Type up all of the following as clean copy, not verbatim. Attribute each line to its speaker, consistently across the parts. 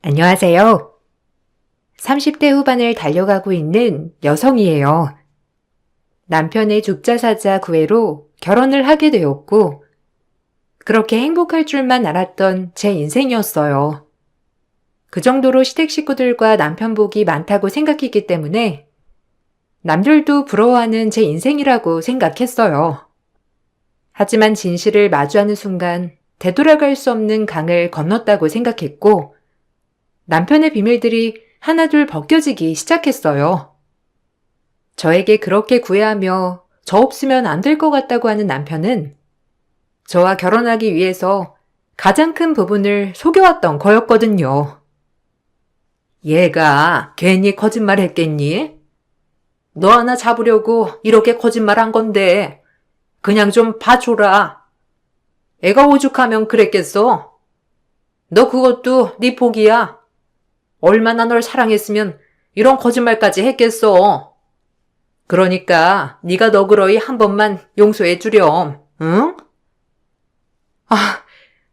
Speaker 1: 안녕하세요. 30대 후반을 달려가고 있는 여성이에요. 남편의 죽자사자 구애로 결혼을 하게 되었고, 그렇게 행복할 줄만 알았던 제 인생이었어요. 그 정도로 시댁 식구들과 남편 복이 많다고 생각했기 때문에 남들도 부러워하는 제 인생이라고 생각했어요. 하지만 진실을 마주하는 순간 되돌아갈 수 없는 강을 건넜다고 생각했고, 남편의 비밀들이 하나둘 벗겨지기 시작했어요. 저에게 그렇게 구애하며 저 없으면 안 될 것 같다고 하는 남편은 저와 결혼하기 위해서 가장 큰 부분을 속여왔던 거였거든요. 얘가 괜히 거짓말 했겠니? 너 하나 잡으려고 이렇게 거짓말 한 건데 그냥 좀 봐줘라. 애가 오죽하면 그랬겠어? 너 그것도 네 복이야. 얼마나 널 사랑했으면 이런 거짓말까지 했겠어. 그러니까 네가 너그러이 한 번만 용서해 주렴. 응? 아,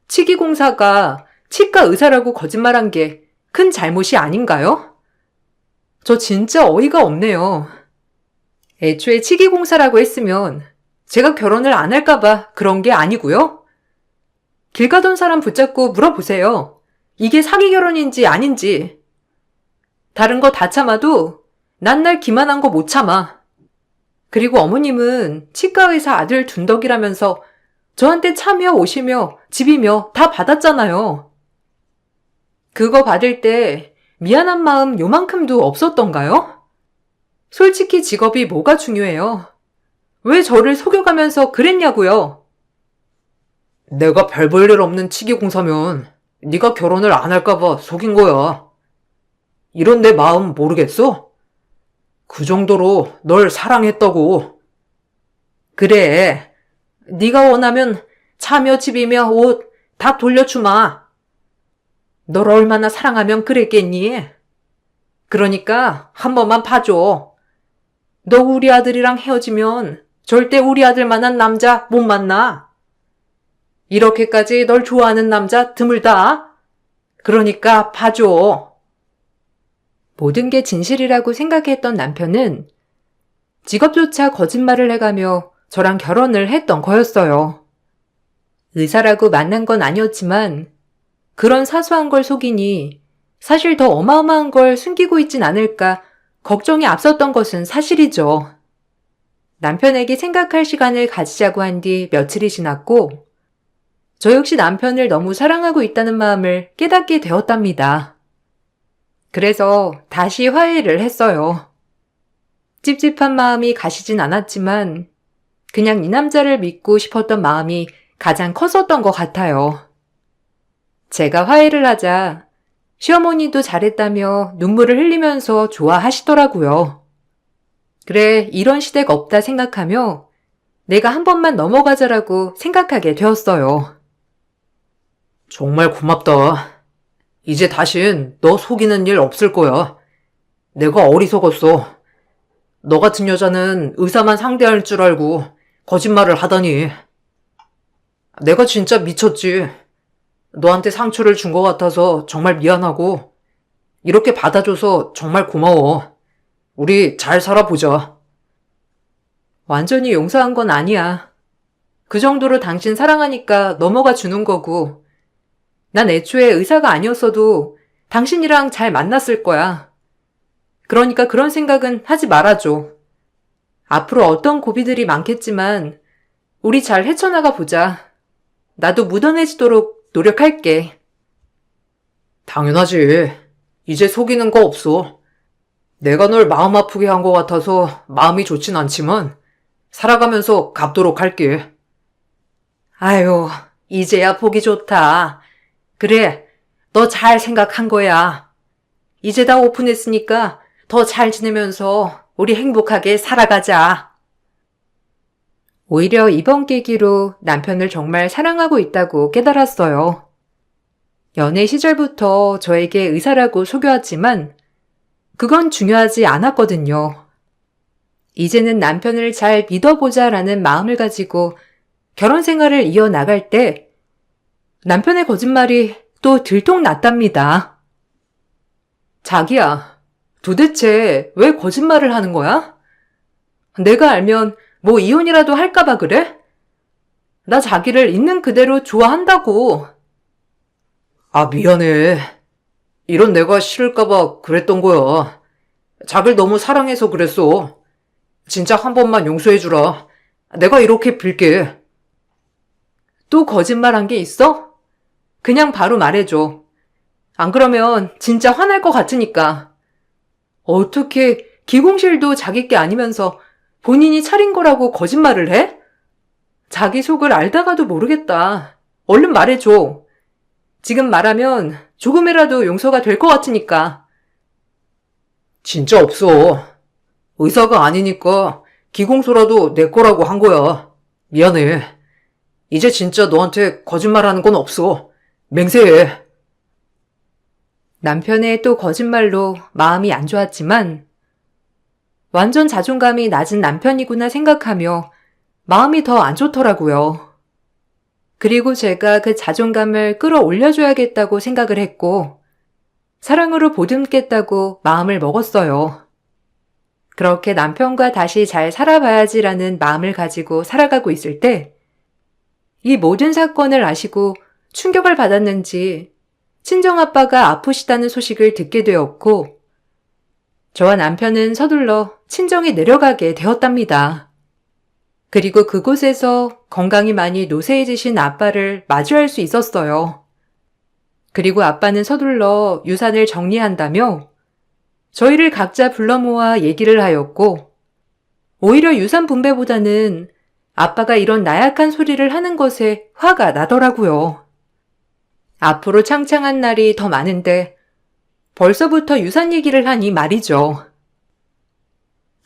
Speaker 1: 치기공사가 치과 의사라고 거짓말한 게 큰 잘못이 아닌가요? 저 진짜 어이가 없네요. 애초에 치기공사라고 했으면 제가 결혼을 안 할까봐 그런 게 아니고요. 길 가던 사람 붙잡고 물어보세요. 이게 사기 결혼인지 아닌지. 다른 거 다 참아도 난 날 기만한 거 못 참아. 그리고 어머님은 치과의사 아들 둔덕이라면서 저한테 차며 오시며 집이며 다 받았잖아요. 그거 받을 때 미안한 마음 요만큼도 없었던가요? 솔직히 직업이 뭐가 중요해요? 왜 저를 속여가면서 그랬냐고요? 내가 별 볼 일 없는 치기공사면 네가 결혼을 안 할까봐 속인 거야. 이런 내 마음 모르겠어? 그 정도로 널 사랑했다고. 그래, 네가 원하면 차며 집이며 옷 다 돌려주마. 널 얼마나 사랑하면 그랬겠니? 그러니까 한 번만 봐줘. 너 우리 아들이랑 헤어지면 절대 우리 아들만한 남자 못 만나. 이렇게까지 널 좋아하는 남자 드물다. 그러니까 봐줘. 모든 게 진실이라고 생각했던 남편은 직업조차 거짓말을 해가며 저랑 결혼을 했던 거였어요. 의사라고 만난 건 아니었지만 그런 사소한 걸 속이니 사실 더 어마어마한 걸 숨기고 있진 않을까 걱정이 앞섰던 것은 사실이죠. 남편에게 생각할 시간을 가지자고 한 뒤 며칠이 지났고 저 역시 남편을 너무 사랑하고 있다는 마음을 깨닫게 되었답니다. 그래서 다시 화해를 했어요. 찝찝한 마음이 가시진 않았지만 그냥 이 남자를 믿고 싶었던 마음이 가장 컸었던 것 같아요. 제가 화해를 하자 시어머니도 잘했다며 눈물을 흘리면서 좋아하시더라고요. 그래, 이런 시대가 없다 생각하며 내가 한 번만 넘어가자라고 생각하게 되었어요. 정말 고맙다. 이제 다신 너 속이는 일 없을 거야. 내가 어리석었어. 너 같은 여자는 의사만 상대할 줄 알고 거짓말을 하다니. 내가 진짜 미쳤지. 너한테 상처를 준 것 같아서 정말 미안하고 이렇게 받아줘서 정말 고마워. 우리 잘 살아보자. 완전히 용서한 건 아니야. 그 정도로 당신 사랑하니까 넘어가 주는 거고 난 애초에 의사가 아니었어도 당신이랑 잘 만났을 거야. 그러니까 그런 생각은 하지 말아줘. 앞으로 어떤 고비들이 많겠지만 우리 잘 헤쳐나가 보자. 나도 묻어내지도록 노력할게. 당연하지. 이제 속이는 거 없어. 내가 널 마음 아프게 한 것 같아서 마음이 좋진 않지만 살아가면서 갚도록 할게. 아유, 이제야 보기 좋다. 그래, 너 잘 생각한 거야. 이제 다 오픈했으니까 더 잘 지내면서 우리 행복하게 살아가자. 오히려 이번 계기로 남편을 정말 사랑하고 있다고 깨달았어요. 연애 시절부터 저에게 의사라고 속여왔지만 그건 중요하지 않았거든요. 이제는 남편을 잘 믿어보자라는 마음을 가지고 결혼 생활을 이어나갈 때 남편의 거짓말이 또 들통났답니다. 자기야, 도대체 왜 거짓말을 하는 거야? 내가 알면 뭐 이혼이라도 할까봐 그래? 나 자기를 있는 그대로 좋아한다고. 아, 미안해. 이런 내가 싫을까봐 그랬던 거야. 자기를 너무 사랑해서 그랬어. 진짜 한 번만 용서해주라. 내가 이렇게 빌게. 또 거짓말한 게 있어? 그냥 바로 말해줘. 안 그러면 진짜 화날 것 같으니까. 어떻게 기공실도 자기 게 아니면서 본인이 차린 거라고 거짓말을 해? 자기 속을 알다가도 모르겠다. 얼른 말해줘. 지금 말하면 조금이라도 용서가 될 것 같으니까. 진짜 없어. 의사가 아니니까 기공소라도 내 거라고 한 거야. 미안해. 이제 진짜 너한테 거짓말하는 건 없어. 맹세해. 남편의 또 거짓말로 마음이 안 좋았지만 완전 자존감이 낮은 남편이구나 생각하며 마음이 더 안 좋더라고요. 그리고 제가 그 자존감을 끌어올려줘야겠다고 생각을 했고 사랑으로 보듬겠다고 마음을 먹었어요. 그렇게 남편과 다시 잘 살아봐야지라는 마음을 가지고 살아가고 있을 때 이 모든 사건을 아시고 충격을 받았는지 친정아빠가 아프시다는 소식을 듣게 되었고 저와 남편은 서둘러 친정에 내려가게 되었답니다. 그리고 그곳에서 건강이 많이 노쇠해지신 아빠를 마주할 수 있었어요. 그리고 아빠는 서둘러 유산을 정리한다며 저희를 각자 불러 모아 얘기를 하였고 오히려 유산 분배보다는 아빠가 이런 나약한 소리를 하는 것에 화가 나더라고요. 앞으로 창창한 날이 더 많은데 벌써부터 유산 얘기를 하니 말이죠.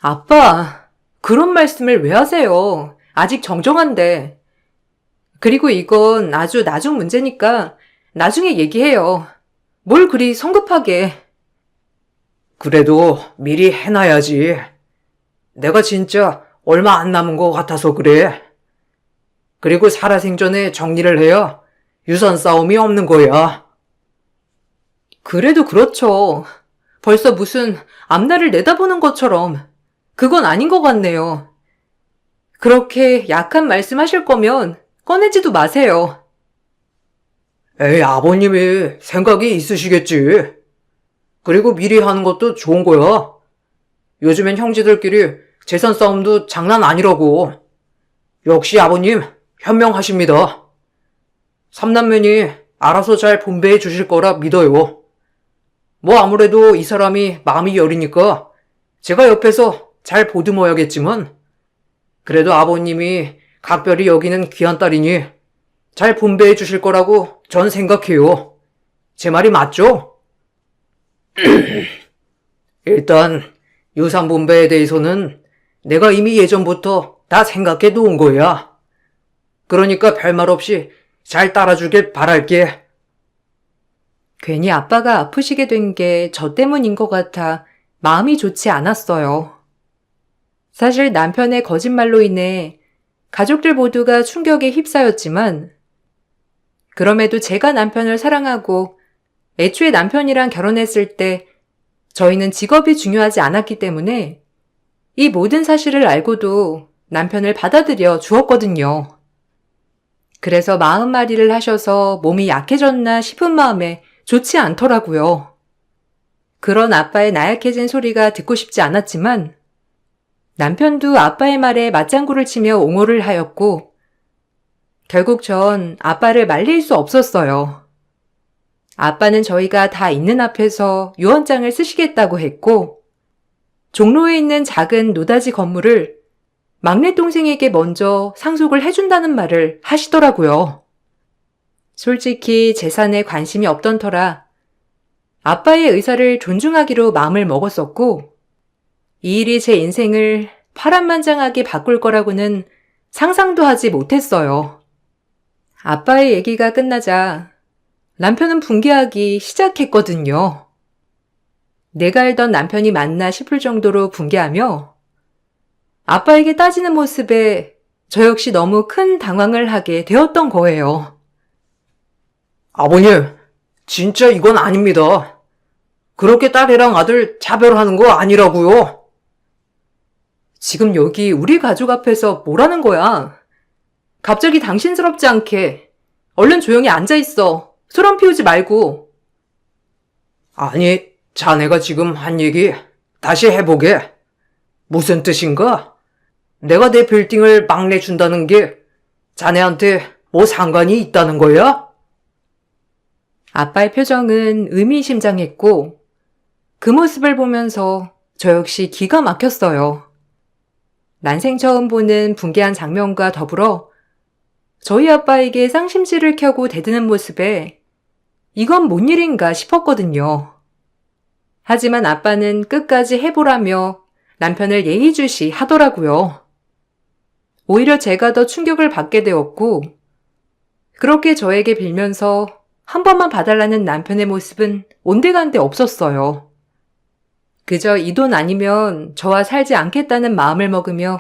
Speaker 1: 아빠, 그런 말씀을 왜 하세요? 아직 정정한데. 그리고 이건 아주 나중 문제니까 나중에 얘기해요. 뭘 그리 성급하게. 그래도 미리 해놔야지. 내가 진짜 얼마 안 남은 것 같아서 그래. 그리고 살아생전에 정리를 해야 유산 싸움이 없는 거야. 그래도 그렇죠. 벌써 무슨 앞날을 내다보는 것처럼 그건 아닌 것 같네요. 그렇게 약한 말씀하실 거면 꺼내지도 마세요. 에이, 아버님이 생각이 있으시겠지. 그리고 미리 하는 것도 좋은 거야. 요즘엔 형제들끼리 재산 싸움도 장난 아니라고. 역시 아버님 현명하십니다. 삼남매니 알아서 잘 분배해 주실 거라 믿어요. 뭐 아무래도 이 사람이 마음이 여리니까 제가 옆에서 잘 보듬어야겠지만 그래도 아버님이 각별히 여기는 귀한 딸이니 잘 분배해 주실 거라고 전 생각해요. 제 말이 맞죠? 일단 유산 분배에 대해서는 내가 이미 예전부터 다 생각해 놓은 거야. 그러니까 별말 없이 잘 따라주길 바랄게. 괜히 아빠가 아프시게 된 게 저 때문인 것 같아 마음이 좋지 않았어요. 사실 남편의 거짓말로 인해 가족들 모두가 충격에 휩싸였지만 그럼에도 제가 남편을 사랑하고 애초에 남편이랑 결혼했을 때 저희는 직업이 중요하지 않았기 때문에 이 모든 사실을 알고도 남편을 받아들여 주었거든요. 그래서 마음마리를 하셔서 몸이 약해졌나 싶은 마음에 좋지 않더라고요. 그런 아빠의 나약해진 소리가 듣고 싶지 않았지만 남편도 아빠의 말에 맞장구를 치며 옹호를 하였고 결국 전 아빠를 말릴 수 없었어요. 아빠는 저희가 다 있는 앞에서 유언장을 쓰시겠다고 했고 종로에 있는 작은 노다지 건물을 막내 동생에게 먼저 상속을 해준다는 말을 하시더라고요. 솔직히 재산에 관심이 없던 터라 아빠의 의사를 존중하기로 마음을 먹었었고 이 일이 제 인생을 파란만장하게 바꿀 거라고는 상상도 하지 못했어요. 아빠의 얘기가 끝나자 남편은 분개하기 시작했거든요. 내가 알던 남편이 맞나 싶을 정도로 분개하며 아빠에게 따지는 모습에 저 역시 너무 큰 당황을 하게 되었던 거예요. 아버님, 진짜 이건 아닙니다.
Speaker 2: 그렇게 딸이랑 아들 차별하는 거 아니라고요.
Speaker 1: 지금 여기 우리 가족 앞에서 뭐라는 거야? 갑자기 당신스럽지 않게. 얼른 조용히 앉아있어. 소란 피우지 말고.
Speaker 2: 아니, 자네가 지금 한 얘기 다시 해보게. 무슨 뜻인가? 내가 내 빌딩을 막 내준다는 게 자네한테 뭐 상관이 있다는 거야?
Speaker 1: 아빠의 표정은 의미심장했고 그 모습을 보면서 저 역시 기가 막혔어요. 난생 처음 보는 분개한 장면과 더불어 저희 아빠에게 쌍심지를 켜고 대드는 모습에 이건 뭔 일인가 싶었거든요. 하지만 아빠는 끝까지 해보라며 남편을 예의주시 하더라고요. 오히려 제가 더 충격을 받게 되었고 그렇게 저에게 빌면서 한 번만 봐달라는 남편의 모습은 온데간데 없었어요. 그저 이 돈 아니면 저와 살지 않겠다는 마음을 먹으며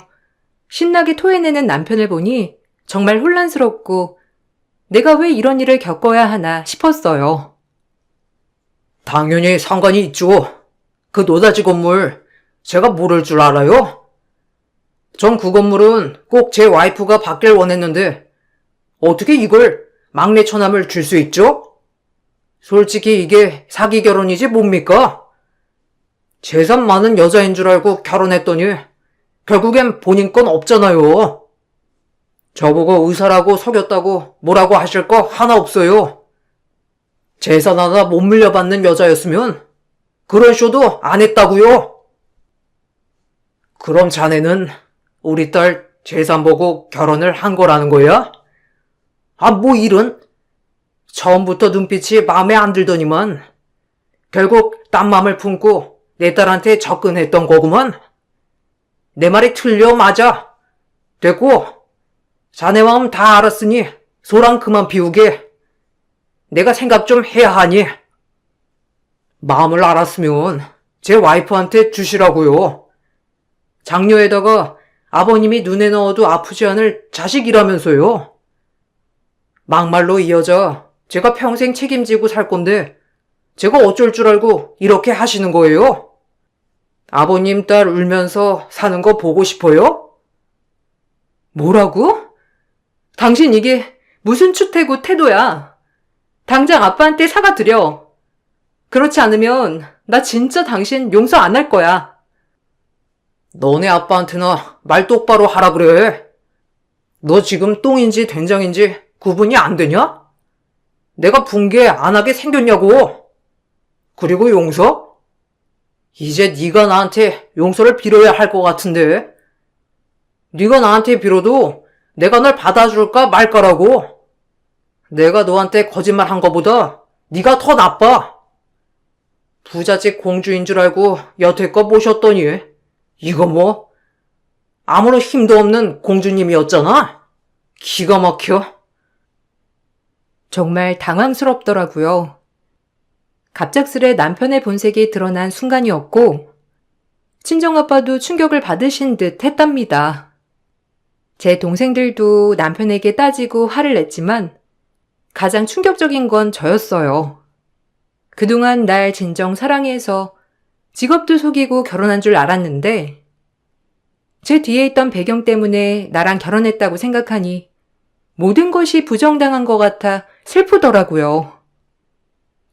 Speaker 1: 신나게 토해내는 남편을 보니 정말 혼란스럽고 내가 왜 이런 일을 겪어야 하나 싶었어요.
Speaker 2: 당연히 상관이 있죠. 그 노다지 건물 제가 모를 줄 알아요? 전 그 건물은 꼭 제 와이프가 받길 원했는데 어떻게 이걸 막내 처남을 줄 수 있죠? 솔직히 이게 사기 결혼이지 뭡니까? 재산 많은 여자인 줄 알고 결혼했더니 결국엔 본인 건 없잖아요. 저보고 의사라고 속였다고 뭐라고 하실 거 하나 없어요. 재산 하나 못 물려받는 여자였으면 그런 쇼도 안 했다고요. 그럼 자네는 우리 딸 재산 보고 결혼을 한 거라는 거야? 아, 뭐 이런? 처음부터 눈빛이 마음에 안 들더니만 결국 딴 맘을 품고 내 딸한테 접근했던 거구만. 내 말이 틀려 맞아. 됐고 자네 마음 다 알았으니 소란 그만 피우게. 내가 생각 좀 해야 하니. 마음을 알았으면 제 와이프한테 주시라고요. 장녀에다가 아버님이 눈에 넣어도 아프지 않을 자식이라면서요. 막말로 이 여자 제가 평생 책임지고 살 건데 제가 어쩔 줄 알고 이렇게 하시는 거예요? 아버님 딸 울면서 사는 거 보고 싶어요?
Speaker 1: 뭐라고? 당신 이게 무슨 추태고 태도야? 당장 아빠한테 사과드려. 그렇지 않으면 나 진짜 당신 용서 안 할 거야.
Speaker 2: 너네 아빠한테나 말 똑바로 하라 그래. 너 지금 똥인지 된장인지 구분이 안 되냐? 내가 붕괴 안 하게 생겼냐고. 그리고 용서? 이제 네가 나한테 용서를 빌어야 할 것 같은데. 네가 나한테 빌어도 내가 널 받아줄까 말까라고. 내가 너한테 거짓말한 거보다 네가 더 나빠. 부잣집 공주인 줄 알고 여태껏 모셨더니 이거 뭐 아무런 힘도 없는 공주님이었잖아. 기가 막혀.
Speaker 1: 정말 당황스럽더라고요. 갑작스레 남편의 본색이 드러난 순간이었고 친정아빠도 충격을 받으신 듯 했답니다. 제 동생들도 남편에게 따지고 화를 냈지만 가장 충격적인 건 저였어요. 그동안 날 진정 사랑해서 직업도 속이고 결혼한 줄 알았는데 제 뒤에 있던 배경 때문에 나랑 결혼했다고 생각하니 모든 것이 부정당한 것 같아 슬프더라고요.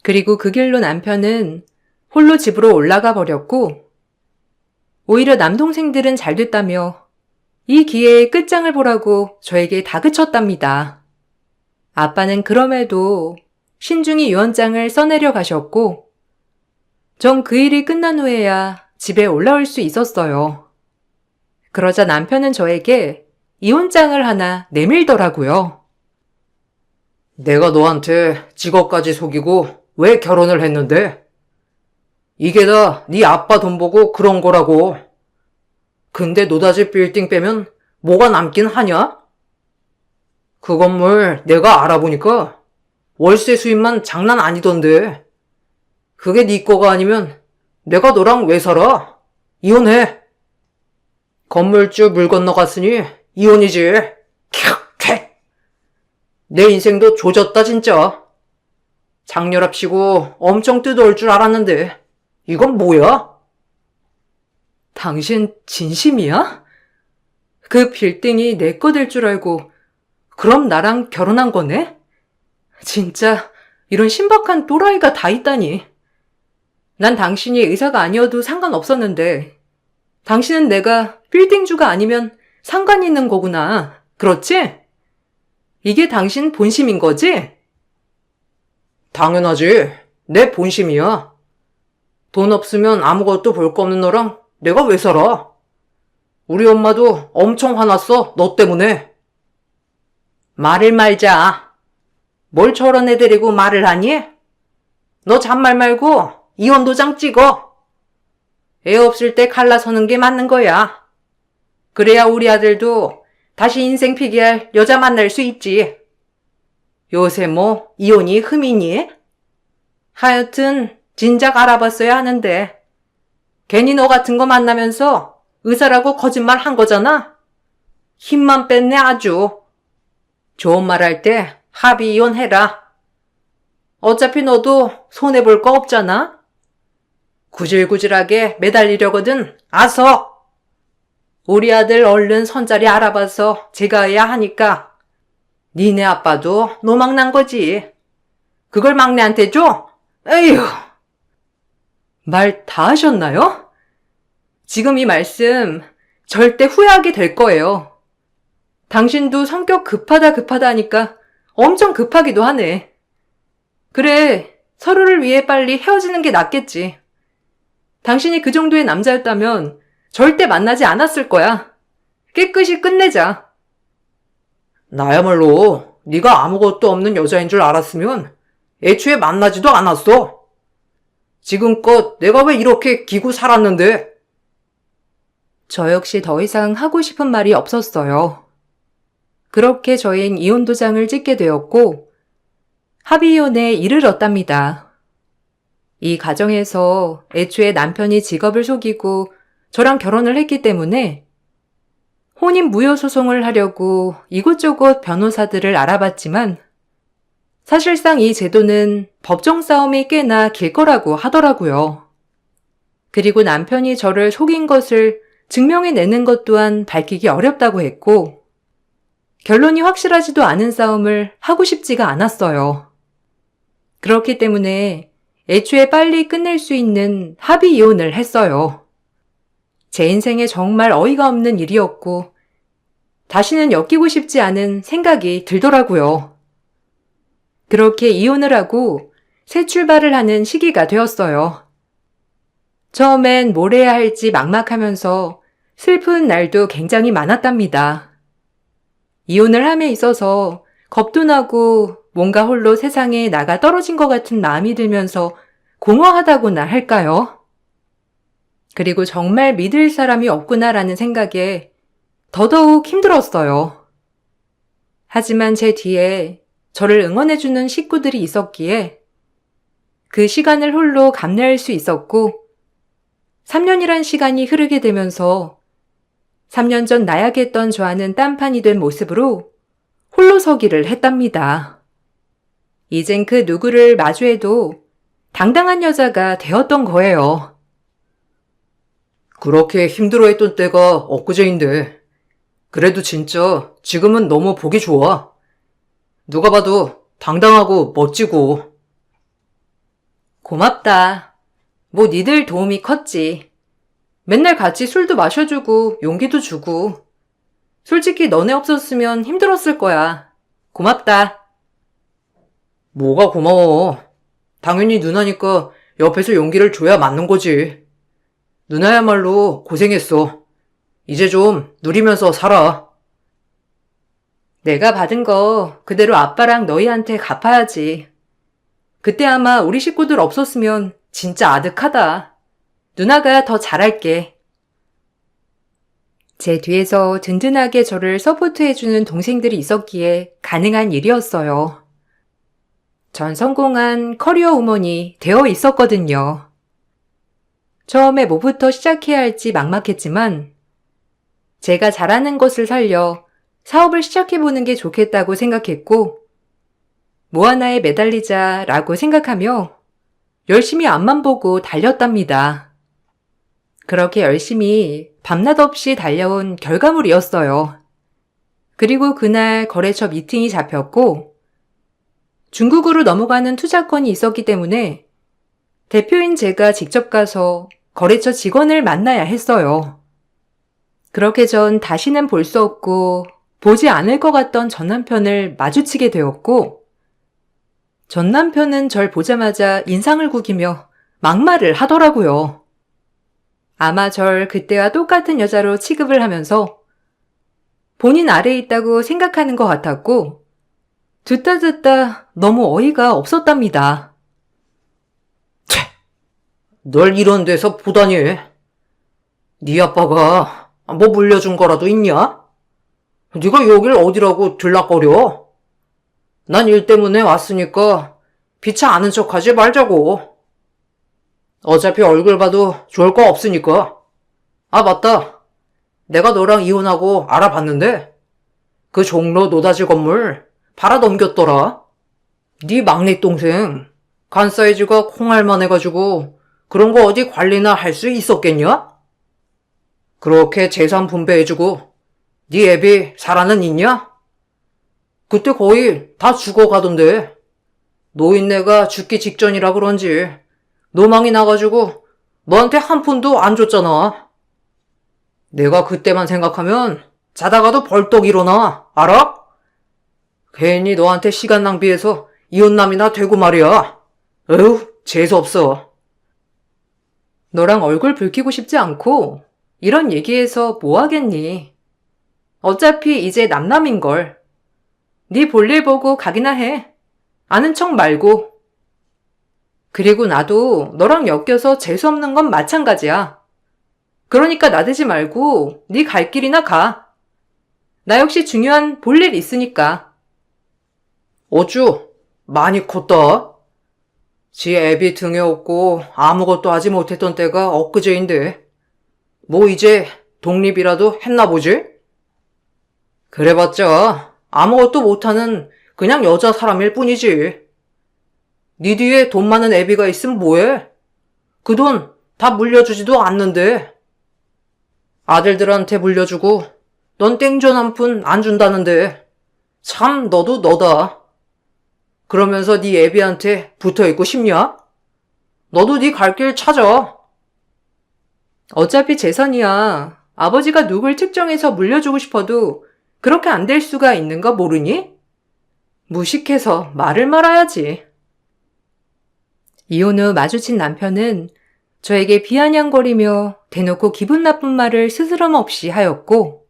Speaker 1: 그리고 그 길로 남편은 홀로 집으로 올라가 버렸고 오히려 남동생들은 잘 됐다며 이 기회에 끝장을 보라고 저에게 다그쳤답니다. 아빠는 그럼에도 신중히 유언장을 써내려 가셨고 전 그 일이 끝난 후에야 집에 올라올 수 있었어요. 그러자 남편은 저에게 이혼장을 하나 내밀더라고요.
Speaker 2: 내가 너한테 직업까지 속이고 왜 결혼을 했는데? 이게 다 네 아빠 돈 보고 그런 거라고. 근데 노다지 빌딩 빼면 뭐가 남긴 하냐? 그 건물 내가 알아보니까 월세 수입만 장난 아니던데. 그게 네 거가 아니면 내가 너랑 왜 살아? 이혼해. 건물주 물 건너갔으니 이혼이지. 캬, 내 인생도 조졌다 진짜. 장렬합시고 엄청 뜨거울 줄 알았는데 이건 뭐야?
Speaker 1: 당신 진심이야? 그 빌딩이 내 거 될 줄 알고 그럼 나랑 결혼한 거네? 진짜 이런 신박한 또라이가 다 있다니. 난 당신이 의사가 아니어도 상관없었는데 당신은 내가 빌딩주가 아니면 상관 있는 거구나. 그렇지? 이게 당신 본심인 거지?
Speaker 2: 당연하지. 내 본심이야. 돈 없으면 아무것도 볼 거 없는 너랑 내가 왜 살아? 우리 엄마도 엄청 화났어, 너 때문에.
Speaker 1: 말을 말자. 뭘 저런 애 데리고 말을 하니? 너 잔말 말고 이혼 도장 찍어. 애 없을 때 갈라서는 게 맞는 거야. 그래야 우리 아들도 다시 인생 피기할 여자 만날 수 있지. 요새 뭐 이혼이 흠이니? 하여튼 진작 알아봤어야 하는데 괜히 너 같은 거 만나면서 의사라고 거짓말 한 거잖아. 힘만 뺐네 아주. 좋은 말 할 때 합의 이혼해라. 어차피 너도 손해볼 거 없잖아. 구질구질하게 매달리려거든. 아서. 우리 아들 얼른 선자리 알아봐서 제가 해야 하니까 니네 아빠도 노망난 거지. 그걸 막내한테 줘? 에휴. 말 다 하셨나요? 지금 이 말씀 절대 후회하게 될 거예요. 당신도 성격 급하다 하니까 엄청 급하기도 하네. 그래, 서로를 위해 빨리 헤어지는 게 낫겠지. 당신이 그 정도의 남자였다면 절대 만나지 않았을 거야. 깨끗이 끝내자.
Speaker 2: 나야말로 네가 아무것도 없는 여자인 줄 알았으면 애초에 만나지도 않았어. 지금껏 내가 왜 이렇게 기고 살았는데?
Speaker 1: 저 역시 더 이상 하고 싶은 말이 없었어요. 그렇게 저흰 이혼 도장을 찍게 되었고 합의 이혼에 이르렀답니다. 이 가정에서 애초에 남편이 직업을 속이고 저랑 결혼을 했기 때문에 혼인 무효 소송을 하려고 이곳저곳 변호사들을 알아봤지만 사실상 이 제도는 법정 싸움이 꽤나 길 거라고 하더라고요. 그리고 남편이 저를 속인 것을 증명해내는 것 또한 밝히기 어렵다고 했고 결론이 확실하지도 않은 싸움을 하고 싶지가 않았어요. 그렇기 때문에 애초에 빨리 끝낼 수 있는 합의 이혼을 했어요. 제 인생에 정말 어이가 없는 일이었고 다시는 엮이고 싶지 않은 생각이 들더라고요. 그렇게 이혼을 하고 새 출발을 하는 시기가 되었어요. 처음엔 뭘 해야 할지 막막하면서 슬픈 날도 굉장히 많았답니다. 이혼을 함에 있어서 겁도 나고 뭔가 홀로 세상에 나가 떨어진 것 같은 마음이 들면서 공허하다고나 할까요? 그리고 정말 믿을 사람이 없구나라는 생각에 더더욱 힘들었어요. 하지만 제 뒤에 저를 응원해주는 식구들이 있었기에 그 시간을 홀로 감내할 수 있었고 3년이란 시간이 흐르게 되면서 3년 전 나약했던 저와는 딴판이 된 모습으로 홀로 서기를 했답니다. 이젠 그 누구를 마주해도 당당한 여자가 되었던 거예요.
Speaker 2: 그렇게 힘들어했던 때가 엊그제인데 그래도 진짜 지금은 너무 보기 좋아. 누가 봐도 당당하고 멋지고.
Speaker 1: 고맙다. 뭐 니들 도움이 컸지. 맨날 같이 술도 마셔주고 용기도 주고. 솔직히 너네 없었으면 힘들었을 거야. 고맙다.
Speaker 2: 뭐가 고마워. 당연히 누나니까 옆에서 용기를 줘야 맞는 거지. 누나야말로 고생했어. 이제 좀 누리면서 살아.
Speaker 1: 내가 받은 거 그대로 아빠랑 너희한테 갚아야지. 그때 아마 우리 식구들 없었으면 진짜 아득하다. 누나가 더 잘할게. 제 뒤에서 든든하게 저를 서포트해주는 동생들이 있었기에 가능한 일이었어요. 전 성공한 커리어 우먼이 되어 있었거든요. 처음에 뭐부터 시작해야 할지 막막했지만 제가 잘하는 것을 살려 사업을 시작해보는 게 좋겠다고 생각했고 뭐 하나에 매달리자라고 생각하며 열심히 앞만 보고 달렸답니다. 그렇게 열심히 밤낮 없이 달려온 결과물이었어요. 그리고 그날 거래처 미팅이 잡혔고 중국으로 넘어가는 투자건이 있었기 때문에 대표인 제가 직접 가서 거래처 직원을 만나야 했어요. 그렇게 전 다시는 볼 수 없고 보지 않을 것 같던 전 남편을 마주치게 되었고 전 남편은 절 보자마자 인상을 구기며 막말을 하더라고요. 아마 절 그때와 똑같은 여자로 취급을 하면서 본인 아래에 있다고 생각하는 것 같았고 듣다 너무 어이가 없었답니다.
Speaker 2: 널 이런 데서 보다니. 네 아빠가 뭐 물려준 거라도 있냐? 네가 여길 어디라고 들락거려? 난 일 때문에 왔으니까 피차 아는 척하지 말자고. 어차피 얼굴 봐도 좋을 거 없으니까. 아, 맞다. 내가 너랑 이혼하고 알아봤는데 그 종로 노다지 건물 팔아 넘겼더라. 네 막내 동생 간 사이즈가 콩알만 해가지고 그런 거 어디 관리나 할 수 있었겠냐? 그렇게 재산 분배해주고 네 애비 살아는 있냐? 그때 거의 다 죽어가던데 노인네가 죽기 직전이라 그런지 노망이 나가지고 너한테 한 푼도 안 줬잖아. 내가 그때만 생각하면 자다가도 벌떡 일어나. 알아? 괜히 너한테 시간 낭비해서 이혼남이나 되고 말이야. 에휴, 재수없어.
Speaker 1: 너랑 얼굴 붉히고 싶지 않고 이런 얘기해서 뭐 하겠니? 어차피 이제 남남인걸. 네 볼일 보고 가기나 해. 아는 척 말고. 그리고 나도 너랑 엮여서 재수없는 건 마찬가지야. 그러니까 나대지 말고 네 갈 길이나 가. 나 역시 중요한 볼일 있으니까.
Speaker 2: 어쭈, 많이 컸다. 지 애비 등에 업고 아무것도 하지 못했던 때가 엊그제인데 뭐 이제 독립이라도 했나 보지? 그래봤자 아무것도 못하는 그냥 여자 사람일 뿐이지. 네 뒤에 돈 많은 애비가 있으면 뭐해? 그 돈 다 물려주지도 않는데. 아들들한테 물려주고 넌 땡전 한 푼 안 준다는데 참 너도 너다. 그러면서 네 애비한테 붙어있고 싶냐? 너도 네 갈 길 찾아.
Speaker 1: 어차피 재산이야. 아버지가 누굴 특정해서 물려주고 싶어도 그렇게 안 될 수가 있는 거 모르니? 무식해서 말을 말아야지. 이혼 후 마주친 남편은 저에게 비아냥거리며 대놓고 기분 나쁜 말을 스스럼 없이 하였고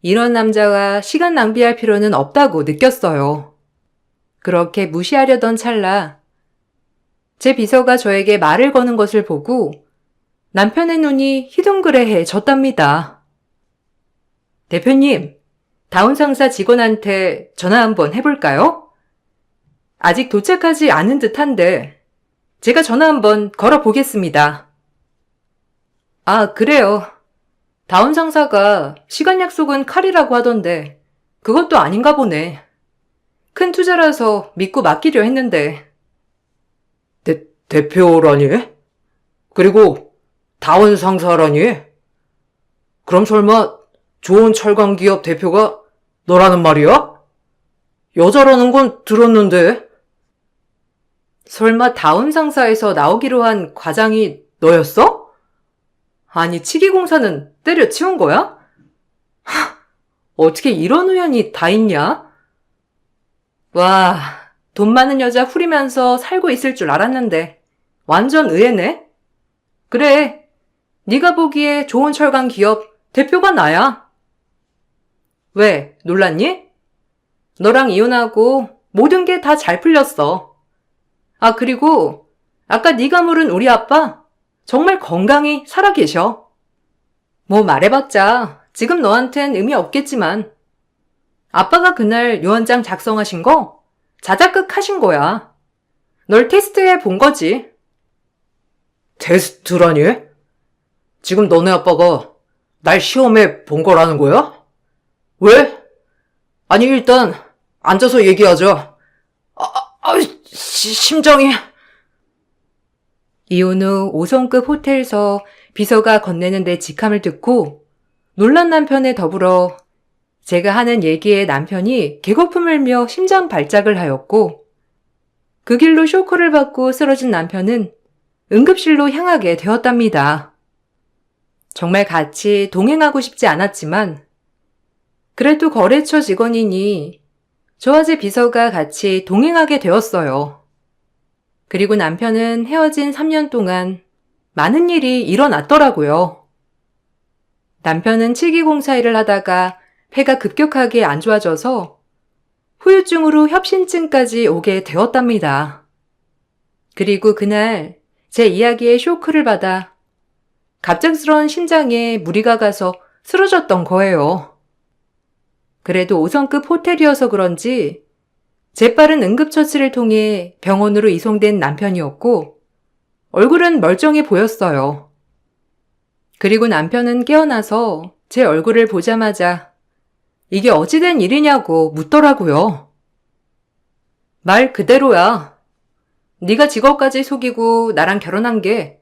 Speaker 1: 이런 남자와 시간 낭비할 필요는 없다고 느꼈어요. 그렇게 무시하려던 찰나 제 비서가 저에게 말을 거는 것을 보고 남편의 눈이 희둥그레해졌답니다. 대표님, 다운 상사 직원한테 전화 한번 해볼까요? 아직 도착하지 않은 듯한데 제가 전화 한번 걸어보겠습니다. 아, 그래요. 다운 상사가 시간 약속은 칼이라고 하던데 그것도 아닌가 보네. 큰 투자라서 믿고 맡기려 했는데.
Speaker 2: 대표라니? 그리고 다원 상사라니? 그럼 설마 좋은 철강 기업 대표가 너라는 말이야? 여자라는 건 들었는데.
Speaker 1: 설마 다운 상사에서 나오기로 한 과장이 너였어? 아니, 치기공사는 때려치운 거야? 하, 어떻게 이런 우연이 다 있냐? 와, 돈 많은 여자 후리면서 살고 있을 줄 알았는데 완전 의외네? 그래, 네가 보기에 좋은 철강 기업 대표가 나야. 왜, 놀랐니? 너랑 이혼하고 모든 게 다 잘 풀렸어. 아, 그리고 아까 네가 물은 우리 아빠 정말 건강히 살아계셔. 뭐 말해봤자 지금 너한텐 의미 없겠지만 아빠가 그날 유언장 작성하신 거 자작극 하신 거야. 널 테스트해 본 거지.
Speaker 2: 테스트라니? 지금 너네 아빠가 날 시험해 본 거라는 거야? 왜? 아니, 일단 앉아서 얘기하자. 심장이...
Speaker 1: 이혼 후 5성급 호텔에서 비서가 건네는 내 직함을 듣고 놀란 남편에 더불어 제가 하는 얘기에 남편이 개거품을 며 심장 발작을 하였고 그 길로 쇼크를 받고 쓰러진 남편은 응급실로 향하게 되었답니다. 정말 같이 동행하고 싶지 않았지만 그래도 거래처 직원이니 저와 제 비서가 같이 동행하게 되었어요. 그리고 남편은 헤어진 3년 동안 많은 일이 일어났더라고요. 남편은 칠기공사 일을 하다가 폐가 급격하게 안 좋아져서 후유증으로 협심증까지 오게 되었답니다. 그리고 그날 제 이야기에 쇼크를 받아 갑작스러운 심장에 무리가 가서 쓰러졌던 거예요. 그래도 5성급 호텔이어서 그런지 재빠른 응급처치를 통해 병원으로 이송된 남편이었고 얼굴은 멀쩡해 보였어요. 그리고 남편은 깨어나서 제 얼굴을 보자마자 이게 어찌된 일이냐고 묻더라고요. 말 그대로야. 네가 직업까지 속이고 나랑 결혼한 게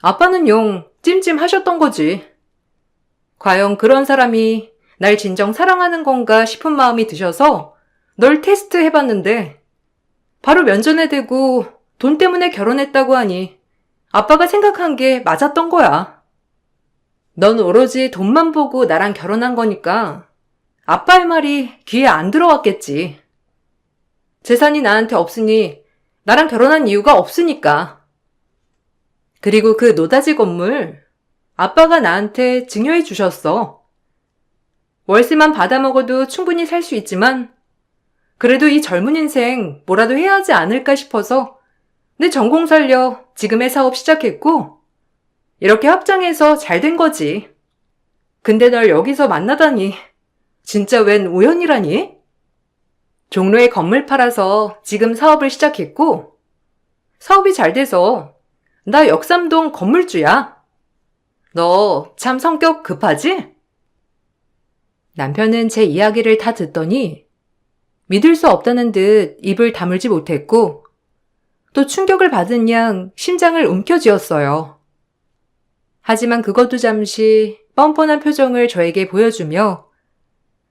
Speaker 1: 아빠는 용 찜찜하셨던 거지. 과연 그런 사람이 날 진정 사랑하는 건가 싶은 마음이 드셔서 널 테스트 해봤는데 바로 면전에 대고 돈 때문에 결혼했다고 하니 아빠가 생각한 게 맞았던 거야. 넌 오로지 돈만 보고 나랑 결혼한 거니까 아빠의 말이 귀에 안 들어왔겠지. 재산이 나한테 없으니 나랑 결혼한 이유가 없으니까. 그리고 그 노다지 건물 아빠가 나한테 증여해 주셨어. 월세만 받아먹어도 충분히 살 수 있지만 그래도 이 젊은 인생 뭐라도 해야 하지 않을까 싶어서 내 전공 살려 지금의 사업 시작했고 이렇게 확장해서 잘 된 거지. 근데 널 여기서 만나다니 진짜 웬 우연이라니? 종로에 건물 팔아서 지금 사업을 시작했고 사업이 잘 돼서 나 역삼동 건물주야. 너 참 성격 급하지? 남편은 제 이야기를 다 듣더니 믿을 수 없다는 듯 입을 다물지 못했고 또 충격을 받은 양 심장을 움켜쥐었어요. 하지만 그것도 잠시 뻔뻔한 표정을 저에게 보여주며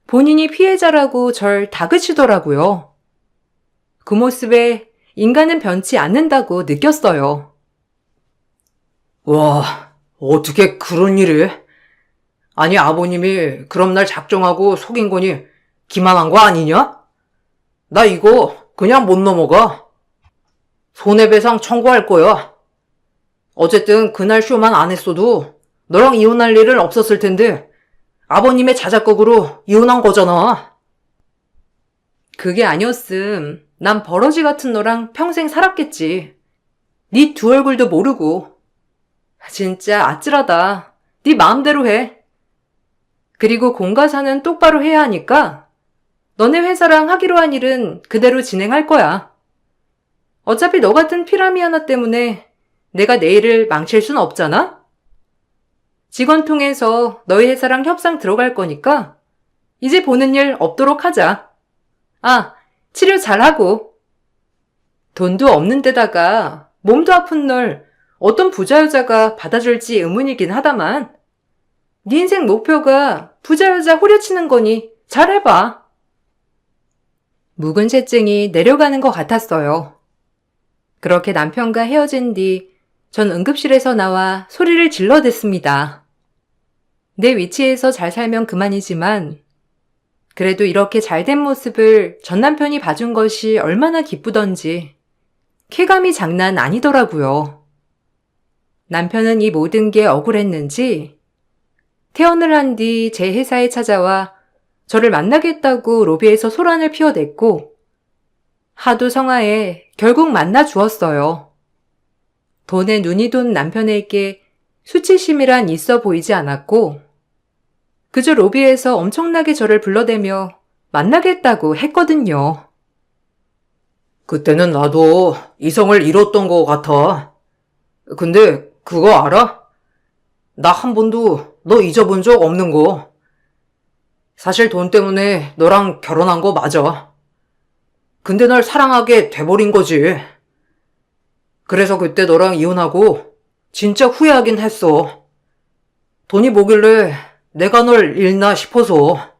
Speaker 1: 본인이 피해자라고 절 다그치더라고요. 그 모습에 인간은 변치 않는다고 느꼈어요.
Speaker 2: 와, 어떻게 그런 일이? 아니, 아버님이 그럼 날 작정하고 속인 거니 기만한 거 아니냐? 나 이거 그냥 못 넘어가. 손해배상 청구할 거야. 어쨌든 그날 쇼만 안 했어도 너랑 이혼할 일은 없었을 텐데 아버님의 자작극으로 이혼한 거잖아.
Speaker 1: 그게 아니었음. 난 버러지 같은 너랑 평생 살았겠지. 네 두 얼굴도 모르고. 진짜 아찔하다. 네 마음대로 해. 그리고 공과사는 똑바로 해야 하니까 너네 회사랑 하기로 한 일은 그대로 진행할 거야. 어차피 너 같은 피라미 하나 때문에 내가 내 일을 망칠 순 없잖아? 직원 통해서 너희 회사랑 협상 들어갈 거니까 이제 보는 일 없도록 하자. 아, 치료 잘하고. 돈도 없는 데다가 몸도 아픈 널 어떤 부자 여자가 받아줄지 의문이긴 하다만 네 인생 목표가 부자 여자 후려치는 거니 잘해봐. 묵은 새증이 내려가는 것 같았어요. 그렇게 남편과 헤어진 뒤 전 응급실에서 나와 소리를 질러댔습니다. 내 위치에서 잘 살면 그만이지만 그래도 이렇게 잘된 모습을 전 남편이 봐준 것이 얼마나 기쁘던지 쾌감이 장난 아니더라고요. 남편은 이 모든 게 억울했는지 퇴원을 한 뒤 제 회사에 찾아와 저를 만나겠다고 로비에서 소란을 피워댔고 하도 성화해 결국 만나 주었어요. 돈에 눈이 돈 남편에게 수치심이란 있어 보이지 않았고 그저 로비에서 엄청나게 저를 불러대며 만나겠다고 했거든요.
Speaker 2: 그때는 나도 이성을 잃었던 것 같아. 근데 그거 알아? 나 한 번도 너 잊어본 적 없는 거. 사실 돈 때문에 너랑 결혼한 거 맞아. 근데 널 사랑하게 돼버린 거지. 그래서 그때 너랑 이혼하고 진짜 후회하긴 했어. 돈이 뭐길래 내가 널 잃나 싶어서.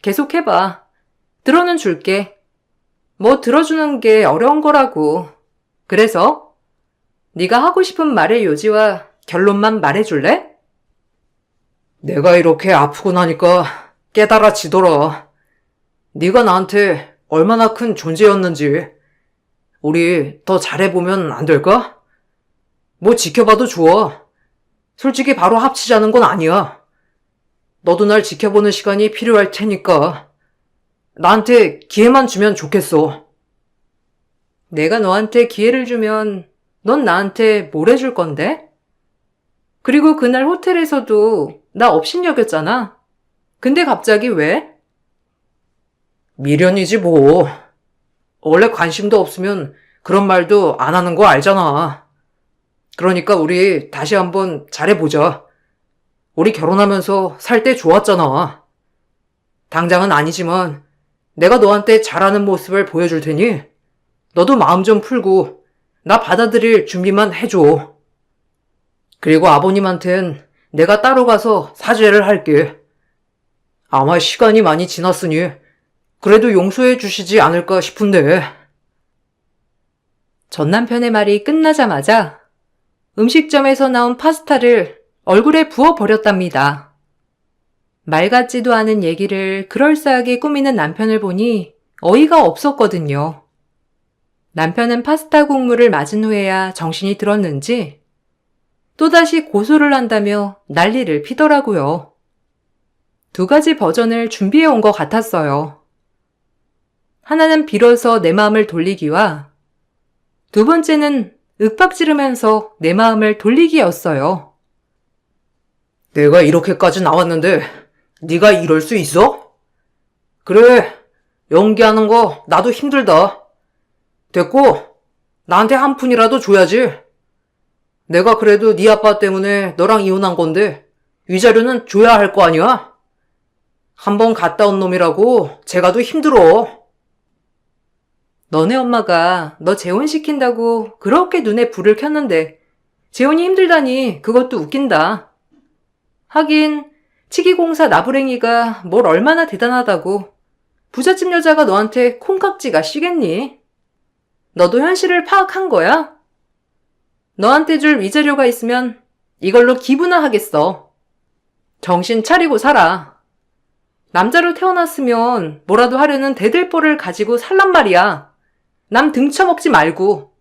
Speaker 1: 계속해봐. 들어는 줄게. 뭐 들어주는 게 어려운 거라고. 그래서 네가 하고 싶은 말의 요지와 결론만 말해줄래?
Speaker 2: 내가 이렇게 아프고 나니까 깨달아지더라. 네가 나한테 얼마나 큰 존재였는지. 우리 더 잘해보면 안 될까? 뭐 지켜봐도 좋아. 솔직히 바로 합치자는 건 아니야. 너도 날 지켜보는 시간이 필요할 테니까 나한테 기회만 주면 좋겠어.
Speaker 1: 내가 너한테 기회를 주면 넌 나한테 뭘 해줄 건데? 그리고 그날 호텔에서도 나 업신여겼잖아. 근데 갑자기 왜?
Speaker 2: 미련이지 뭐. 원래 관심도 없으면 그런 말도 안 하는 거 알잖아. 그러니까 우리 다시 한번 잘해보자. 우리 결혼하면서 살 때 좋았잖아. 당장은 아니지만 내가 너한테 잘하는 모습을 보여줄 테니 너도 마음 좀 풀고 나 받아들일 준비만 해줘. 그리고 아버님한텐 내가 따로 가서 사죄를 할게. 아마 시간이 많이 지났으니 그래도 용서해 주시지 않을까 싶은데.
Speaker 1: 전 남편의 말이 끝나자마자 음식점에서 나온 파스타를 얼굴에 부어버렸답니다. 말 같지도 않은 얘기를 그럴싸하게 꾸미는 남편을 보니 어이가 없었거든요. 남편은 파스타 국물을 맞은 후에야 정신이 들었는지 또다시 고소를 한다며 난리를 피더라고요. 2가지 버전을 준비해 온 것 같았어요. 하나는 빌어서 내 마음을 돌리기와 2번째는 윽박지르면서 내 마음을 돌리기였어요.
Speaker 2: 내가 이렇게까지 나왔는데 네가 이럴 수 있어? 그래, 연기하는 거 나도 힘들다. 됐고, 나한테 한 푼이라도 줘야지. 내가 그래도 네 아빠 때문에 너랑 이혼한 건데 위자료는 줘야 할 거 아니야? 한 번 갔다 온 놈이라고 제가도 힘들어.
Speaker 1: 너네 엄마가 너 재혼시킨다고 그렇게 눈에 불을 켰는데 재혼이 힘들다니 그것도 웃긴다. 하긴 치기공사 나부랭이가 뭘 얼마나 대단하다고 부잣집 여자가 너한테 콩깍지가 쉬겠니? 너도 현실을 파악한 거야? 너한테 줄 위자료가 있으면 이걸로 기부나 하겠어. 정신 차리고 살아. 남자로 태어났으면 뭐라도 하려는 대들보를 가지고 살란 말이야. 남 등쳐먹지 말고.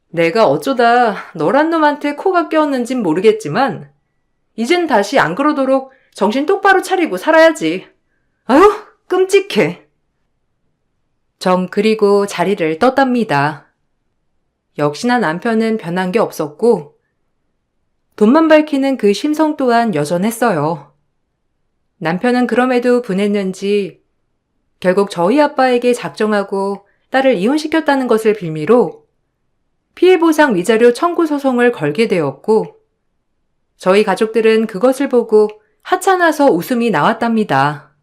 Speaker 1: 내가 어쩌다 너란 놈한테 코가 껴었는진 모르겠지만 이젠 다시 안 그러도록 정신 똑바로 차리고 살아야지. 아유, 끔찍해. 전 그리고 자리를 떴답니다. 역시나 남편은 변한 게 없었고 돈만 밝히는 그 심성 또한 여전했어요. 남편은 그럼에도 분했는지 결국 저희 아빠에게 작정하고 딸을 이혼시켰다는 것을 빌미로 피해보상 위자료 청구 소송을 걸게 되었고 저희 가족들은 그것을 보고 하찮아서 웃음이 나왔답니다.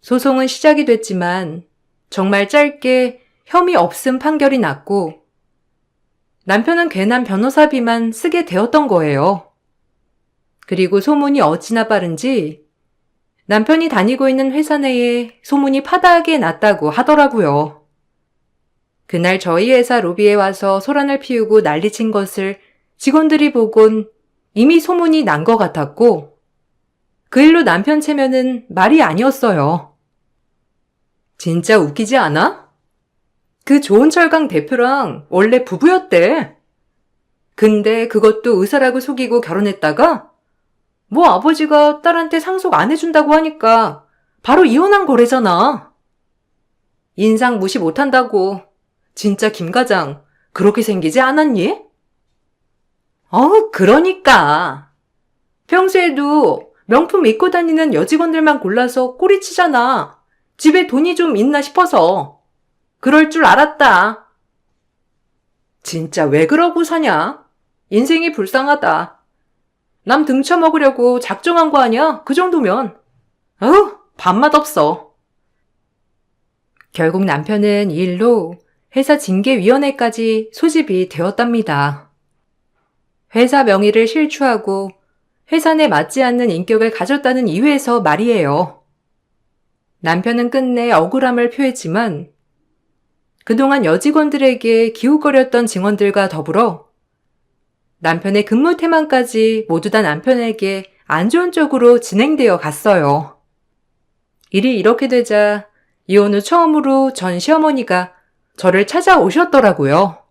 Speaker 1: 소송은 시작이 됐지만 정말 짧게 혐의 없음 판결이 났고 남편은 괜한 변호사비만 쓰게 되었던 거예요. 그리고 소문이 어찌나 빠른지 남편이 다니고 있는 회사 내에 소문이 파다하게 났다고 하더라고요. 그날 저희 회사 로비에 와서 소란을 피우고 난리친 것을 직원들이 보곤 이미 소문이 난 것 같았고 그 일로 남편 체면은 말이 아니었어요. 진짜 웃기지 않아? 그 조은철강 대표랑 원래 부부였대. 근데 그것도 의사라고 속이고 결혼했다가 뭐 아버지가 딸한테 상속 안 해준다고 하니까 바로 이혼한 거래잖아. 인상 무시 못한다고. 진짜 김 과장 그렇게 생기지 않았니? 그러니까. 평소에도 명품 입고 다니는 여직원들만 골라서 꼬리치잖아. 집에 돈이 좀 있나 싶어서. 그럴 줄 알았다. 진짜 왜 그러고 사냐? 인생이 불쌍하다. 남 등쳐먹으려고 작정한 거 아니야? 그 정도면. 밥맛 없어. 결국 남편은 이 일로 회사 징계위원회까지 소집이 되었답니다. 회사 명의를 실추하고 회사 내 맞지 않는 인격을 가졌다는 이유에서 말이에요. 남편은 끝내 억울함을 표했지만 그동안 여직원들에게 기웃거렸던 증언들과 더불어 남편의 근무 태만까지 모두 다 남편에게 안 좋은 쪽으로 진행되어 갔어요. 일이 이렇게 되자 이혼 후 처음으로 전 시어머니가 저를 찾아오셨더라고요.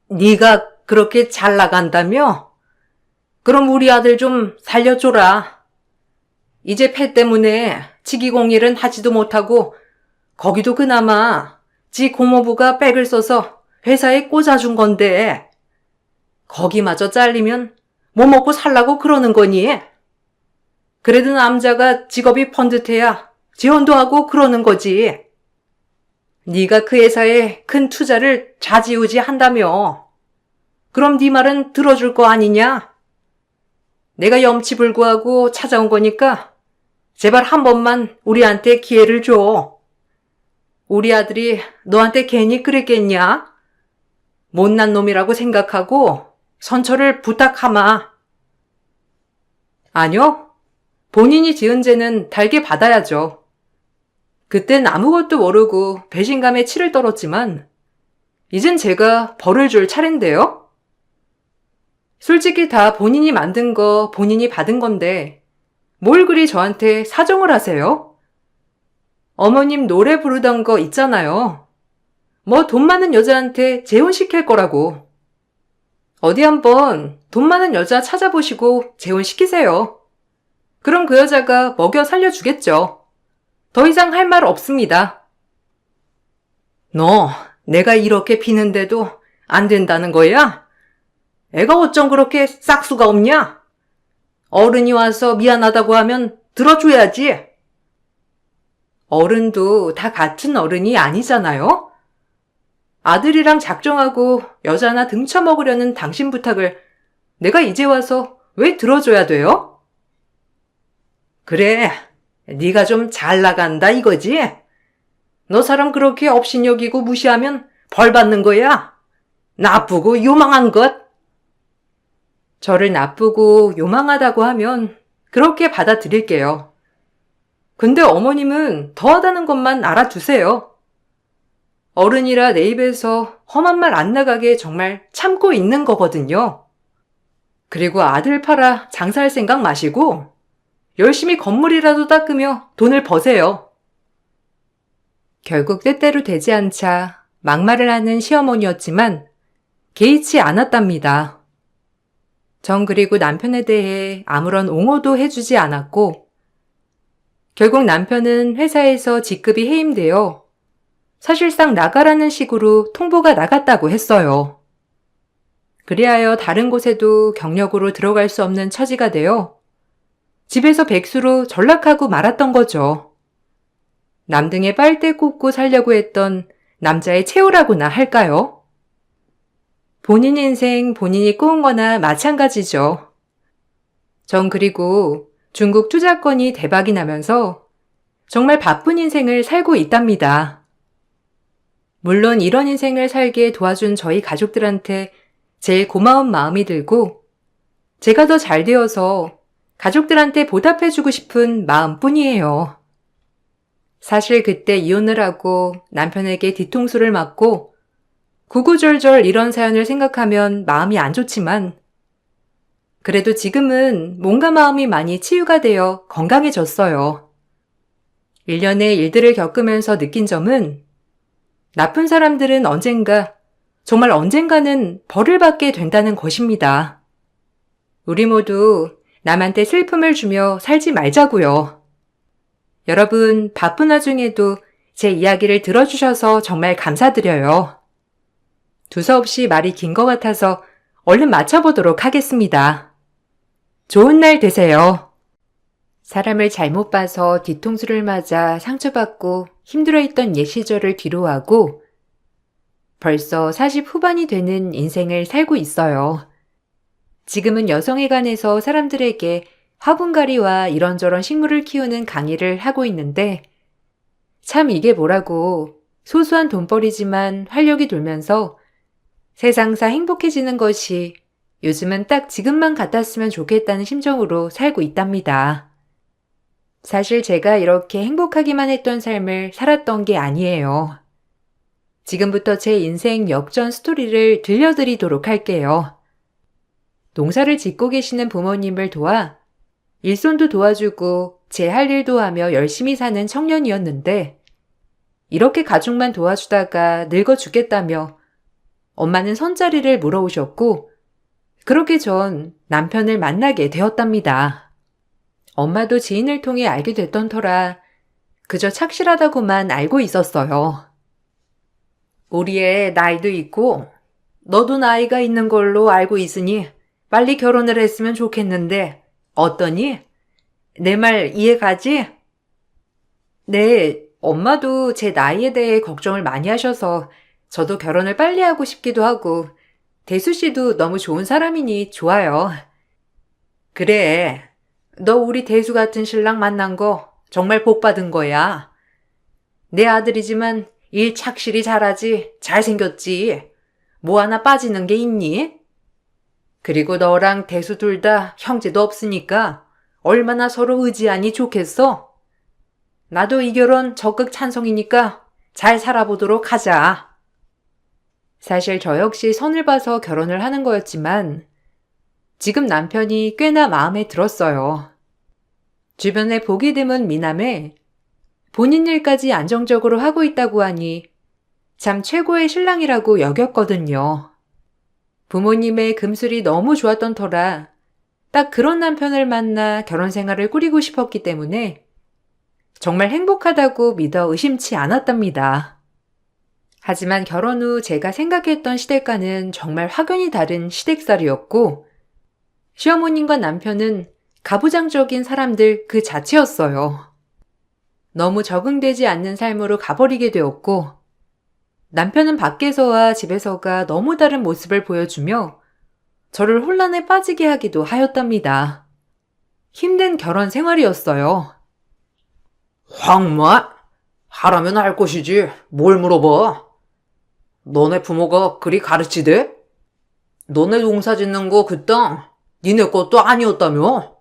Speaker 2: 네가 그렇게 잘 나간다며? 그럼 우리 아들 좀 살려줘라. 이제 폐 때문에 직위공일은 하지도 못하고 거기도 그나마 지 고모부가 백을 써서 회사에 꽂아준 건데 거기마저 잘리면 뭐 먹고 살라고 그러는 거니? 그래도 남자가 직업이 번듯해야 지원도 하고 그러는 거지. 네가 그 회사에 큰 투자를 좌지우지 한다며. 그럼 네 말은 들어줄 거 아니냐? 내가 염치불구하고 찾아온 거니까 제발 한 번만 우리한테 기회를 줘. 우리 아들이 너한테 괜히 그랬겠냐? 못난 놈이라고 생각하고 선처를 부탁하마.
Speaker 1: 아니요. 본인이 지은 죄는 달게 받아야죠. 그땐 아무것도 모르고 배신감에 치를 떨었지만 이젠 제가 벌을 줄 차례인데요. 솔직히 다 본인이 만든 거 본인이 받은 건데 뭘 그리 저한테 사정을 하세요? 어머님 노래 부르던 거 있잖아요. 뭐 돈 많은 여자한테 재혼시킬 거라고. 어디 한번 돈 많은 여자 찾아보시고 재혼시키세요. 그럼 그 여자가 먹여 살려주겠죠. 더 이상 할 말 없습니다.
Speaker 2: 너 내가 이렇게 비는데도 안 된다는 거야? 애가 어쩜 그렇게 싹수가 없냐? 어른이 와서 미안하다고 하면 들어줘야지.
Speaker 1: 어른도 다 같은 어른이 아니잖아요? 아들이랑 작정하고 여자 하나 등쳐먹으려는 당신 부탁을 내가 이제 와서 왜 들어줘야 돼요?
Speaker 2: 그래, 네가 좀 잘 나간다 이거지? 너 사람 그렇게 업신여기고 무시하면 벌 받는 거야. 나쁘고 요망한 것.
Speaker 1: 저를 나쁘고 요망하다고 하면 그렇게 받아들일게요. 근데 어머님은 더하다는 것만 알아두세요. 어른이라 내 입에서 험한 말 안 나가게 정말 참고 있는 거거든요. 그리고 아들 팔아 장사할 생각 마시고 열심히 건물이라도 닦으며 돈을 버세요. 결국 때때로 되지 않자 막말을 하는 시어머니였지만 개의치 않았답니다. 전 그리고 남편에 대해 아무런 옹호도 해주지 않았고 결국 남편은 회사에서 직급이 해임되어 사실상 나가라는 식으로 통보가 나갔다고 했어요. 그리하여 다른 곳에도 경력으로 들어갈 수 없는 처지가 되어 집에서 백수로 전락하고 말았던 거죠. 남등의 빨대 꽂고 살려고 했던 남자의 최후라고나 할까요? 본인 인생 본인이 꾸은 거나 마찬가지죠. 전 그리고 중국 투자건이 대박이 나면서 정말 바쁜 인생을 살고 있답니다. 물론 이런 인생을 살게 도와준 저희 가족들한테 제일 고마운 마음이 들고 제가 더 잘 되어서 가족들한테 보답해주고 싶은 마음뿐이에요. 사실 그때 이혼을 하고 남편에게 뒤통수를 맞고 구구절절 이런 사연을 생각하면 마음이 안 좋지만 그래도 지금은 몸과 마음이 많이 치유가 되어 건강해졌어요. 1년의 일들을 겪으면서 느낀 점은 나쁜 사람들은 언젠가, 정말 언젠가는 벌을 받게 된다는 것입니다. 우리 모두 남한테 슬픔을 주며 살지 말자고요. 여러분 바쁜 와중에도 제 이야기를 들어주셔서 정말 감사드려요. 두서없이 말이 긴 것 같아서 얼른 마쳐보도록 하겠습니다. 좋은 날 되세요. 사람을 잘못 봐서 뒤통수를 맞아 상처받고 힘들어했던 옛 시절을 뒤로하고 벌써 40 후반이 되는 인생을 살고 있어요. 지금은 여성회관에서 사람들에게 화분갈이와 이런저런 식물을 키우는 강의를 하고 있는데 참 이게 뭐라고 소소한 돈벌이지만 활력이 돌면서 세상사 행복해지는 것이 요즘은 딱 지금만 같았으면 좋겠다는 심정으로 살고 있답니다. 사실 제가 이렇게 행복하기만 했던 삶을 살았던 게 아니에요. 지금부터 제 인생 역전 스토리를 들려드리도록 할게요. 농사를 짓고 계시는 부모님을 도와 일손도 도와주고 제 할 일도 하며 열심히 사는 청년이었는데 이렇게 가족만 도와주다가 늙어 죽겠다며 엄마는 선자리를 물어오셨고 그렇게 전 남편을 만나게 되었답니다. 엄마도 지인을 통해 알게 됐던 터라 그저 착실하다고만 알고 있었어요. 우리 애 나이도 있고 너도 나이가 있는 걸로 알고 있으니 빨리 결혼을 했으면 좋겠는데 어떠니? 내 말 이해가지? 네, 엄마도 제 나이에 대해 걱정을 많이 하셔서 저도 결혼을 빨리 하고 싶기도 하고 대수 씨도 너무 좋은 사람이니 좋아요. 그래, 너 우리 대수 같은 신랑 만난 거 정말 복 받은 거야. 내 아들이지만 일 착실히 잘하지, 잘생겼지. 뭐 하나 빠지는 게 있니? 그리고 너랑 대수 둘 다 형제도 없으니까 얼마나 서로 의지하니 좋겠어? 나도 이 결혼 적극 찬성이니까 잘 살아보도록 하자. 사실 저 역시 선을 봐서 결혼을 하는 거였지만 지금 남편이 꽤나 마음에 들었어요. 주변에 보기 드문 미남에 본인 일까지 안정적으로 하고 있다고 하니 참 최고의 신랑이라고 여겼거든요. 부모님의 금술이 너무 좋았던 터라 딱 그런 남편을 만나 결혼 생활을 꾸리고 싶었기 때문에 정말 행복하다고 믿어 의심치 않았답니다. 하지만 결혼 후 제가 생각했던 시댁과는 정말 확연히 다른 시댁살이었고 시어머님과 남편은 가부장적인 사람들 그 자체였어요. 너무 적응되지 않는 삶으로 가버리게 되었고 남편은 밖에서와 집에서가 너무 다른 모습을 보여주며 저를 혼란에 빠지게 하기도 하였답니다. 힘든 결혼 생활이었어요.
Speaker 2: 황마? 하라면 할 것이지. 뭘 물어봐? 너네 부모가 그리 가르치대? 너네 농사 짓는 거 그 땅 니네 것도 아니었다며?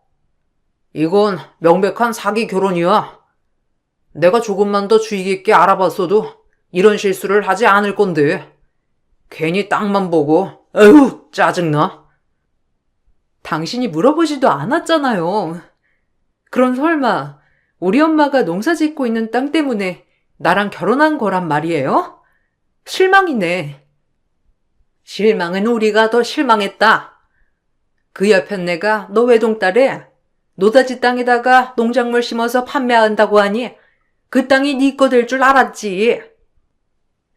Speaker 2: 이건 명백한 사기 결혼이야. 내가 조금만 더 주의 깊게 알아봤어도 이런 실수를 하지 않을 건데. 괜히 땅만 보고 에휴 짜증나.
Speaker 1: 당신이 물어보지도 않았잖아요. 그럼 설마 우리 엄마가 농사 짓고 있는 땅 때문에 나랑 결혼한 거란 말이에요? 실망이네. 실망은 우리가 더 실망했다. 그 옆엔 내가 너 외동딸에 노다지 땅에다가 농작물 심어서 판매한다고 하니 그 땅이 네 거 될 줄 알았지.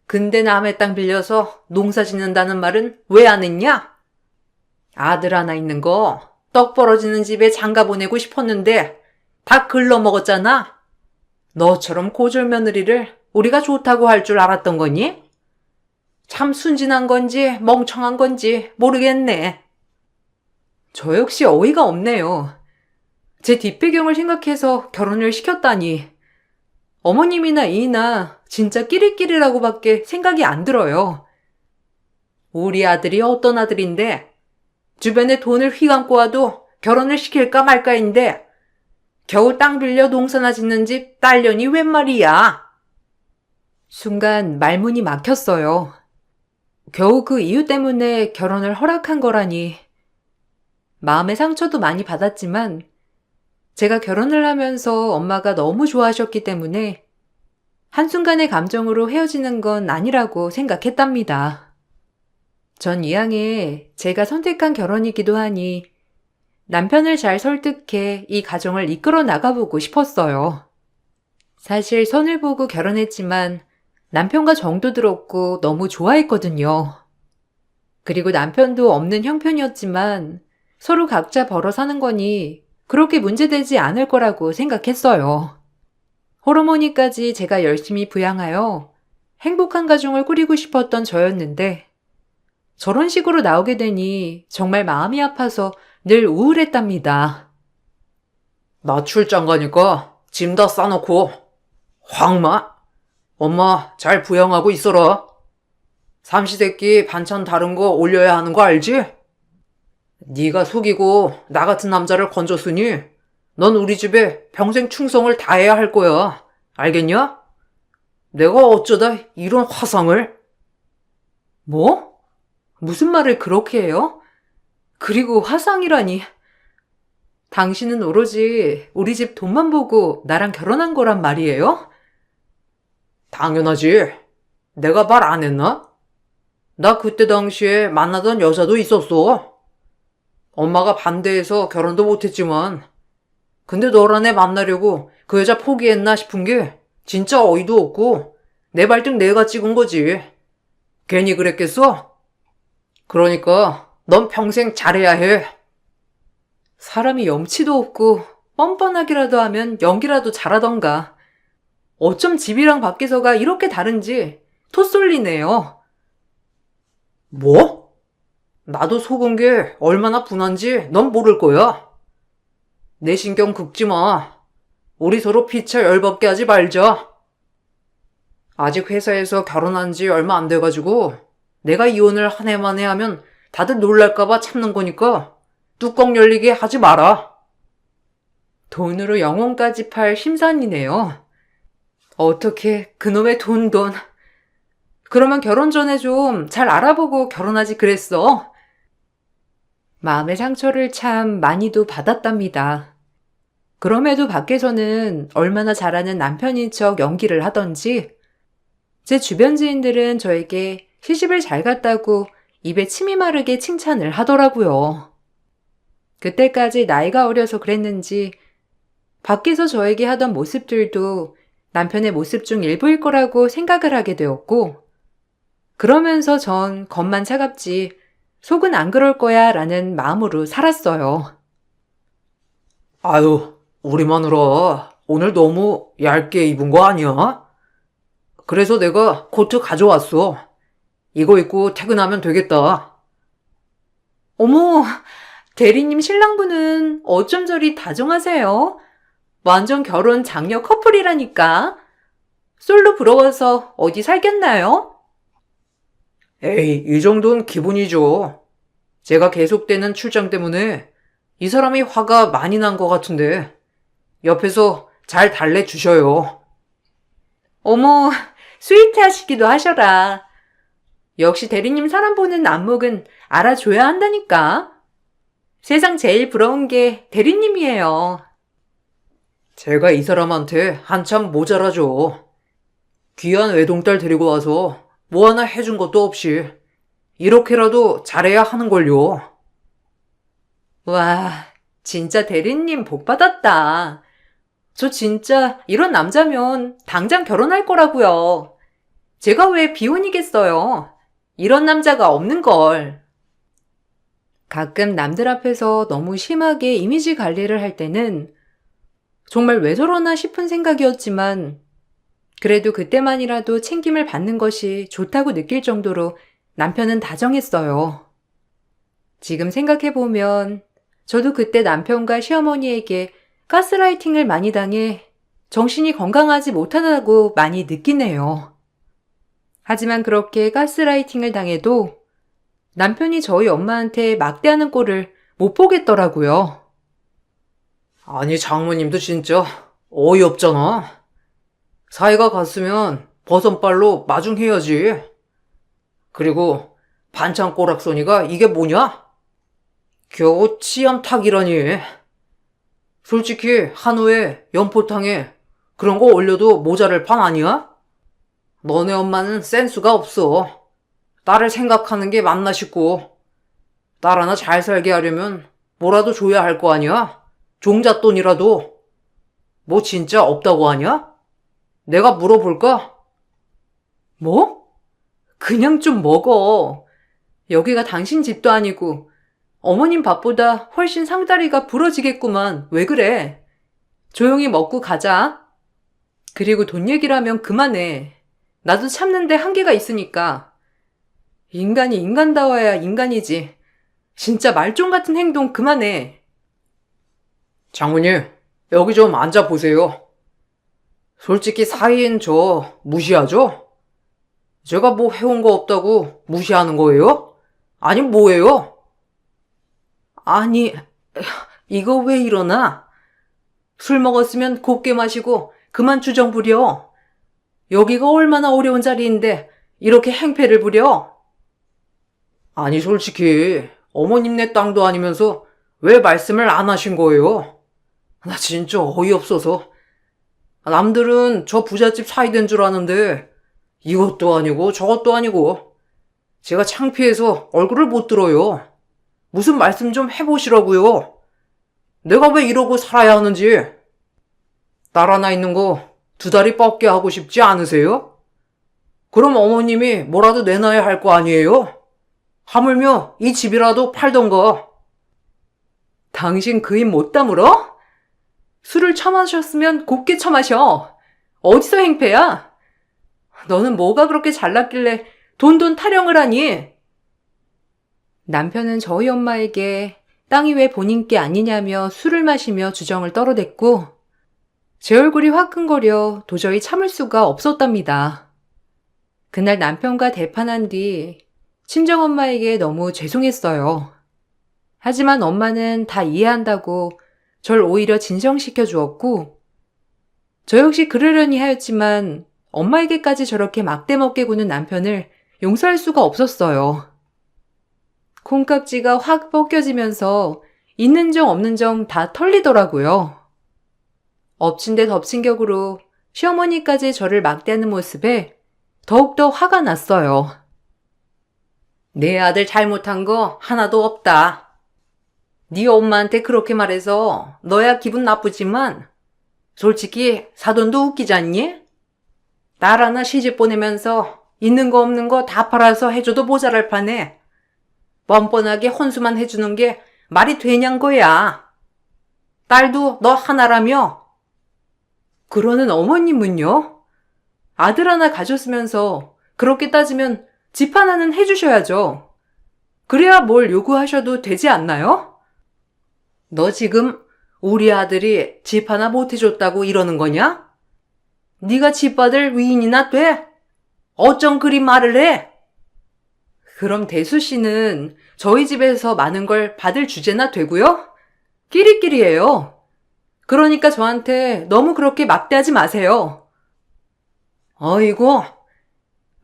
Speaker 1: 근데 남의 땅 빌려서 농사 짓는다는 말은 왜 안 했냐? 아들 하나 있는 거 떡 벌어지는 집에 장가 보내고 싶었는데 다 글러먹었잖아. 너처럼 고졸 며느리를 우리가 좋다고 할 줄 알았던 거니? 참 순진한 건지 멍청한 건지 모르겠네. 저 역시 어이가 없네요. 제 뒷배경을 생각해서 결혼을 시켰다니. 어머님이나 이나 진짜 끼리끼리라고밖에 생각이 안 들어요. 우리 아들이 어떤 아들인데 주변에 돈을 휘감고 와도 결혼을 시킬까 말까인데 겨우 땅 빌려 농사나 짓는 집 딸년이 웬 말이야. 순간 말문이 막혔어요. 겨우 그 이유 때문에 결혼을 허락한 거라니. 마음의 상처도 많이 받았지만 제가 결혼을 하면서 엄마가 너무 좋아하셨기 때문에 한순간의 감정으로 헤어지는 건 아니라고 생각했답니다. 전 이왕에 제가 선택한 결혼이기도 하니 남편을 잘 설득해 이 가정을 이끌어 나가보고 싶었어요. 사실 선을 보고 결혼했지만 남편과 정도 들었고 너무 좋아했거든요. 그리고 남편도 없는 형편이었지만 서로 각자 벌어 사는 거니 그렇게 문제되지 않을 거라고 생각했어요. 호르몬이까지 제가 열심히 부양하여 행복한 가정을 꾸리고 싶었던 저였는데 저런 식으로 나오게 되니 정말 마음이 아파서 늘 우울했답니다.
Speaker 2: 나 출장 가니까 짐 다 싸놓고. 황마? 엄마 잘 부양하고 있어라. 삼시세끼 반찬 다른 거 올려야 하는 거 알지? 네가 속이고 나 같은 남자를 건졌으니 넌 우리 집에 평생 충성을 다해야 할 거야. 알겠냐? 내가 어쩌다 이런 화상을?
Speaker 1: 뭐? 무슨 말을 그렇게 해요? 그리고 화상이라니. 당신은 오로지 우리 집 돈만 보고 나랑 결혼한 거란 말이에요?
Speaker 2: 당연하지. 내가 말 안 했나? 나 그때 당시에 만나던 여자도 있었어. 엄마가 반대해서 결혼도 못했지만 근데 너랑 애 만나려고 그 여자 포기했나 싶은 게 진짜 어이도 없고 내 발등 내가 찍은 거지. 괜히 그랬겠어? 그러니까 넌 평생 잘해야 해.
Speaker 1: 사람이 염치도 없고 뻔뻔하기라도 하면 연기라도 잘하던가. 어쩜 집이랑 밖에서가 이렇게 다른지 토 쏠리네요.
Speaker 2: 뭐? 나도 속은 게 얼마나 분한지 넌 모를 거야. 내 신경 긁지 마. 우리 서로 피차 열받게 하지 말자. 아직 회사에서 결혼한 지 얼마 안 돼가지고 내가 이혼을 한 해 만에 하면 다들 놀랄까봐 참는 거니까 뚜껑 열리게 하지 마라.
Speaker 1: 돈으로 영혼까지 팔 심산이네요. 어떻게 그놈의 돈. 그러면 결혼 전에 좀 잘 알아보고 결혼하지 그랬어. 마음의 상처를 참 많이도 받았답니다. 그럼에도 밖에서는 얼마나 잘하는 남편인 척 연기를 하던지 제 주변 지인들은 저에게 시집을 잘 갔다고 입에 침이 마르게 칭찬을 하더라고요. 그때까지 나이가 어려서 그랬는지 밖에서 저에게 하던 모습들도 남편의 모습 중 일부일 거라고 생각을 하게 되었고 그러면서 전 겉만 차갑지 속은 안 그럴 거야 라는 마음으로 살았어요.
Speaker 2: 아유, 우리 마누라 오늘 너무 얇게 입은 거 아니야? 그래서 내가 코트 가져왔어. 이거 입고 퇴근하면 되겠다.
Speaker 1: 어머, 대리님 신랑분은 어쩜 저리 다정하세요? 완전 결혼 장려 커플이라니까. 솔로 부러워서 어디 살겠나요?
Speaker 2: 에이, 이 정도는 기분이죠. 제가 계속되는 출장 때문에 이 사람이 화가 많이 난 것 같은데 옆에서 잘 달래주셔요.
Speaker 1: 어머, 스위트하시기도 하셔라. 역시 대리님 사람 보는 안목은 알아줘야 한다니까. 세상 제일 부러운 게 대리님이에요.
Speaker 2: 제가 이 사람한테 한참 모자라죠. 귀한 외동딸 데리고 와서 뭐 하나 해준 것도 없이 이렇게라도 잘해야 하는걸요.
Speaker 1: 와, 진짜 대리님 복 받았다. 저 진짜 이런 남자면 당장 결혼할 거라고요. 제가 왜 비혼이겠어요. 이런 남자가 없는 걸. 가끔 남들 앞에서 너무 심하게 이미지 관리를 할 때는 정말 왜 저러나 싶은 생각이었지만 그래도 그때만이라도 챙김을 받는 것이 좋다고 느낄 정도로 남편은 다정했어요. 지금 생각해보면 저도 그때 남편과 시어머니에게 가스라이팅을 많이 당해 정신이 건강하지 못하다고 많이 느끼네요. 하지만 그렇게 가스라이팅을 당해도 남편이 저희 엄마한테 막대하는 꼴을 못 보겠더라고요.
Speaker 2: 아니, 장모님도 진짜 어이없잖아. 사이가 갔으면 버선발로 마중해야지. 그리고 반찬 꼬락서니가 이게 뭐냐? 겨우 치암탉이라니. 솔직히 한우에 연포탕에 그런 거 올려도 모자랄 판 아니야? 너네 엄마는 센스가 없어. 딸을 생각하는 게 맞나 싶고 딸 하나 잘 살게 하려면 뭐라도 줘야 할 거 아니야? 종잣돈이라도. 뭐 진짜 없다고 하냐? 내가 물어볼까?
Speaker 1: 뭐? 그냥 좀 먹어. 여기가 당신 집도 아니고 어머님 밥보다 훨씬 상다리가 부러지겠구만. 왜 그래? 조용히 먹고 가자. 그리고 돈 얘기라면 그만해. 나도 참는데 한계가 있으니까. 인간이 인간다워야 인간이지. 진짜 말종 같은 행동 그만해.
Speaker 2: 장모님, 여기 좀 앉아보세요. 솔직히 사이엔 저 무시하죠? 제가 뭐 해온 거 없다고 무시하는 거예요? 아니 뭐예요?
Speaker 1: 아니, 이거 왜 이러나? 술 먹었으면 곱게 마시고 그만 주정 부려. 여기가 얼마나 어려운 자리인데 이렇게 행패를 부려?
Speaker 2: 아니 솔직히 어머님네 땅도 아니면서 왜 말씀을 안 하신 거예요? 나 진짜 어이없어서. 남들은 저 부잣집 사이된 줄 아는데 이것도 아니고 저것도 아니고 제가 창피해서 얼굴을 못 들어요. 무슨 말씀 좀 해보시라고요. 내가 왜 이러고 살아야 하는지. 딸 하나 있는 거 두 다리 뻗게 하고 싶지 않으세요? 그럼 어머님이 뭐라도 내놔야 할 거 아니에요? 하물며 이 집이라도 팔던가.
Speaker 1: 당신 그 입 못 다물어? 술을 처마셨으면 곱게 처마셔. 어디서 행패야? 너는 뭐가 그렇게 잘났길래 돈돈 타령을 하니? 남편은 저희 엄마에게 땅이 왜 본인께 아니냐며 술을 마시며 주정을 떨어댔고 제 얼굴이 화끈거려 도저히 참을 수가 없었답니다. 그날 남편과 대판한 뒤 친정엄마에게 너무 죄송했어요. 하지만 엄마는 다 이해한다고 절 오히려 진정시켜 주었고 저 역시 그러려니 하였지만 엄마에게까지 저렇게 막대먹게 구는 남편을 용서할 수가 없었어요. 콩깍지가 확 벗겨지면서 있는 정 없는 정 다 털리더라고요. 엎친 데 덮친 격으로 시어머니까지 저를 막대하는 모습에 더욱더 화가 났어요. 내 아들 잘못한 거 하나도 없다. 네 엄마한테 그렇게 말해서 너야 기분 나쁘지만 솔직히 사돈도 웃기지 않니? 딸 하나 시집 보내면서 있는 거 없는 거 다 팔아서 해줘도 모자랄 판에 뻔뻔하게 혼수만 해주는 게 말이 되냔 거야. 딸도 너 하나라며? 그러는 어머님은요? 아들 하나 가졌으면서 그렇게 따지면 집 하나는 해주셔야죠. 그래야 뭘 요구하셔도 되지 않나요? 너 지금 우리 아들이 집 하나 못 해줬다고 이러는 거냐? 네가 집 받을 위인이나 돼? 어쩜 그리 말을 해? 그럼 대수 씨는 저희 집에서 많은 걸 받을 주제나 되고요? 끼리끼리예요. 그러니까 저한테 너무 그렇게 막대하지 마세요. 어이구,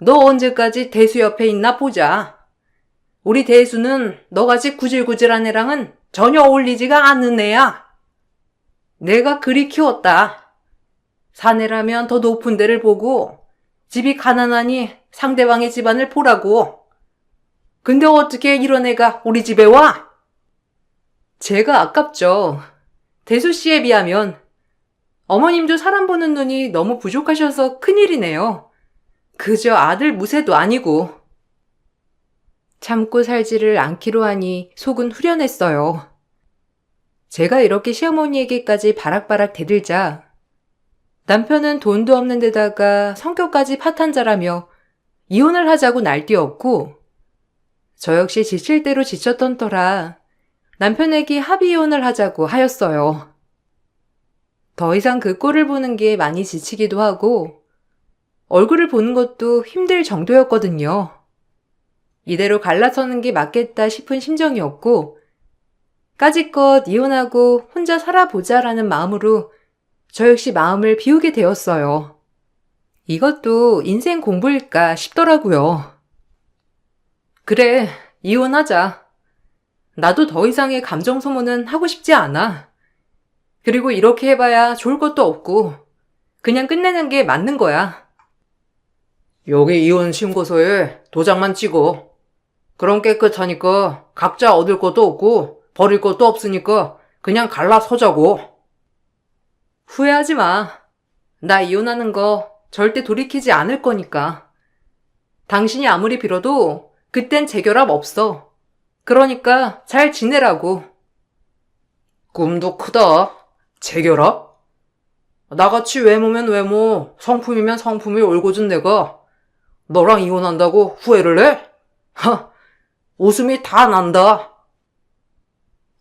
Speaker 1: 너 언제까지 대수 옆에 있나 보자. 우리 대수는 너같이 구질구질한 애랑은 전혀 어울리지가 않는 애야. 내가 그리 키웠다. 사내라면 더 높은 데를 보고 집이 가난하니 상대방의 집안을 보라고. 근데 어떻게 이런 애가 우리 집에 와? 제가 아깝죠. 대수 씨에 비하면 어머님도 사람 보는 눈이 너무 부족하셔서 큰일이네요. 그저 아들 무새도 아니고. 참고 살지를 않기로 하니 속은 후련했어요. 제가 이렇게 시어머니에게까지 바락바락 대들자 남편은 돈도 없는 데다가 성격까지 파탄자라며 이혼을 하자고 날뛰었고 저 역시 지칠 대로 지쳤던 터라 남편에게 합의 이혼을 하자고 하였어요. 더 이상 그 꼴을 보는 게 많이 지치기도 하고 얼굴을 보는 것도 힘들 정도였거든요. 이대로 갈라서는 게 맞겠다 싶은 심정이었고 까짓것 이혼하고 혼자 살아보자라는 마음으로 저 역시 마음을 비우게 되었어요. 이것도 인생 공부일까 싶더라고요. 그래, 이혼하자. 나도 더 이상의 감정 소모는 하고 싶지 않아. 그리고 이렇게 해봐야 좋을 것도 없고 그냥 끝내는 게 맞는 거야.
Speaker 2: 여기 이혼 신고서에 도장만 찍어. 그럼 깨끗하니까 각자 얻을 것도 없고 버릴 것도 없으니까 그냥 갈라서자고.
Speaker 1: 후회하지 마. 나 이혼하는 거 절대 돌이키지 않을 거니까. 당신이 아무리 빌어도 그땐 재결합 없어. 그러니까 잘 지내라고.
Speaker 2: 꿈도 크다. 재결합? 나같이 외모면 외모, 성품이면 성품이 올곧은 내가 너랑 이혼한다고 후회를 해? 하, 웃음이 다 난다.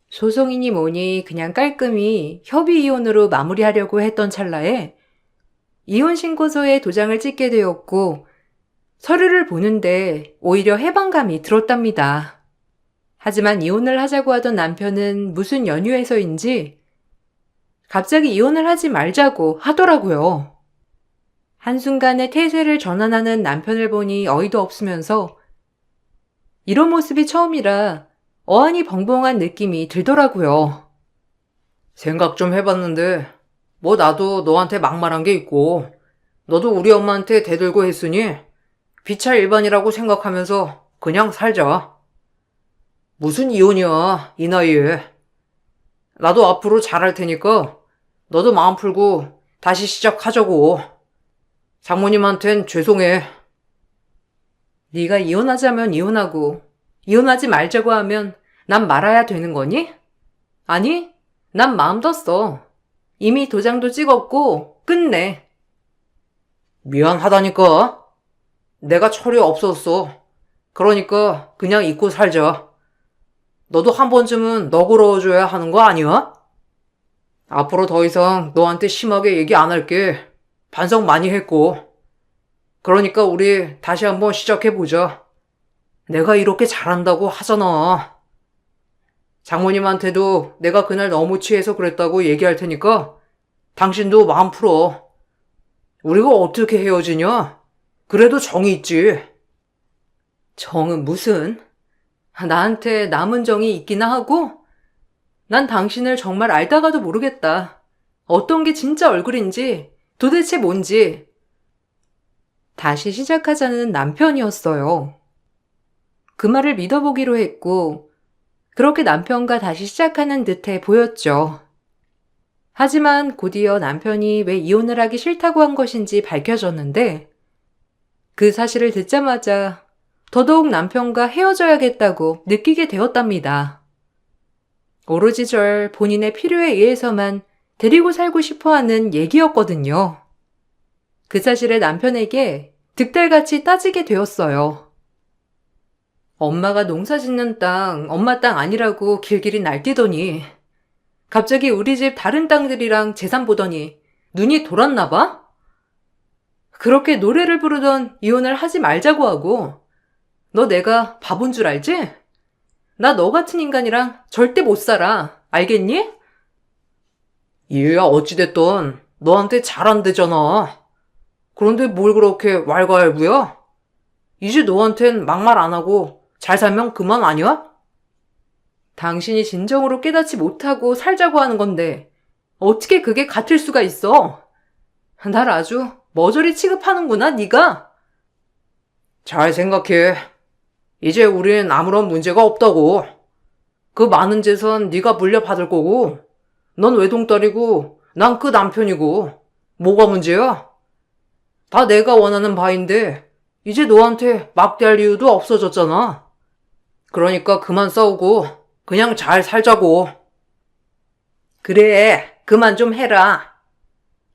Speaker 1: 소송이니 뭐니 그냥 깔끔히 협의 이혼으로 마무리하려고 했던 찰나에 이혼 신고서에 도장을 찍게 되었고 서류를 보는데 오히려 해방감이 들었답니다. 하지만 이혼을 하자고 하던 남편은 무슨 연유에서인지 갑자기 이혼을 하지 말자고 하더라고요. 한순간에 태세를 전환하는 남편을 보니 어이도 없으면서 이런 모습이 처음이라 어안이 벙벙한 느낌이 들더라고요.
Speaker 2: 생각 좀 해봤는데 뭐 나도 너한테 막말한 게 있고 너도 우리 엄마한테 대들고 했으니 피차 일반이라고 생각하면서 그냥 살자. 무슨 이혼이야, 이 나이에. 나도 앞으로 잘할 테니까 너도 마음 풀고 다시 시작하자고. 장모님한텐 죄송해.
Speaker 1: 네가 이혼하자면 이혼하고 이혼하지 말자고 하면 난 말아야 되는 거니? 아니, 난 마음 떴어. 이미 도장도 찍었고 끝내.
Speaker 2: 미안하다니까. 내가 철이 없었어. 그러니까 그냥 잊고 살자. 너도 한 번쯤은 너그러워줘야 하는 거 아니야? 앞으로 더 이상 너한테 심하게 얘기 안 할게. 반성 많이 했고. 그러니까 우리 다시 한번 시작해보자. 내가 이렇게 잘한다고 하잖아. 장모님한테도 내가 그날 너무 취해서 그랬다고 얘기할 테니까 당신도 마음 풀어. 우리가 어떻게 헤어지냐? 그래도 정이 있지.
Speaker 1: 정은 무슨? 나한테 남은 정이 있기나 하고? 난 당신을 정말 알다가도 모르겠다. 어떤 게 진짜 얼굴인지, 도대체 뭔지. 다시 시작하자는 남편이었어요. 그 말을 믿어보기로 했고, 그렇게 남편과 다시 시작하는 듯해 보였죠. 하지만 곧이어 남편이 왜 이혼을 하기 싫다고 한 것인지 밝혀졌는데, 그 사실을 듣자마자 더더욱 남편과 헤어져야겠다고 느끼게 되었답니다. 오로지 절 본인의 필요에 의해서만 데리고 살고 싶어 하는 얘기였거든요. 그 사실을 남편에게 득달같이 따지게 되었어요. 엄마가 농사 짓는 땅, 엄마 땅 아니라고 길길이 날뛰더니 갑자기 우리 집 다른 땅들이랑 재산 보더니 눈이 돌았나 봐? 그렇게 노래를 부르던 이혼을 하지 말자고 하고 너 내가 바본 줄 알지? 나 너 같은 인간이랑 절대 못 살아. 알겠니?
Speaker 2: 얘야 어찌됐든 너한테 잘한대잖아. 그런데 뭘 그렇게 왈가왈부야? 이제 너한텐 막말 안 하고 잘 살면 그만 아니야?
Speaker 1: 당신이 진정으로 깨닫지 못하고 살자고 하는 건데 어떻게 그게 같을 수가 있어? 날 아주 머저리 취급하는구나, 네가?
Speaker 2: 잘 생각해. 이제 우린 아무런 문제가 없다고. 그 많은 재산 네가 물려받을 거고 넌 외동딸이고 난 그 남편이고 뭐가 문제야? 다 내가 원하는 바인데 이제 너한테 막대할 이유도 없어졌잖아. 그러니까 그만 싸우고 그냥 잘 살자고.
Speaker 1: 그래, 그만 좀 해라.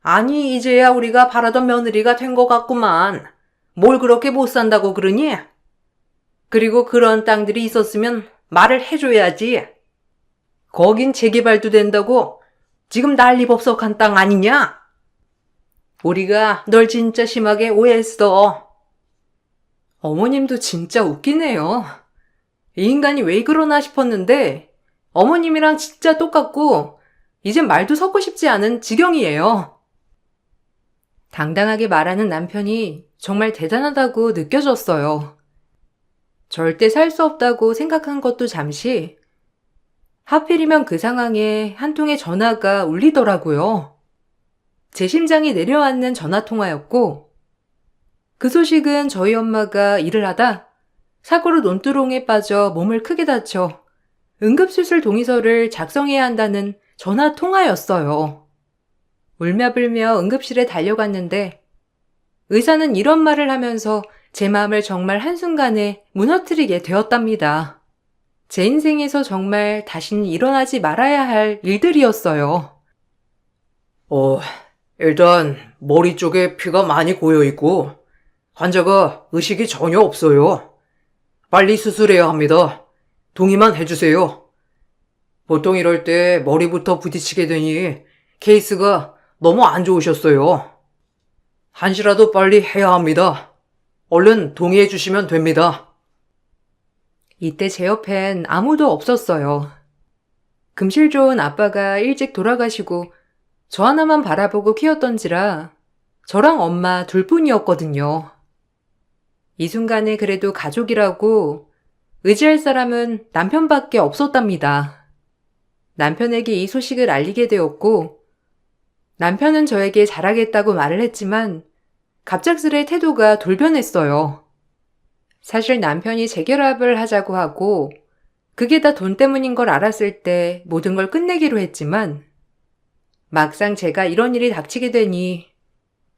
Speaker 1: 아니, 이제야 우리가 바라던 며느리가 된 것 같구만. 뭘 그렇게 못 산다고 그러니? 그리고 그런 땅들이 있었으면 말을 해줘야지. 거긴 재개발도 된다고 지금 난리법석한 땅 아니냐? 우리가 널 진짜 심하게 오해했어. 어머님도 진짜 웃기네요. 이 인간이 왜 그러나 싶었는데 어머님이랑 진짜 똑같고 이젠 말도 섞고 싶지 않은 지경이에요. 당당하게 말하는 남편이 정말 대단하다고 느껴졌어요. 절대 살 수 없다고 생각한 것도 잠시, 하필이면 그 상황에 한 통의 전화가 울리더라고요. 제 심장이 내려앉는 전화통화였고, 그 소식은 저희 엄마가 일을 하다 사고로 논두렁에 빠져 몸을 크게 다쳐 응급수술 동의서를 작성해야 한다는 전화통화였어요. 울며불며 응급실에 달려갔는데 의사는 이런 말을 하면서 제 마음을 정말 한순간에 무너뜨리게 되었답니다. 제 인생에서 정말 다시는 일어나지 말아야 할 일들이었어요.
Speaker 2: 일단 머리 쪽에 피가 많이 고여있고 환자가 의식이 전혀 없어요. 빨리 수술해야 합니다. 동의만 해주세요. 보통 이럴 때 머리부터 부딪히게 되니 케이스가 너무 안 좋으셨어요. 한시라도 빨리 해야 합니다. 얼른 동의해 주시면 됩니다.
Speaker 1: 이때 제 옆엔 아무도 없었어요. 금실 좋은 아빠가 일찍 돌아가시고 저 하나만 바라보고 키웠던지라 저랑 엄마 둘뿐이었거든요. 이 순간에 그래도 가족이라고 의지할 사람은 남편밖에 없었답니다. 남편에게 이 소식을 알리게 되었고 남편은 저에게 잘하겠다고 말을 했지만 갑작스레 태도가 돌변했어요. 사실 남편이 재결합을 하자고 하고 그게 다 돈 때문인 걸 알았을 때 모든 걸 끝내기로 했지만 막상 제가 이런 일이 닥치게 되니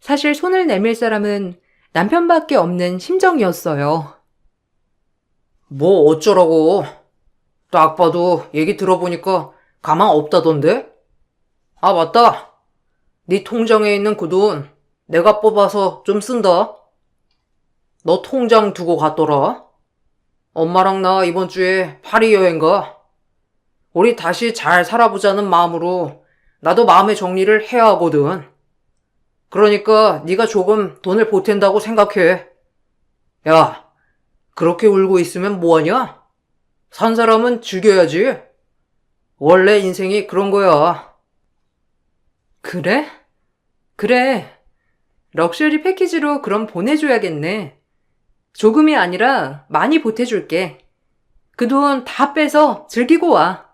Speaker 1: 사실 손을 내밀 사람은 남편밖에 없는 심정이었어요.
Speaker 2: 뭐 어쩌라고. 딱 봐도 얘기 들어보니까 가망 없다던데? 아, 맞다. 네 통장에 있는 그 돈 내가 뽑아서 좀 쓴다. 너 통장 두고 갔더라. 엄마랑 나 이번 주에 파리 여행 가. 우리 다시 잘 살아보자는 마음으로 나도 마음의 정리를 해야 하거든. 그러니까 네가 조금 돈을 보탠다고 생각해. 야, 그렇게 울고 있으면 뭐하냐? 산 사람은 즐겨야지. 원래 인생이 그런 거야.
Speaker 1: 그래? 그래. 럭셔리 패키지로 그럼 보내줘야겠네. 조금이 아니라 많이 보태줄게. 그 돈 다 빼서 즐기고 와.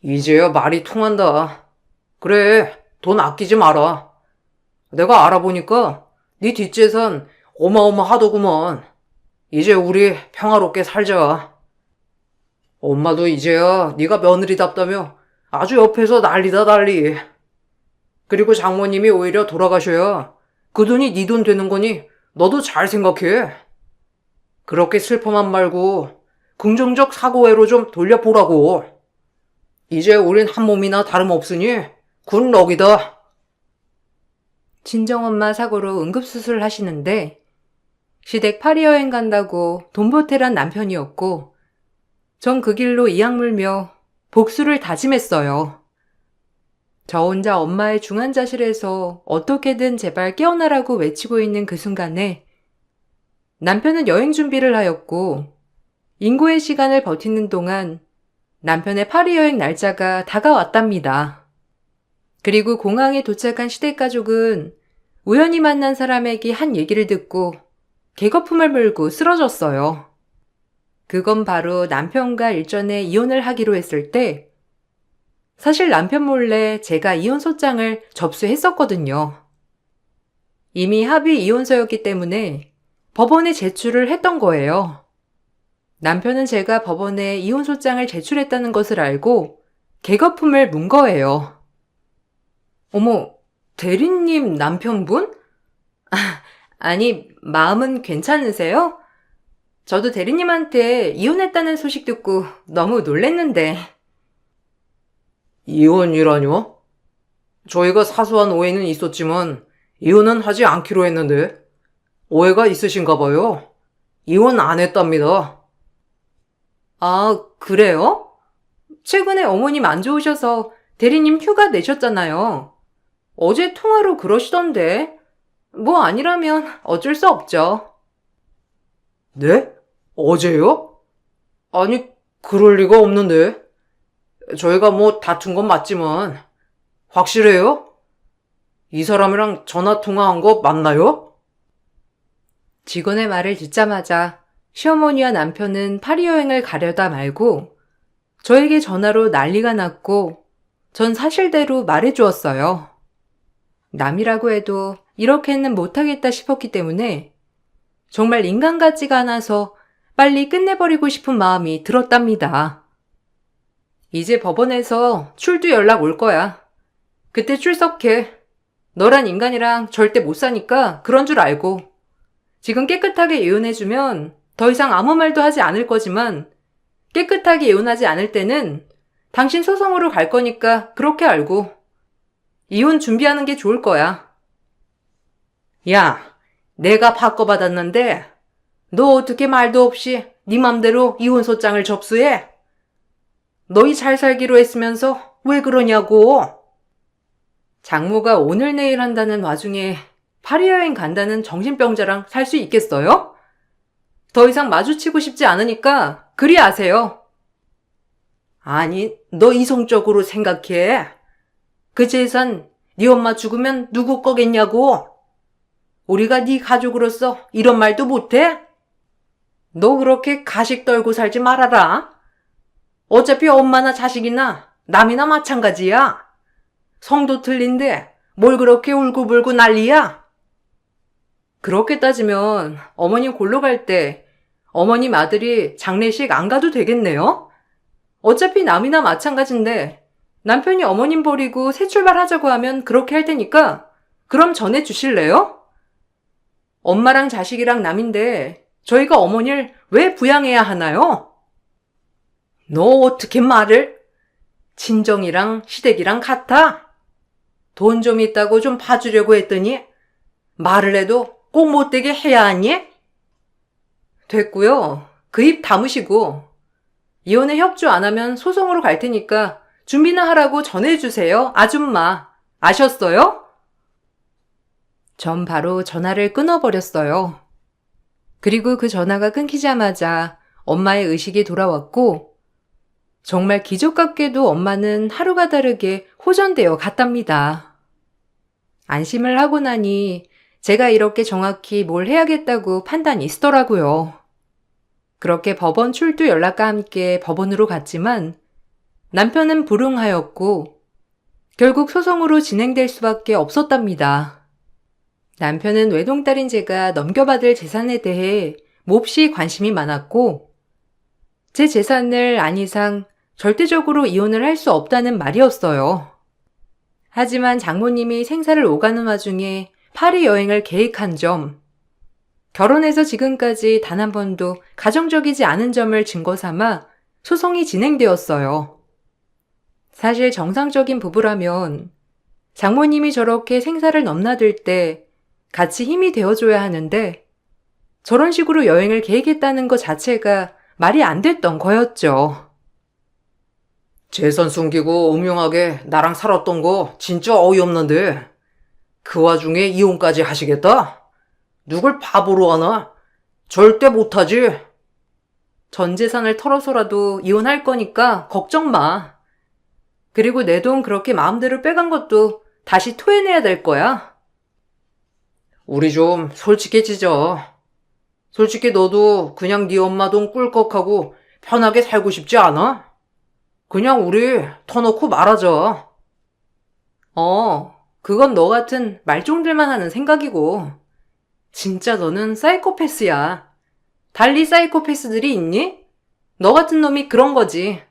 Speaker 2: 이제야 말이 통한다. 그래, 돈 아끼지 마라. 내가 알아보니까 네 뒷재산 어마어마하더구먼. 이제 우리 평화롭게 살자. 엄마도 이제야 네가 며느리답다며 아주 옆에서 난리다 난리. 그리고 장모님이 오히려 돌아가셔야 그 돈이 네 돈 되는 거니 너도 잘 생각해. 그렇게 슬퍼만 말고 긍정적 사고회로 좀 돌려보라고. 이제 우린 한 몸이나 다름없으니 군 럭이다.
Speaker 1: 친정엄마 사고로 응급수술을 하시는데 시댁 파리 여행 간다고 돈 보태란 남편이었고 전 그 길로 이악 물며 복수를 다짐했어요. 저 혼자 엄마의 중환자실에서 어떻게든 제발 깨어나라고 외치고 있는 그 순간에 남편은 여행 준비를 하였고 인고의 시간을 버티는 동안 남편의 파리 여행 날짜가 다가왔답니다. 그리고 공항에 도착한 시댁 가족은 우연히 만난 사람에게 한 얘기를 듣고 개거품을 물고 쓰러졌어요. 그건 바로 남편과 일전에 이혼을 하기로 했을 때 사실 남편 몰래 제가 이혼 소장을 접수했었거든요. 이미 합의 이혼서였기 때문에 법원에 제출을 했던 거예요. 남편은 제가 법원에 이혼 소장을 제출했다는 것을 알고 개거품을 문 거예요. 어머, 대리님 남편분? 아니, 마음은 괜찮으세요? 저도 대리님한테 이혼했다는 소식 듣고 너무 놀랬는데.
Speaker 2: 이혼이라뇨? 저희가 사소한 오해는 있었지만 이혼은 하지 않기로 했는데 오해가 있으신가 봐요. 이혼 안 했답니다.
Speaker 1: 아, 그래요? 최근에 어머님 안 좋으셔서 대리님 휴가 내셨잖아요. 어제 통화로 그러시던데. 뭐 아니라면 어쩔 수 없죠.
Speaker 2: 네? 어제요? 아니, 그럴 리가 없는데. 저희가 뭐 다툰 건 맞지만 확실해요? 이 사람이랑 전화 통화한 거 맞나요?
Speaker 1: 직원의 말을 듣자마자 시어머니와 남편은 파리 여행을 가려다 말고 저에게 전화로 난리가 났고 전 사실대로 말해주었어요. 남이라고 해도 이렇게는 못하겠다 싶었기 때문에 정말 인간 같지가 않아서 빨리 끝내버리고 싶은 마음이 들었답니다. 이제 법원에서 출두 연락 올 거야. 그때 출석해. 너란 인간이랑 절대 못 사니까 그런 줄 알고. 지금 깨끗하게 이혼해주면 더 이상 아무 말도 하지 않을 거지만 깨끗하게 이혼하지 않을 때는 당신 소송으로 갈 거니까 그렇게 알고. 이혼 준비하는 게 좋을 거야.
Speaker 2: 야, 내가 바꿔받았는데 너 어떻게 말도 없이 네 맘대로 이혼소장을 접수해? 너희 잘 살기로 했으면서 왜 그러냐고.
Speaker 1: 장모가 오늘 내일 한다는 와중에 파리 여행 간다는 정신병자랑 살 수 있겠어요? 더 이상 마주치고 싶지 않으니까 그리 아세요. 아니, 너 이성적으로 생각해. 그 재산 네 엄마 죽으면 누구 거겠냐고. 우리가 네 가족으로서 이런 말도 못해? 너 그렇게 가식 떨고 살지 말아라. 어차피 엄마나 자식이나 남이나 마찬가지야. 성도 틀린데 뭘 그렇게 울고불고 난리야? 그렇게 따지면 어머님 골로 갈 때 어머님 아들이 장례식 안 가도 되겠네요? 어차피 남이나 마찬가지인데 남편이 어머님 버리고 새 출발하자고 하면 그렇게 할 테니까 그럼 전해 주실래요? 엄마랑 자식이랑 남인데 저희가 어머니를 왜 부양해야 하나요? 너 어떻게 말을? 친정이랑 시댁이랑 같아? 돈 좀 있다고 좀 봐주려고 했더니 말을 해도 꼭 못되게 해야 하니? 됐고요. 그 입 다무시고 이혼에 협조 안 하면 소송으로 갈 테니까 준비나 하라고 전해주세요. 아줌마. 아셨어요? 전 바로 전화를 끊어버렸어요. 그리고 그 전화가 끊기자마자 엄마의 의식이 돌아왔고 정말 기적 같게도 엄마는 하루가 다르게 호전되어 갔답니다. 안심을 하고 나니 제가 이렇게 정확히 뭘 해야겠다고 판단이 있더라고요. 그렇게 법원 출두 연락과 함께 법원으로 갔지만 남편은 불응하였고 결국 소송으로 진행될 수밖에 없었답니다. 남편은 외동딸인 제가 넘겨받을 재산에 대해 몹시 관심이 많았고 제 재산을 안 이상 절대적으로 이혼을 할 수 없다는 말이었어요. 하지만 장모님이 생사를 오가는 와중에 파리 여행을 계획한 점, 결혼해서 지금까지 단 한 번도 가정적이지 않은 점을 증거 삼아 소송이 진행되었어요. 사실 정상적인 부부라면 장모님이 저렇게 생사를 넘나들 때 같이 힘이 되어줘야 하는데 저런 식으로 여행을 계획했다는 것 자체가 말이 안 됐던 거였죠.
Speaker 2: 재산 숨기고 음흉하게 나랑 살았던 거 진짜 어이없는데 그 와중에 이혼까지 하시겠다? 누굴 바보로 하나? 절대 못하지.
Speaker 1: 전 재산을 털어서라도 이혼할 거니까 걱정 마. 그리고 내 돈 그렇게 마음대로 빼간 것도 다시 토해내야 될 거야.
Speaker 2: 우리 좀 솔직해지자. 솔직히 너도 그냥 네 엄마 돈 꿀꺽하고 편하게 살고 싶지 않아? 그냥 우리 터놓고 말하자.
Speaker 1: 그건 너 같은 말종들만 하는 생각이고. 진짜 너는 사이코패스야. 달리 사이코패스들이 있니? 너 같은 놈이 그런 거지.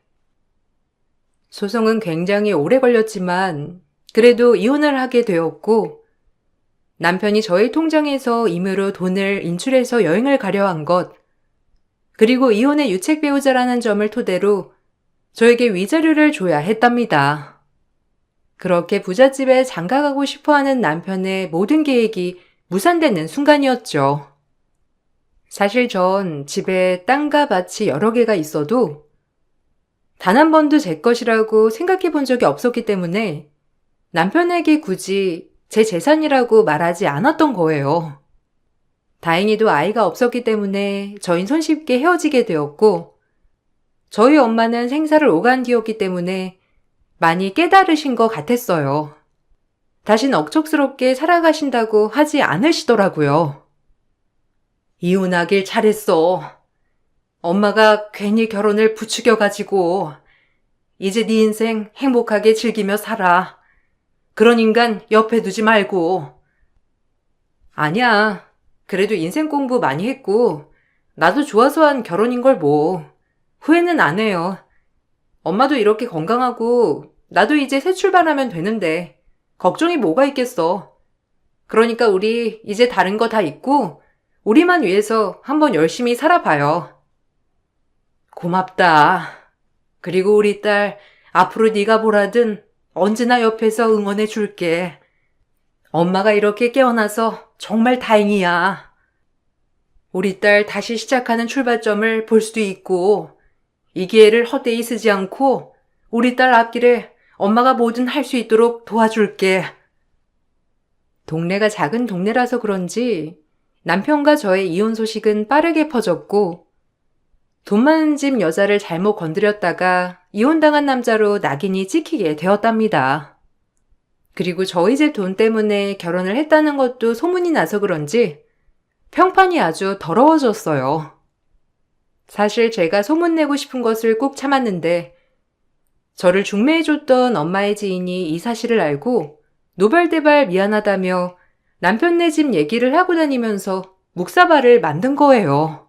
Speaker 1: 소송은 굉장히 오래 걸렸지만 그래도 이혼을 하게 되었고 남편이 저희 통장에서 임의로 돈을 인출해서 여행을 가려 한 것, 그리고 이혼의 유책 배우자라는 점을 토대로 저에게 위자료를 줘야 했답니다. 그렇게 부잣집에 장가가고 싶어하는 남편의 모든 계획이 무산되는 순간이었죠. 사실 전 집에 땅과 밭이 여러 개가 있어도 단 한 번도 제 것이라고 생각해 본 적이 없었기 때문에 남편에게 굳이 제 재산이라고 말하지 않았던 거예요. 다행히도 아이가 없었기 때문에 저흰 손쉽게 헤어지게 되었고 저희 엄마는 생사를 오간 뒤였기 때문에 많이 깨달으신 것 같았어요. 다신 억척스럽게 살아가신다고 하지 않으시더라고요. 이혼하길 잘했어. 엄마가 괜히 결혼을 부추겨가지고 이제 네 인생 행복하게 즐기며 살아. 그런 인간 옆에 두지 말고. 아니야. 그래도 인생 공부 많이 했고 나도 좋아서 한 결혼인 걸 뭐. 후회는 안 해요. 엄마도 이렇게 건강하고 나도 이제 새 출발하면 되는데 걱정이 뭐가 있겠어. 그러니까 우리 이제 다른 거 다 잊고 우리만 위해서 한번 열심히 살아봐요. 고맙다. 그리고 우리 딸 앞으로 네가 뭐라든 언제나 옆에서 응원해 줄게. 엄마가 이렇게 깨어나서 정말 다행이야. 우리 딸 다시 시작하는 출발점을 볼 수도 있고 이 기회를 헛되이 쓰지 않고 우리 딸 앞길에 엄마가 뭐든 할 수 있도록 도와줄게. 동네가 작은 동네라서 그런지 남편과 저의 이혼 소식은 빠르게 퍼졌고 돈 많은 집 여자를 잘못 건드렸다가 이혼당한 남자로 낙인이 찍히게 되었답니다. 그리고 저희 집 돈 때문에 결혼을 했다는 것도 소문이 나서 그런지 평판이 아주 더러워졌어요. 사실 제가 소문내고 싶은 것을 꾹 참았는데 저를 중매해줬던 엄마의 지인이 이 사실을 알고 노발대발 미안하다며 남편네 집 얘기를 하고 다니면서 묵사발을 만든 거예요.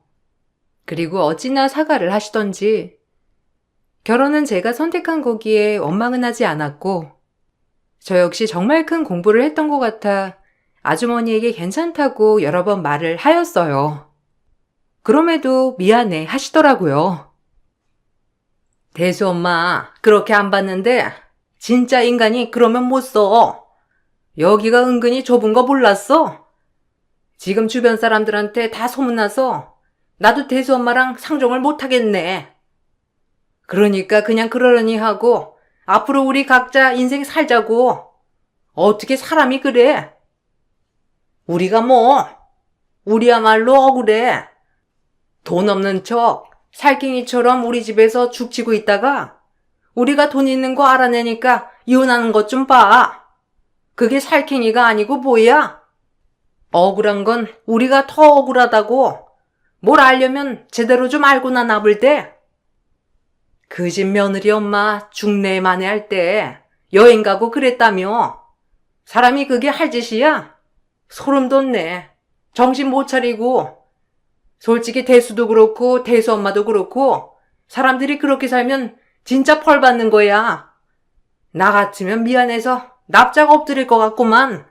Speaker 1: 그리고 어찌나 사과를 하시던지 결혼은 제가 선택한 거기에 원망은 하지 않았고 저 역시 정말 큰 공부를 했던 것 같아 아주머니에게 괜찮다고 여러 번 말을 하였어요. 그럼에도 미안해 하시더라고요. 대수 엄마, 그렇게 안 봤는데 진짜 인간이 그러면 못 써. 여기가 은근히 좁은 거 몰랐어? 지금 주변 사람들한테 다 소문나서 나도 대수 엄마랑 상종을 못 하겠네. 그러니까 그냥 그러려니 하고 앞으로 우리 각자 인생 살자고. 어떻게 사람이 그래? 우리가 뭐? 우리야말로 억울해. 돈 없는 척 살쾡이처럼 우리 집에서 죽치고 있다가 우리가 돈 있는 거 알아내니까 이혼하는 것 좀 봐. 그게 살쾡이가 아니고 뭐야? 억울한 건 우리가 더 억울하다고. 뭘 알려면 제대로 좀 알고나 나불 때. 그 집 며느리 엄마 중내 만회할 때 여행 가고 그랬다며. 사람이 그게 할 짓이야? 소름 돋네. 정신 못 차리고. 솔직히 대수도 그렇고 대수 엄마도 그렇고 사람들이 그렇게 살면 진짜 펄 받는 거야. 나 같으면 미안해서 납작 엎드릴 것 같구만.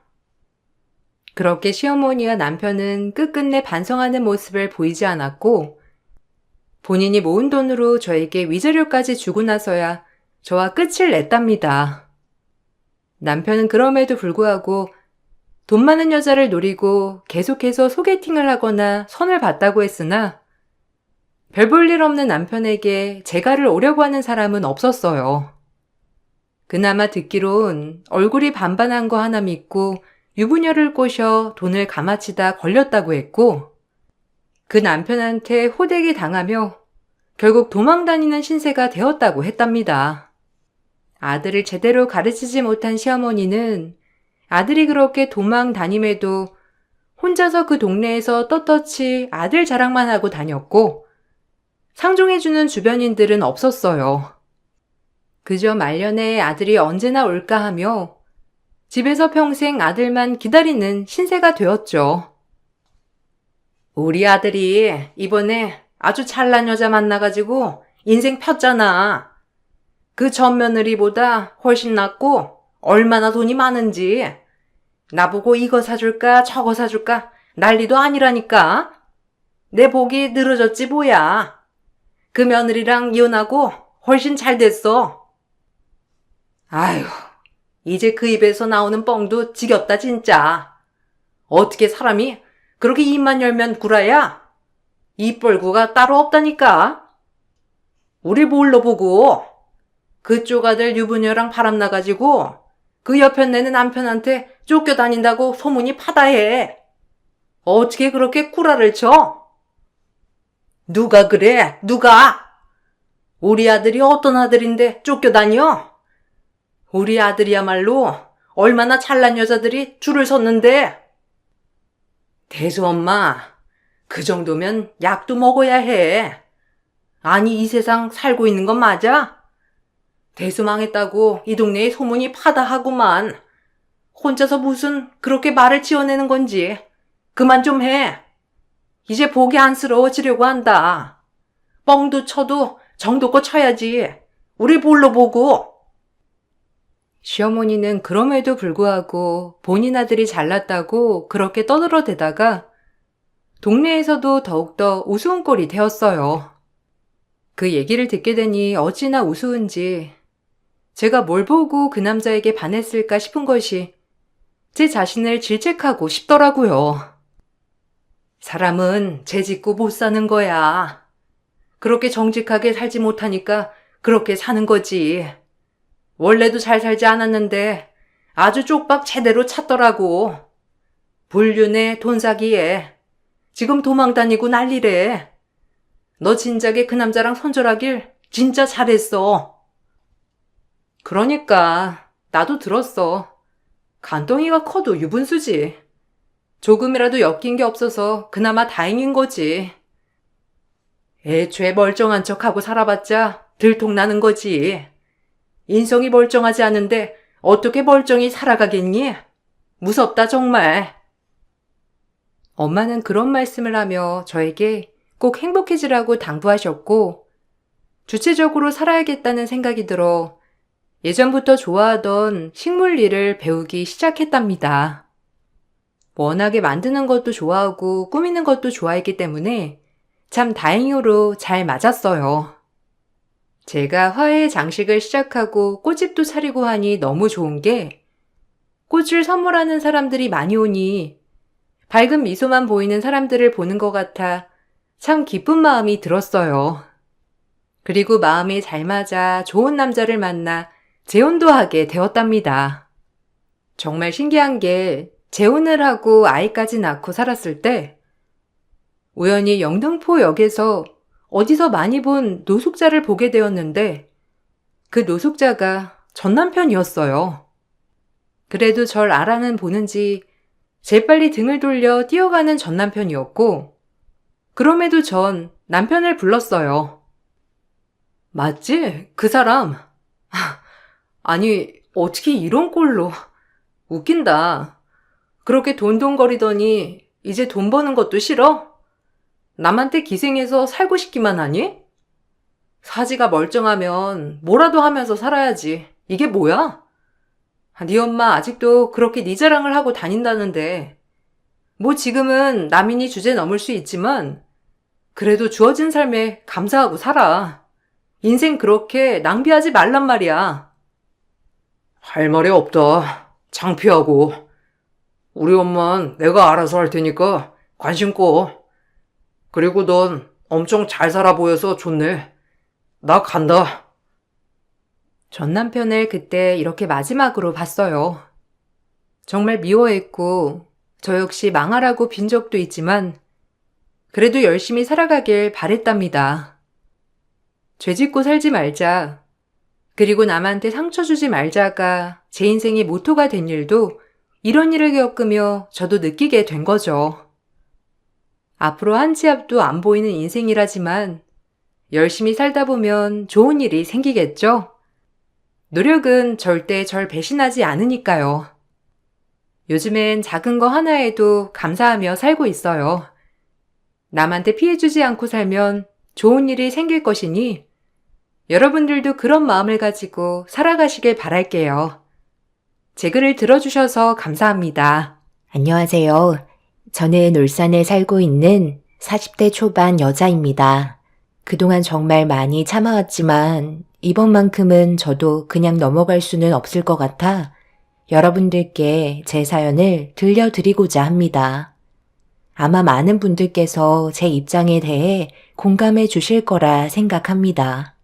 Speaker 1: 그렇게 시어머니와 남편은 끝끝내 반성하는 모습을 보이지 않았고 본인이 모은 돈으로 저에게 위자료까지 주고 나서야 저와 끝을 냈답니다. 남편은 그럼에도 불구하고 돈 많은 여자를 노리고 계속해서 소개팅을 하거나 선을 봤다고 했으나 별 볼 일 없는 남편에게 재갈을 오려고 하는 사람은 없었어요. 그나마 듣기론 얼굴이 반반한 거 하나 믿고 유부녀를 꼬셔 돈을 감아치다 걸렸다고 했고 그 남편한테 호되게 당하며 결국 도망다니는 신세가 되었다고 했답니다. 아들을 제대로 가르치지 못한 시어머니는 아들이 그렇게 도망 다님에도 혼자서 그 동네에서 떳떳이 아들 자랑만 하고 다녔고 상종해주는 주변인들은 없었어요. 그저 말년에 아들이 언제나 올까 하며 집에서 평생 아들만 기다리는 신세가 되었죠. 우리 아들이 이번에 아주 잘난 여자 만나가지고 인생 폈잖아. 그 전 며느리보다 훨씬 낫고 얼마나 돈이 많은지. 나보고 이거 사줄까 저거 사줄까 난리도 아니라니까. 내 복이 늘어졌지 뭐야. 그 며느리랑 이혼하고 훨씬 잘 됐어. 아휴, 이제 그 입에서 나오는 뻥도 지겹다 진짜. 어떻게 사람이 그렇게 입만 열면 구라야? 입 벌구가 따로 없다니까. 우리 뭘로 보고 그쪽 아들 유부녀랑 바람나가지고 그 옆에 내는 남편한테 쫓겨다닌다고 소문이 파다해. 어떻게 그렇게 구라를 쳐? 누가 그래? 누가? 우리 아들이 어떤 아들인데 쫓겨다녀? 우리 아들이야말로 얼마나 잘난 여자들이 줄을 섰는데. 대수 엄마, 그 정도면 약도 먹어야 해. 아니 이 세상 살고 있는 건 맞아? 대수 망했다고 이 동네에 소문이 파다하구만. 혼자서 무슨 그렇게 말을 지어내는 건지 그만 좀 해. 이제 보기 안쓰러워지려고 한다. 뻥도 쳐도 정도껏 쳐야지. 우리 뭘로 보고. 시어머니는 그럼에도 불구하고 본인 아들이 잘났다고 그렇게 떠들어대다가 동네에서도 더욱더 우스운 꼴이 되었어요. 그 얘기를 듣게 되니 어찌나 우스운지 제가 뭘 보고 그 남자에게 반했을까 싶은 것이 제 자신을 질책하고 싶더라고요. 사람은 죄 짓고 못 사는 거야. 그렇게 정직하게 살지 못하니까 그렇게 사는 거지. 원래도 잘 살지 않았는데 아주 쪽박 제대로 찼더라고. 불륜에 돈 사기에 지금 도망 다니고 난리래. 너 진작에 그 남자랑 손절하길 진짜 잘했어. 그러니까 나도 들었어. 간덩이가 커도 유분수지. 조금이라도 엮인 게 없어서 그나마 다행인 거지. 애초에 멀쩡한 척하고 살아봤자 들통나는 거지. 인성이 멀쩡하지 않은데 어떻게 멀쩡히 살아가겠니? 무섭다 정말. 엄마는 그런 말씀을 하며 저에게 꼭 행복해지라고 당부하셨고 주체적으로 살아야겠다는 생각이 들어 예전부터 좋아하던 식물 일을 배우기 시작했답니다. 워낙에 만드는 것도 좋아하고 꾸미는 것도 좋아했기 때문에 참 다행으로 잘 맞았어요. 제가 화훼 장식을 시작하고 꽃집도 차리고 하니 너무 좋은 게 꽃을 선물하는 사람들이 많이 오니 밝은 미소만 보이는 사람들을 보는 것 같아 참 기쁜 마음이 들었어요. 그리고 마음이 잘 맞아 좋은 남자를 만나 재혼도 하게 되었답니다. 정말 신기한 게 재혼을 하고 아이까지 낳고 살았을 때 우연히 영등포역에서 어디서 많이 본 노숙자를 보게 되었는데 그 노숙자가 전 남편이었어요. 그래도 절 알아는 보는지 재빨리 등을 돌려 뛰어가는 전 남편이었고 그럼에도 전 남편을 불렀어요. 맞지? 그 사람. 아니, 어떻게 이런 꼴로. 웃긴다. 그렇게 돈돈거리더니 이제 돈 버는 것도 싫어? 남한테 기생해서 살고 싶기만 하니? 사지가 멀쩡하면 뭐라도 하면서 살아야지. 이게 뭐야? 네 엄마 아직도 그렇게 네 자랑을 하고 다닌다는데 뭐 지금은 남인이 주제 넘을 수 있지만 그래도 주어진 삶에 감사하고 살아. 인생 그렇게 낭비하지 말란 말이야.
Speaker 2: 할 말이 없다. 창피하고. 우리 엄마는 내가 알아서 할 테니까 관심 꺼. 그리고 넌 엄청 잘 살아 보여서 좋네. 나 간다.
Speaker 1: 전 남편을 그때 이렇게 마지막으로 봤어요. 정말 미워했고 저 역시 망하라고 빈 적도 있지만 그래도 열심히 살아가길 바랬답니다. 죄짓고 살지 말자. 그리고 남한테 상처 주지 말자가 제 인생의 모토가 된 일도 이런 일을 겪으며 저도 느끼게 된 거죠. 앞으로 한 치 앞도 안 보이는 인생이라지만 열심히 살다 보면 좋은 일이 생기겠죠? 노력은 절대 절 배신하지 않으니까요. 요즘엔 작은 거 하나에도 감사하며 살고 있어요. 남한테 피해주지 않고 살면 좋은 일이 생길 것이니 여러분들도 그런 마음을 가지고 살아가시길 바랄게요. 제 글을 들어주셔서 감사합니다.
Speaker 3: 안녕하세요. 저는 울산에 살고 있는 40대 초반 여자입니다. 그동안 정말 많이 참아왔지만 이번만큼은 저도 그냥 넘어갈 수는 없을 것 같아 여러분들께 제 사연을 들려드리고자 합니다. 아마 많은 분들께서 제 입장에 대해 공감해 주실 거라 생각합니다.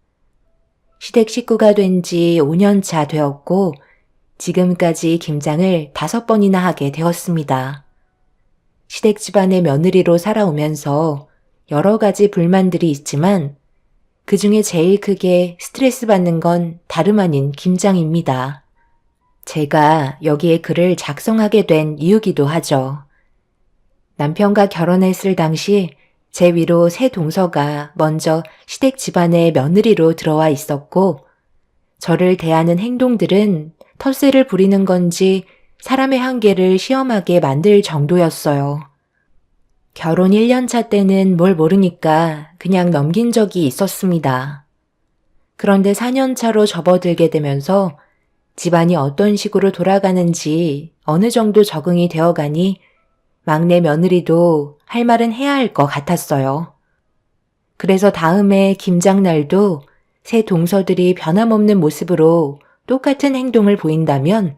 Speaker 3: 시댁 식구가 된 지 5년 차 되었고 지금까지 김장을 5번이나 하게 되었습니다. 시댁 집안의 며느리로 살아오면서 여러 가지 불만들이 있지만 그 중에 제일 크게 스트레스 받는 건 다름 아닌 김장입니다. 제가 여기에 글을 작성하게 된 이유기도 하죠. 남편과 결혼했을 당시 제 위로 새 동서가 먼저 시댁 집안의 며느리로 들어와 있었고 저를 대하는 행동들은 텃세를 부리는 건지 사람의 한계를 시험하게 만들 정도였어요. 결혼 1년 차 때는 뭘 모르니까 그냥 넘긴 적이 있었습니다. 그런데 4년 차로 접어들게 되면서 집안이 어떤 식으로 돌아가는지 어느 정도 적응이 되어가니 막내 며느리도 할 말은 해야 할 것 같았어요. 그래서 다음에 김장날도 새 동서들이 변함없는 모습으로 똑같은 행동을 보인다면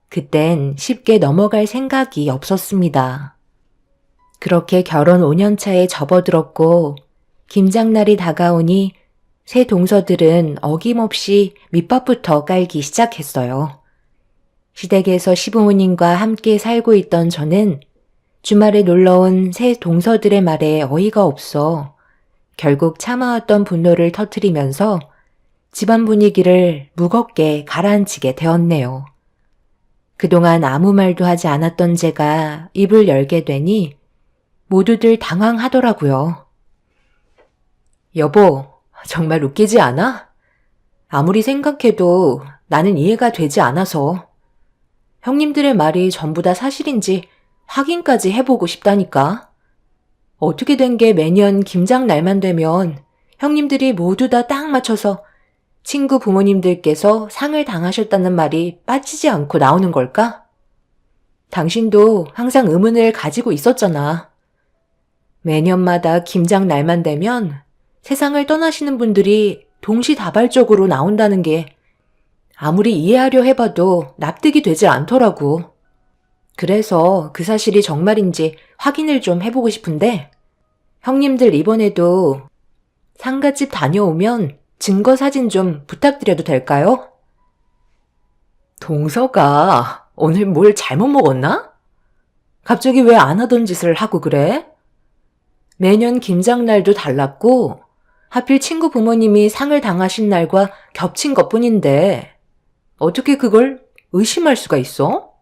Speaker 3: 그땐 쉽게 넘어갈 생각이 없었습니다. 그렇게 결혼 5년 차에 접어들었고 김장날이 다가오니 새 동서들은 어김없이 밑밥부터 깔기 시작했어요. 시댁에서 시부모님과 함께 살고 있던 저는 주말에 놀러온 새 동서들의 말에 어이가 없어 결국 참아왔던 분노를 터뜨리면서 집안 분위기를 무겁게 가라앉히게 되었네요. 그동안 아무 말도 하지 않았던 제가 입을 열게 되니 모두들 당황하더라고요.
Speaker 1: 여보, 정말 웃기지 않아? 아무리 생각해도 나는 이해가 되지 않아서. 형님들의 말이 전부 다 사실인지 확인까지 해보고 싶다니까. 어떻게 된 게 매년 김장 날만 되면 형님들이 모두 다 딱 맞춰서 친구 부모님들께서 상을 당하셨다는 말이 빠지지 않고 나오는 걸까? 당신도 항상 의문을 가지고 있었잖아. 매년마다 김장 날만 되면 세상을 떠나시는 분들이 동시다발적으로 나온다는 게 아무리 이해하려 해봐도 납득이 되질 않더라고. 그래서 그 사실이 정말인지 확인을 좀 해보고 싶은데 형님들 이번에도 상가집 다녀오면 증거 사진 좀 부탁드려도 될까요? 동서가 오늘 뭘 잘못 먹었나? 갑자기 왜 안 하던 짓을 하고 그래? 매년 김장날도 달랐고 하필 친구 부모님이 상을 당하신 날과 겹친 것뿐인데 어떻게 그걸 의심할 수가 있어?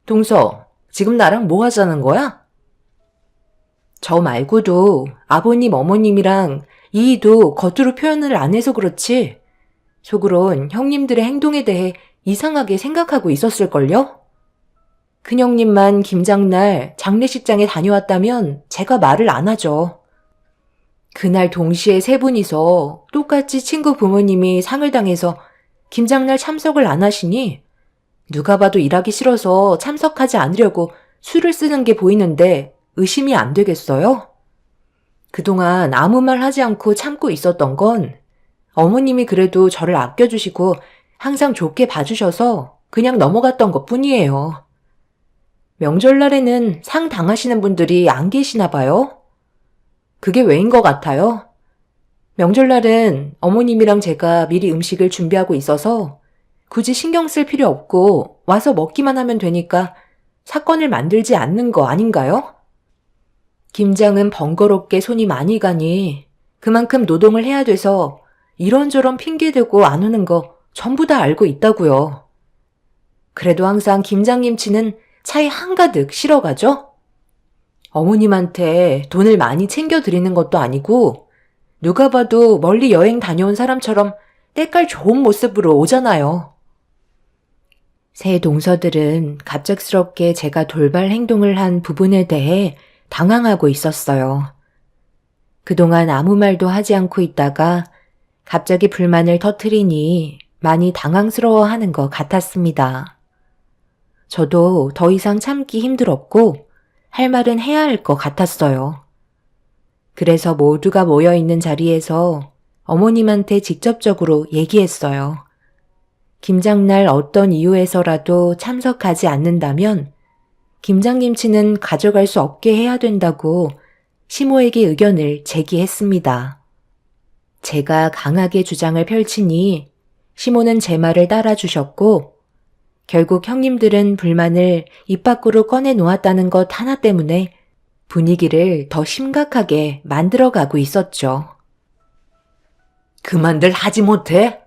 Speaker 1: 동서, 지금 나랑 뭐 하자는 거야? 저 말고도 아버님, 어머님이랑 이희도 겉으로 표현을 안 해서 그렇지 속으론 형님들의 행동에 대해 이상하게 생각하고 있었을걸요? 큰형님만 김장날 장례식장에 다녀왔다면 제가 말을 안 하죠. 그날 동시에 세 분이서 똑같이 친구 부모님이 상을 당해서 김장날 참석을 안 하시니 누가 봐도 일하기 싫어서 참석하지 않으려고 수를 쓰는 게 보이는데 의심이 안 되겠어요? 그동안 아무 말 하지 않고 참고 있었던 건 어머님이 그래도 저를 아껴주시고 항상 좋게 봐주셔서 그냥 넘어갔던 것 뿐이에요. 명절날에는 상 당하시는 분들이 안 계시나 봐요? 그게 왜인 것 같아요? 명절날은 어머님이랑 제가 미리 음식을 준비하고 있어서 굳이 신경 쓸 필요 없고 와서 먹기만 하면 되니까 사건을 만들지 않는 거 아닌가요? 김장은 번거롭게 손이 많이 가니 그만큼 노동을 해야 돼서 이런저런 핑계대고 안 오는 거 전부 다 알고 있다고요. 그래도 항상 김장김치는 차에 한가득 실어가죠? 어머님한테 돈을 많이 챙겨드리는 것도 아니고 누가 봐도 멀리 여행 다녀온 사람처럼 때깔 좋은 모습으로 오잖아요.
Speaker 3: 새 동서들은 갑작스럽게 제가 돌발 행동을 한 부분에 대해 당황하고 있었어요. 그동안 아무 말도 하지 않고 있다가 갑자기 불만을 터뜨리니 많이 당황스러워하는 것 같았습니다. 저도 더 이상 참기 힘들었고 할 말은 해야 할 것 같았어요. 그래서 모두가 모여있는 자리에서 어머님한테 직접적으로 얘기했어요. 김장날 어떤 이유에서라도 참석하지 않는다면 김장김치는 가져갈 수 없게 해야 된다고 시모에게 의견을 제기했습니다. 제가 강하게 주장을 펼치니 시모는 제 말을 따라주셨고 결국 형님들은 불만을 입 밖으로 꺼내 놓았다는 것 하나 때문에 분위기를 더 심각하게 만들어가고 있었죠.
Speaker 1: 그만들 하지 못해?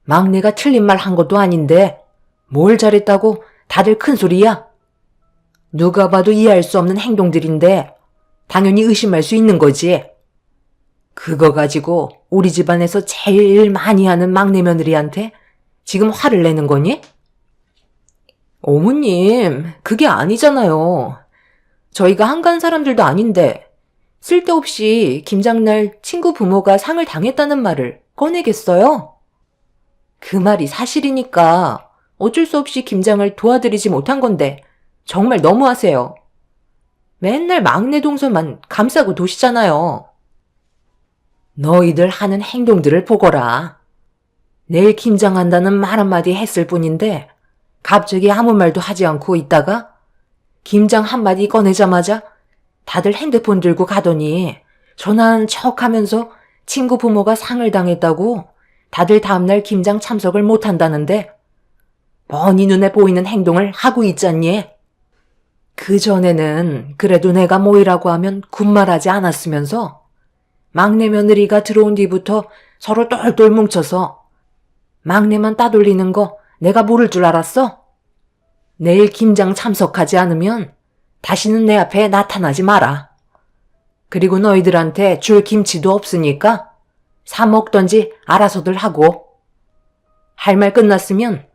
Speaker 1: 막내가 틀린 말 한 것도 아닌데 뭘 잘했다고 다들 큰 소리야? 누가 봐도 이해할 수 없는 행동들인데 당연히 의심할 수 있는 거지. 그거 가지고 우리 집안에서 제일 많이 하는 막내 며느리한테 지금 화를 내는 거니? 어머님, 그게 아니잖아요. 저희가 한가한 사람들도 아닌데 쓸데없이 김장날 친구 부모가 상을 당했다는 말을 꺼내겠어요? 그 말이 사실이니까 어쩔 수 없이 김장을 도와드리지 못한 건데 정말 너무하세요. 맨날 막내 동서만 감싸고 도시잖아요. 너희들 하는 행동들을 보거라. 내일 김장한다는 말 한마디 했을 뿐인데 갑자기 아무 말도 하지 않고 있다가 김장 한마디 꺼내자마자 다들 핸드폰 들고 가더니 전화한 척하면서 친구 부모가 상을 당했다고 다들 다음날 김장 참석을 못한다는데 뻔히 눈에 보이는 행동을 하고 있잖니. 그전에는 그래도 내가 뭐이라고 하면 군말하지 않았으면서 막내 며느리가 들어온 뒤부터 서로 똘똘 뭉쳐서 막내만 따돌리는 거 내가 모를 줄 알았어? 내일 김장 참석하지 않으면 다시는 내 앞에 나타나지 마라. 그리고 너희들한테 줄 김치도 없으니까 사 먹던지 알아서들 하고. 할 말 끝났으면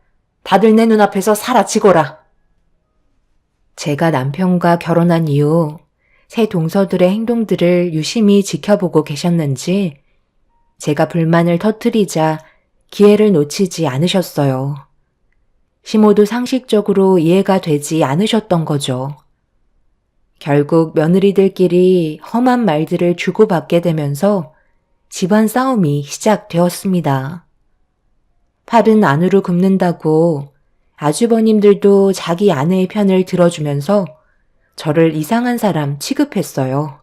Speaker 1: 다들 내 눈앞에서 사라지거라.
Speaker 3: 제가 남편과 결혼한 이후 새 동서들의 행동들을 유심히 지켜보고 계셨는지 제가 불만을 터뜨리자 기회를 놓치지 않으셨어요. 시모도 상식적으로 이해가 되지 않으셨던 거죠. 결국 며느리들끼리 험한 말들을 주고받게 되면서 집안 싸움이 시작되었습니다. 팔은 안으로 굽는다고 아주버님들도 자기 아내의 편을 들어주면서 저를 이상한 사람 취급했어요.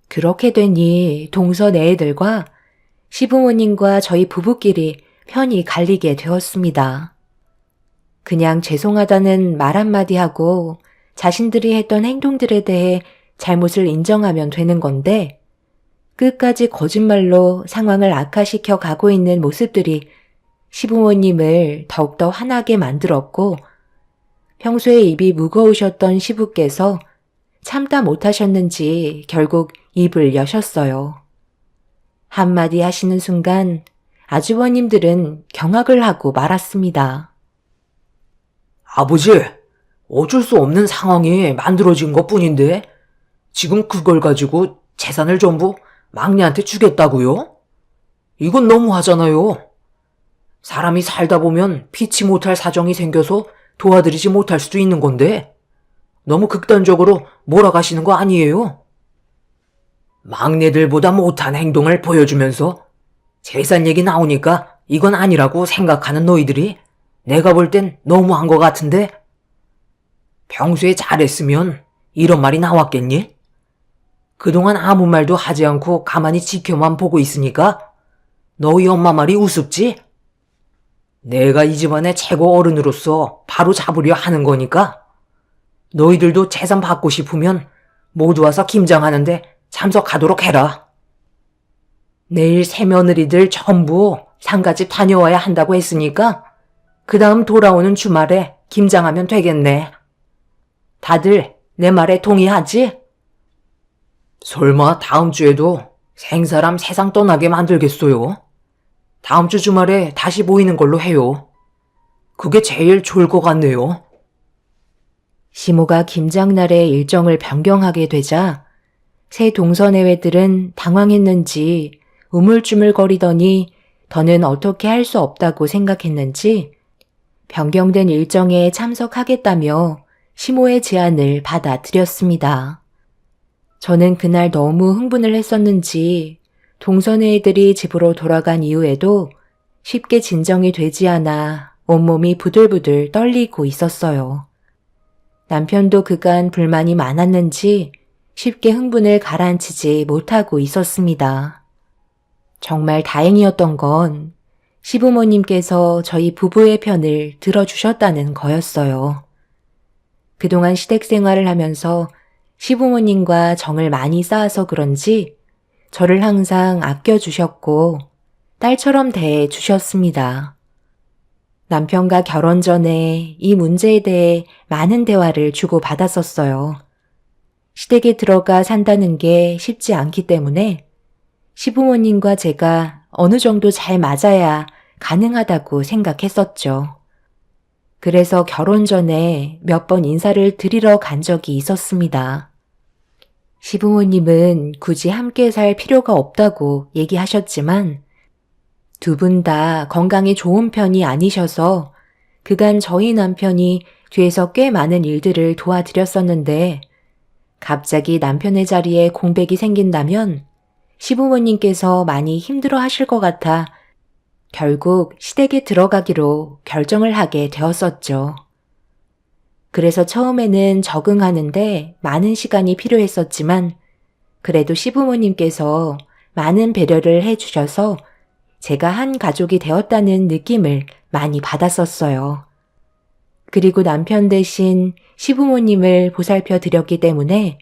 Speaker 3: 그렇게 되니 동서 애들과 시부모님과 저희 부부끼리 편이 갈리게 되었습니다. 그냥 죄송하다는 말 한마디 하고 자신들이 했던 행동들에 대해 잘못을 인정하면 되는 건데 끝까지 거짓말로 상황을 악화시켜 가고 있는 모습들이 시부모님을 더욱더 화나게 만들었고 평소에 입이 무거우셨던 시부께서 참다 못하셨는지 결국 입을 여셨어요. 한마디 하시는 순간 아주버님들은 경악을 하고 말았습니다.
Speaker 2: 아버지, 어쩔 수 없는 상황이 만들어진 것 뿐인데 지금 그걸 가지고 재산을 전부 막내한테 주겠다고요? 이건 너무하잖아요. 사람이 살다 보면 피치 못할 사정이 생겨서 도와드리지 못할 수도 있는 건데 너무 극단적으로 몰아가시는 거 아니에요? 막내들보다 못한 행동을 보여주면서 재산 얘기 나오니까 이건 아니라고 생각하는 너희들이 내가 볼 땐 너무한 것 같은데 평소에 잘했으면 이런 말이 나왔겠니? 그동안 아무 말도 하지 않고 가만히 지켜만 보고 있으니까 너희 엄마 말이 우습지? 내가 이 집안의 최고 어른으로서 바로 잡으려 하는 거니까 너희들도 재산 받고 싶으면 모두 와서 김장하는데 참석하도록 해라. 내일 새며느리들 전부 상가집 다녀와야 한다고 했으니까 그 다음 돌아오는 주말에 김장하면 되겠네. 다들 내 말에 동의하지? 설마 다음 주에도 생사람 세상 떠나게 만들겠어요? 다음 주 주말에 다시 모이는 걸로 해요. 그게 제일 좋을 것 같네요.
Speaker 3: 시모가 김장날의 일정을 변경하게 되자 새 동서내외들은 당황했는지 우물쭈물거리더니 더는 어떻게 할 수 없다고 생각했는지 변경된 일정에 참석하겠다며 시모의 제안을 받아들였습니다. 저는 그날 너무 흥분을 했었는지 동서네 애들이 집으로 돌아간 이후에도 쉽게 진정이 되지 않아 온몸이 부들부들 떨리고 있었어요. 남편도 그간 불만이 많았는지 쉽게 흥분을 가라앉히지 못하고 있었습니다. 정말 다행이었던 건 시부모님께서 저희 부부의 편을 들어주셨다는 거였어요. 그동안 시댁 생활을 하면서 시부모님과 정을 많이 쌓아서 그런지 저를 항상 아껴주셨고 딸처럼 대해주셨습니다. 남편과 결혼 전에 이 문제에 대해 많은 대화를 주고받았었어요. 시댁에 들어가 산다는 게 쉽지 않기 때문에 시부모님과 제가 어느 정도 잘 맞아야 가능하다고 생각했었죠. 그래서 결혼 전에 몇 번 인사를 드리러 간 적이 있었습니다. 시부모님은 굳이 함께 살 필요가 없다고 얘기하셨지만 두 분 다 건강이 좋은 편이 아니셔서 그간 저희 남편이 뒤에서 꽤 많은 일들을 도와드렸었는데 갑자기 남편의 자리에 공백이 생긴다면 시부모님께서 많이 힘들어 하실 것 같아 결국 시댁에 들어가기로 결정을 하게 되었었죠. 그래서 처음에는 적응하는데 많은 시간이 필요했었지만 그래도 시부모님께서 많은 배려를 해주셔서 제가 한 가족이 되었다는 느낌을 많이 받았었어요. 그리고 남편 대신 시부모님을 보살펴 드렸기 때문에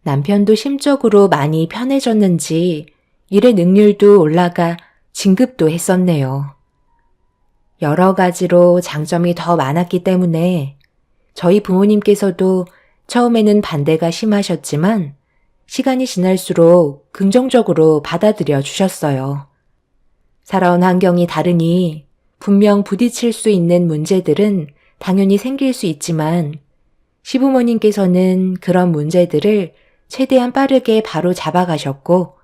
Speaker 3: 남편도 심적으로 많이 편해졌는지 일의 능률도 올라가 진급도 했었네요. 여러 가지로 장점이 더 많았기 때문에 저희 부모님께서도 처음에는 반대가 심하셨지만 시간이 지날수록 긍정적으로 받아들여 주셨어요. 살아온 환경이 다르니 분명 부딪힐 수 있는 문제들은 당연히 생길 수 있지만 시부모님께서는 그런 문제들을 최대한 빠르게 바로 잡아가셨고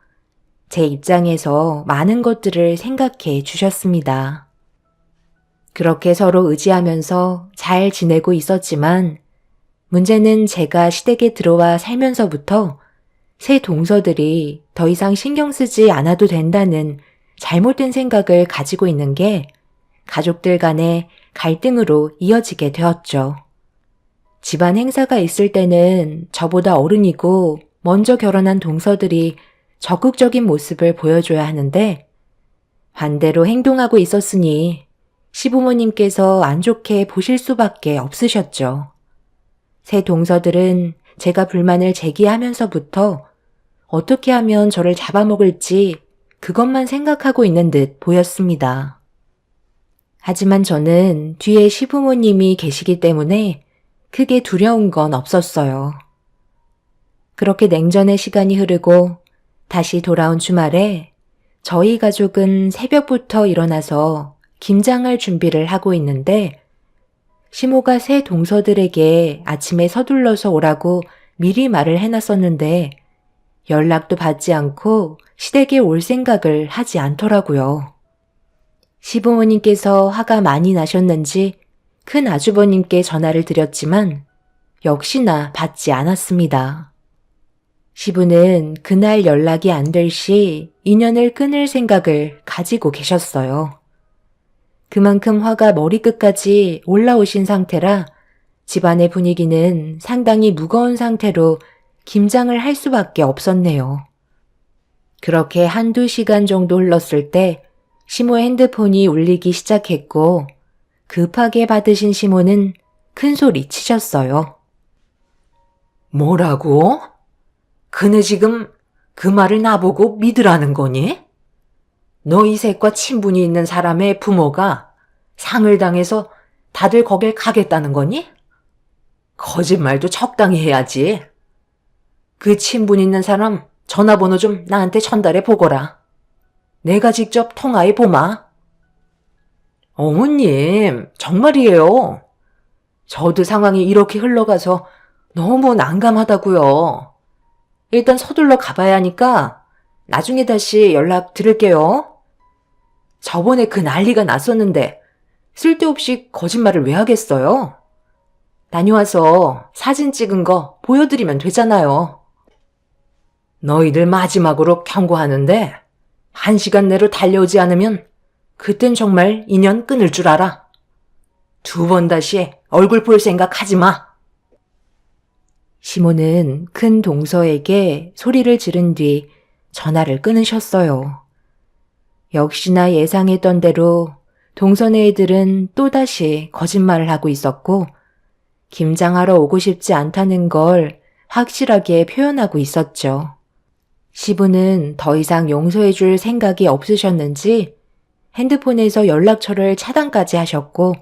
Speaker 3: 제 입장에서 많은 것들을 생각해 주셨습니다. 그렇게 서로 의지하면서 잘 지내고 있었지만 문제는 제가 시댁에 들어와 살면서부터 새 동서들이 더 이상 신경 쓰지 않아도 된다는 잘못된 생각을 가지고 있는 게 가족들 간의 갈등으로 이어지게 되었죠. 집안 행사가 있을 때는 저보다 어른이고 먼저 결혼한 동서들이 적극적인 모습을 보여줘야 하는데 반대로 행동하고 있었으니 시부모님께서 안 좋게 보실 수밖에 없으셨죠. 새 동서들은 제가 불만을 제기하면서부터 어떻게 하면 저를 잡아먹을지 그것만 생각하고 있는 듯 보였습니다. 하지만 저는 뒤에 시부모님이 계시기 때문에 크게 두려운 건 없었어요. 그렇게 냉전의 시간이 흐르고 다시 돌아온 주말에 저희 가족은 새벽부터 일어나서 김장할 준비를 하고 있는데 시모가 새 동서들에게 아침에 서둘러서 오라고 미리 말을 해놨었는데 연락도 받지 않고 시댁에 올 생각을 하지 않더라고요. 시부모님께서 화가 많이 나셨는지 큰 아주버님께 전화를 드렸지만 역시나 받지 않았습니다. 시부는 그날 연락이 안 될 시 인연을 끊을 생각을 가지고 계셨어요. 그만큼 화가 머리끝까지 올라오신 상태라 집안의 분위기는 상당히 무거운 상태로 김장을 할 수밖에 없었네요. 그렇게 한두 시간 정도 흘렀을 때 시모의 핸드폰이 울리기 시작했고 급하게 받으신 시모는 큰 소리 치셨어요.
Speaker 1: 뭐라고? 그네 지금 그 말을 나보고 믿으라는 거니? 너 이 새과 친분이 있는 사람의 부모가 상을 당해서 다들 거길 가겠다는 거니? 거짓말도 적당히 해야지. 그 친분 있는 사람 전화번호 좀 나한테 전달해 보거라. 내가 직접 통화해 보마. 어머님, 정말이에요. 저도 상황이 이렇게 흘러가서 너무 난감하다고요. 일단 서둘러 가봐야 하니까 나중에 다시 연락 드릴게요. 저번에 그 난리가 났었는데 쓸데없이 거짓말을 왜 하겠어요? 다녀와서 사진 찍은 거 보여드리면 되잖아요. 너희들 마지막으로 경고하는데 1시간 내로 달려오지 않으면 그땐 정말 인연 끊을 줄 알아. 2번 다시 얼굴 볼 생각 하지 마.
Speaker 3: 시모는 큰 동서에게 소리를 지른 뒤 전화를 끊으셨어요. 역시나 예상했던 대로 동서네 애들은 또다시 거짓말을 하고 있었고 김장하러 오고 싶지 않다는 걸 확실하게 표현하고 있었죠. 시부는 더 이상 용서해줄 생각이 없으셨는지 핸드폰에서 연락처를 차단까지 하셨고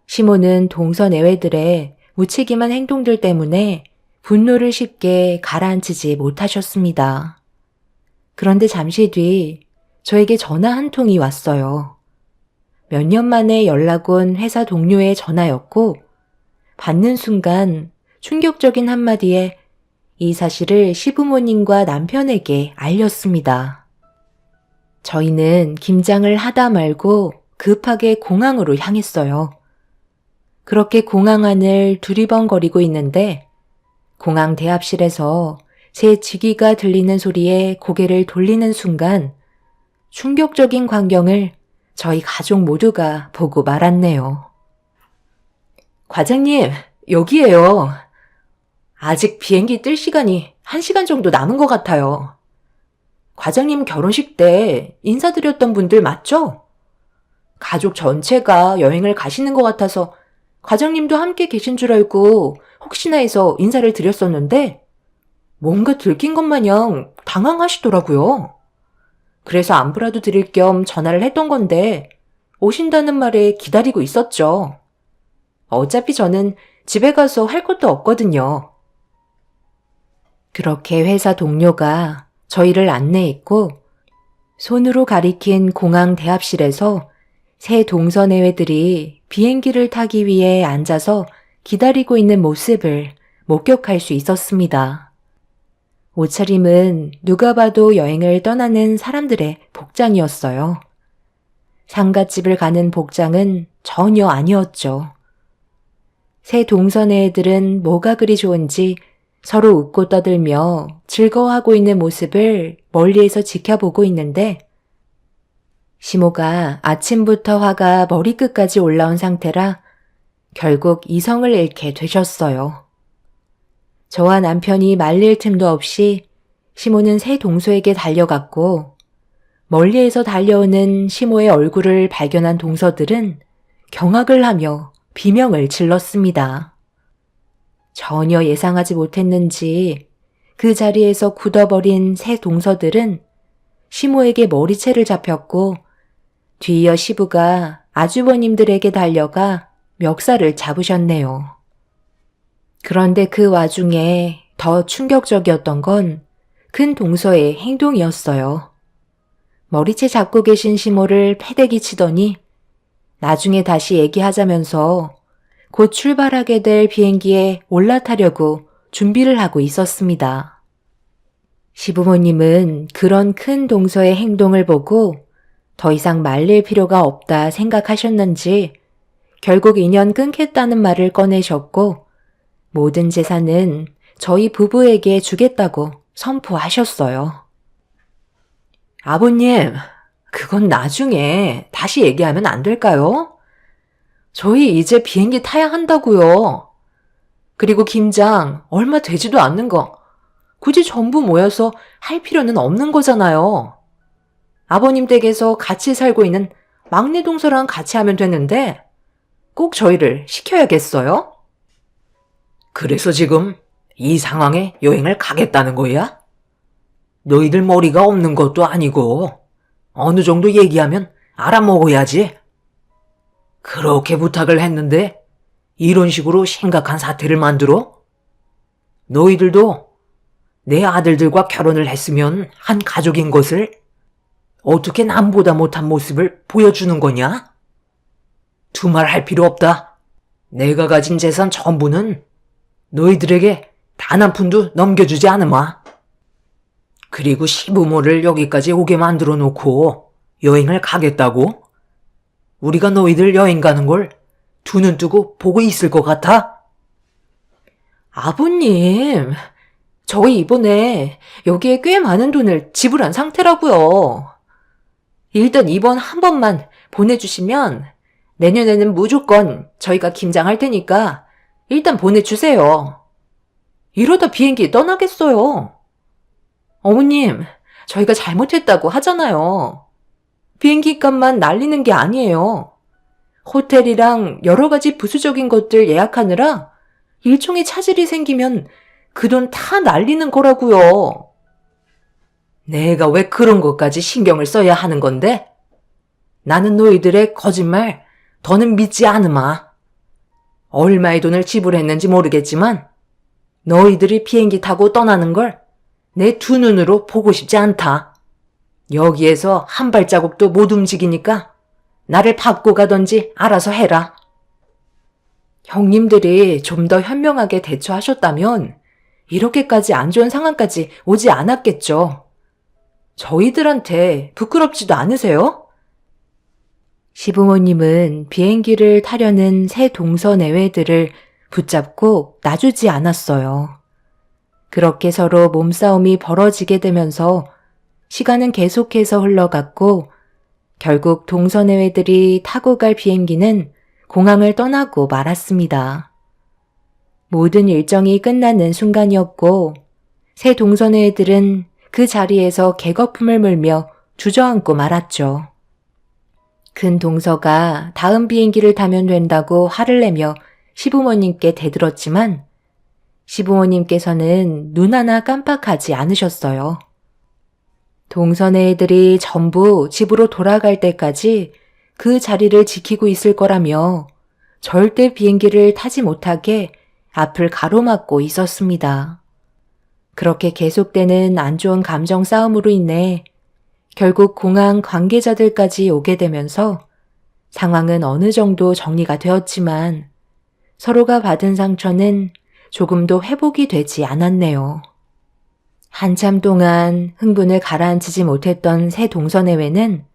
Speaker 3: 시모는 동서 내외들의 무책임한 행동들 때문에 분노를 쉽게 가라앉히지 못하셨습니다. 그런데 잠시 뒤 저에게 전화 한 통이 왔어요. 몇 년 만에 연락 온 회사 동료의 전화였고 받는 순간 충격적인 한마디에 이 사실을 시부모님과 남편에게 알렸습니다. 저희는 김장을 하다 말고 급하게 공항으로 향했어요. 그렇게 공항 안을 두리번거리고 있는데 공항 대합실에서 제 직위가 들리는 소리에 고개를 돌리는 순간 충격적인 광경을 저희 가족 모두가 보고 말았네요.
Speaker 1: 과장님, 여기에요. 아직 비행기 뜰 시간이 1시간 정도 남은 것 같아요. 과장님 결혼식 때 인사드렸던 분들 맞죠? 가족 전체가 여행을 가시는 것 같아서 과장님도 함께 계신 줄 알고 혹시나 해서 인사를 드렸었는데 뭔가 들킨 것 마냥 당황하시더라고요. 그래서 안부라도 드릴 겸 전화를 했던 건데 오신다는 말에 기다리고 있었죠. 어차피 저는 집에 가서 할 것도 없거든요.
Speaker 3: 그렇게 회사 동료가 저희를 안내했고 손으로 가리킨 공항 대합실에서 새 동선애회들이 비행기를 타기 위해 앉아서 기다리고 있는 모습을 목격할 수 있었습니다. 옷차림은 누가 봐도 여행을 떠나는 사람들의 복장이었어요. 상갓집을 가는 복장은 전혀 아니었죠. 새 동선의 애들은 뭐가 그리 좋은지 서로 웃고 떠들며 즐거워하고 있는 모습을 멀리에서 지켜보고 있는데 시모가 아침부터 화가 머리끝까지 올라온 상태라 결국 이성을 잃게 되셨어요. 저와 남편이 말릴 틈도 없이 시모는 새 동서에게 달려갔고 멀리에서 달려오는 시모의 얼굴을 발견한 동서들은 경악을 하며 비명을 질렀습니다. 전혀 예상하지 못했는지 그 자리에서 굳어버린 새 동서들은 시모에게 머리채를 잡혔고 뒤이어 시부가 아주버님들에게 달려가 멱살을 잡으셨네요. 그런데 그 와중에 더 충격적이었던 건 큰 동서의 행동이었어요. 머리채 잡고 계신 시모를 패대기 치더니 나중에 다시 얘기하자면서 곧 출발하게 될 비행기에 올라타려고 준비를 하고 있었습니다. 시부모님은 그런 큰 동서의 행동을 보고 더 이상 말릴 필요가 없다 생각하셨는지 결국 인연 끊겠다는 말을 꺼내셨고 모든 재산은 저희 부부에게 주겠다고 선포하셨어요.
Speaker 1: 아버님, 그건 나중에 다시 얘기하면 안 될까요? 저희 이제 비행기 타야 한다고요. 그리고 김장 얼마 되지도 않는 거 굳이 전부 모여서 할 필요는 없는 거잖아요. 아버님 댁에서 같이 살고 있는 막내 동서랑 같이 하면 되는데 꼭 저희를 시켜야겠어요? 그래서 지금 이 상황에 여행을 가겠다는 거야? 너희들 머리가 없는 것도 아니고 어느 정도 얘기하면 알아먹어야지. 그렇게 부탁을 했는데 이런 식으로 심각한 사태를 만들어? 너희들도 내 아들들과 결혼을 했으면 한 가족인 것을 어떻게 남보다 못한 모습을 보여주는 거냐? 두말할 필요 없다. 내가 가진 재산 전부는 너희들에게 단 한 푼도 넘겨주지 않으마. 그리고 시부모를 여기까지 오게 만들어 놓고 여행을 가겠다고? 우리가 너희들 여행 가는 걸 두 눈 뜨고 보고 있을 것 같아? 아버님, 저희 이번에 여기에 꽤 많은 돈을 지불한 상태라고요. 일단 이번 한 번만 보내주시면 내년에는 무조건 저희가 김장할 테니까 일단 보내주세요. 이러다 비행기 떠나겠어요. 어머님, 저희가 잘못했다고 하잖아요. 비행기 값만 날리는 게 아니에요. 호텔이랑 여러 가지 부수적인 것들 예약하느라 일종의 차질이 생기면 그 돈 다 날리는 거라고요. 내가 왜 그런 것까지 신경을 써야 하는 건데? 나는 너희들의 거짓말 더는 믿지 않으마. 얼마의 돈을 지불했는지 모르겠지만 너희들이 비행기 타고 떠나는 걸 내 두 눈으로 보고 싶지 않다. 여기에서 한 발자국도 못 움직이니까 나를 밟고 가던지 알아서 해라. 형님들이 좀 더 현명하게 대처하셨다면 이렇게까지 안 좋은 상황까지 오지 않았겠죠. 저희들한테 부끄럽지도 않으세요?
Speaker 3: 시부모님은 비행기를 타려는 새 동서내외들을 붙잡고 놔주지 않았어요. 그렇게 서로 몸싸움이 벌어지게 되면서 시간은 계속해서 흘러갔고 결국 동서내외들이 타고 갈 비행기는 공항을 떠나고 말았습니다. 모든 일정이 끝나는 순간이었고 새 동서내외들은 그 자리에서 개거품을 물며 주저앉고 말았죠. 큰 동서가 다음 비행기를 타면 된다고 화를 내며 시부모님께 대들었지만 시부모님께서는 눈 하나 깜빡하지 않으셨어요. 동선의 애들이 전부 집으로 돌아갈 때까지 그 자리를 지키고 있을 거라며 절대 비행기를 타지 못하게 앞을 가로막고 있었습니다. 그렇게 계속되는 안 좋은 감정 싸움으로 인해 결국 공항 관계자들까지 오게 되면서 상황은 어느 정도 정리가 되었지만 서로가 받은 상처는 조금도 회복이 되지 않았네요. 한참 동안 흥분을 가라앉히지 못했던 새 동서내외는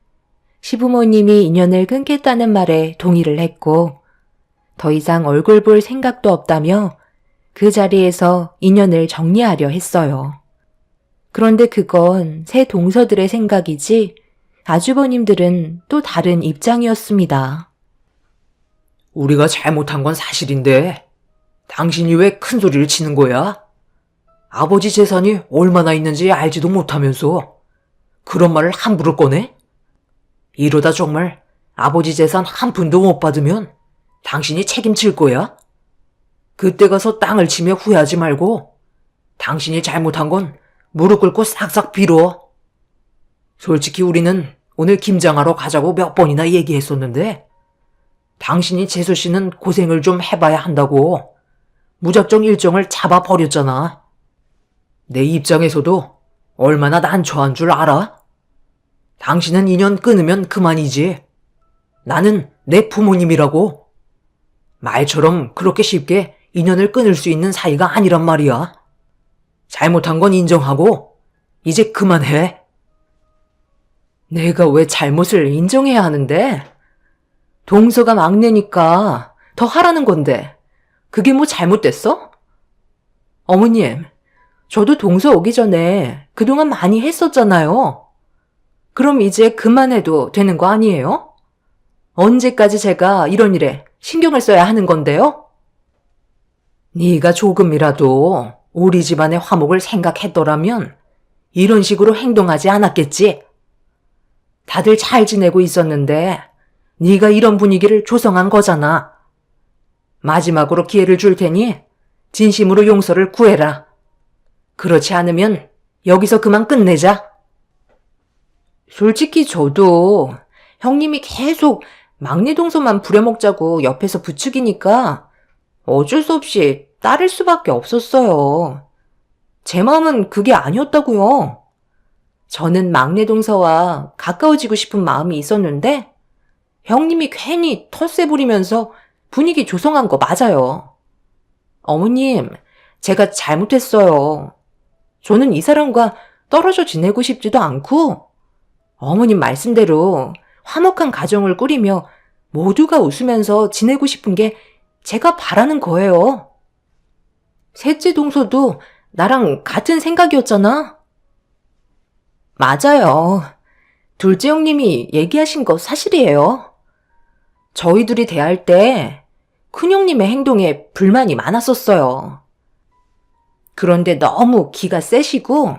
Speaker 3: 시부모님이 인연을 끊겠다는 말에 동의를 했고 더 이상 얼굴 볼 생각도 없다며 그 자리에서 인연을 정리하려 했어요. 그런데 그건 새 동서들의 생각이지 아주버님들은 또 다른 입장이었습니다.
Speaker 2: 우리가 잘못한 건 사실인데 당신이 왜 큰 소리를 치는 거야? 아버지 재산이 얼마나 있는지 알지도 못하면서 그런 말을 함부로 꺼내? 이러다 정말 아버지 재산 한 푼도 못 받으면 당신이 책임질 거야? 그때 가서 땅을 치며 후회하지 말고 당신이 잘못한 건 무릎 꿇고 싹싹 빌어. 솔직히 우리는 오늘 김장하러 가자고 몇 번이나 얘기했었는데 당신이 재수 씨는 고생을 좀 해봐야 한다고 무작정 일정을 잡아버렸잖아. 내 입장에서도 얼마나 난처한 줄 알아? 당신은 인연 끊으면 그만이지. 나는 내 부모님이라고. 말처럼 그렇게 쉽게 인연을 끊을 수 있는 사이가 아니란 말이야. 잘못한 건 인정하고 이제 그만해.
Speaker 1: 내가 왜 잘못을 인정해야 하는데? 동서가 막내니까 더 하라는 건데 그게 뭐 잘못됐어? 어머님, 저도 동서 오기 전에 그동안 많이 했었잖아요. 그럼 이제 그만해도 되는 거 아니에요? 언제까지 제가 이런 일에 신경을 써야 하는 건데요? 네가 조금이라도 우리 집안의 화목을 생각했더라면 이런 식으로 행동하지 않았겠지. 다들 잘 지내고 있었는데 네가 이런 분위기를 조성한 거잖아. 마지막으로 기회를 줄 테니 진심으로 용서를 구해라. 그렇지 않으면 여기서 그만 끝내자. 솔직히 저도 형님이 계속 막내 동서만 부려먹자고 옆에서 부추기니까 어쩔 수 없이 따를 수밖에 없었어요. 제 마음은 그게 아니었다고요. 저는 막내 동서와 가까워지고 싶은 마음이 있었는데 형님이 괜히 텃세 부리면서 분위기 조성한 거 맞아요. 어머님, 제가 잘못했어요. 저는 이 사람과 떨어져 지내고 싶지도 않고 어머님 말씀대로 화목한 가정을 꾸리며 모두가 웃으면서 지내고 싶은 게 제가 바라는 거예요. 셋째 동서도 나랑 같은 생각이었잖아. 맞아요. 둘째 형님이 얘기하신 거 사실이에요. 저희 둘이 대할 때 큰형님의 행동에 불만이 많았었어요. 그런데 너무 기가 세시고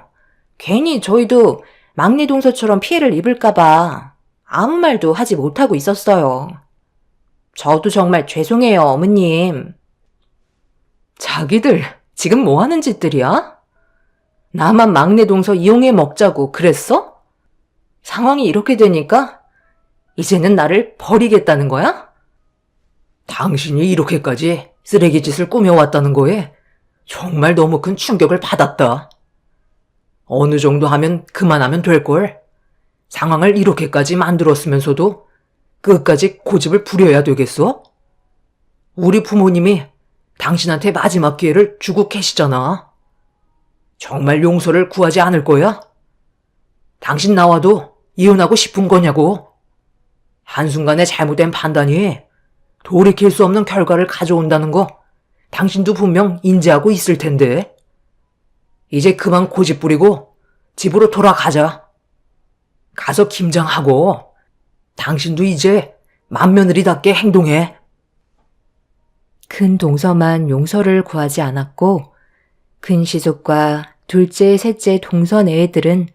Speaker 1: 괜히 저희도 막내 동서처럼 피해를 입을까봐 아무 말도 하지 못하고 있었어요. 저도 정말 죄송해요, 어머님. 자기들 지금 뭐 하는 짓들이야? 나만 막내 동서 이용해 먹자고 그랬어? 상황이 이렇게 되니까 이제는 나를 버리겠다는 거야?
Speaker 2: 당신이 이렇게까지 쓰레기 짓을 꾸며왔다는 거에 정말 너무 큰 충격을 받았다. 어느 정도 하면 그만하면 될걸. 상황을 이렇게까지 만들었으면서도 끝까지 고집을 부려야 되겠어? 우리 부모님이 당신한테 마지막 기회를 주고 계시잖아. 정말 용서를 구하지 않을 거야? 당신 나와도 이혼하고 싶은 거냐고? 한순간에 잘못된 판단이 돌이킬 수 없는 결과를 가져온다는 거 당신도 분명 인지하고 있을 텐데. 이제 그만 고집 부리고 집으로 돌아가자. 가서 김장하고 당신도 이제 맏며느리답게 행동해.
Speaker 3: 큰 동서만 용서를 구하지 않았고 큰 시숙과 둘째, 셋째 동선 애들은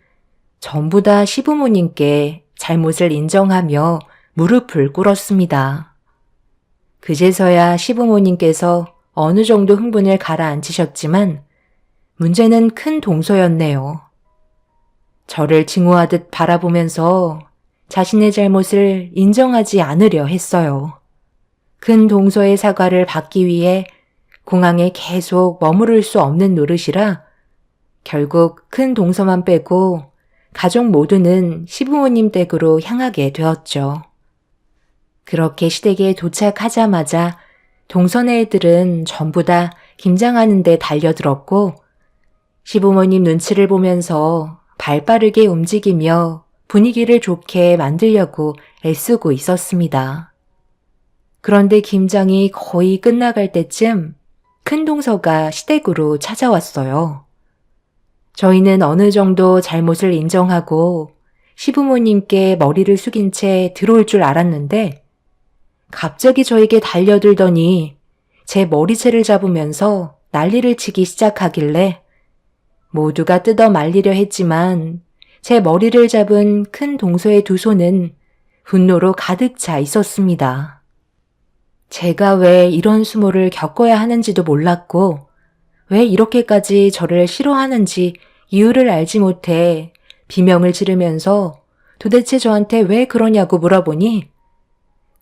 Speaker 3: 전부 다 시부모님께 잘못을 인정하며 무릎을 꿇었습니다. 그제서야 시부모님께서 어느 정도 흥분을 가라앉히셨지만 문제는 큰 동서였네요. 저를 증오하듯 바라보면서 자신의 잘못을 인정하지 않으려 했어요. 큰 동서의 사과를 받기 위해 공항에 계속 머무를 수 없는 노릇이라 결국 큰 동서만 빼고 가족 모두는 시부모님 댁으로 향하게 되었죠. 그렇게 시댁에 도착하자마자 동선의 애들은 전부 다 김장하는 데 달려들었고 시부모님 눈치를 보면서 발빠르게 움직이며 분위기를 좋게 만들려고 애쓰고 있었습니다. 그런데 김장이 거의 끝나갈 때쯤 큰 동서가 시댁으로 찾아왔어요. 저희는 어느 정도 잘못을 인정하고 시부모님께 머리를 숙인 채 들어올 줄 알았는데 갑자기 저에게 달려들더니 제 머리채를 잡으면서 난리를 치기 시작하길래 모두가 뜯어 말리려 했지만 제 머리를 잡은 큰 동서의 두 손은 분노로 가득 차 있었습니다. 제가 왜 이런 수모를 겪어야 하는지도 몰랐고 왜 이렇게까지 저를 싫어하는지 이유를 알지 못해 비명을 지르면서 도대체 저한테 왜 그러냐고 물어보니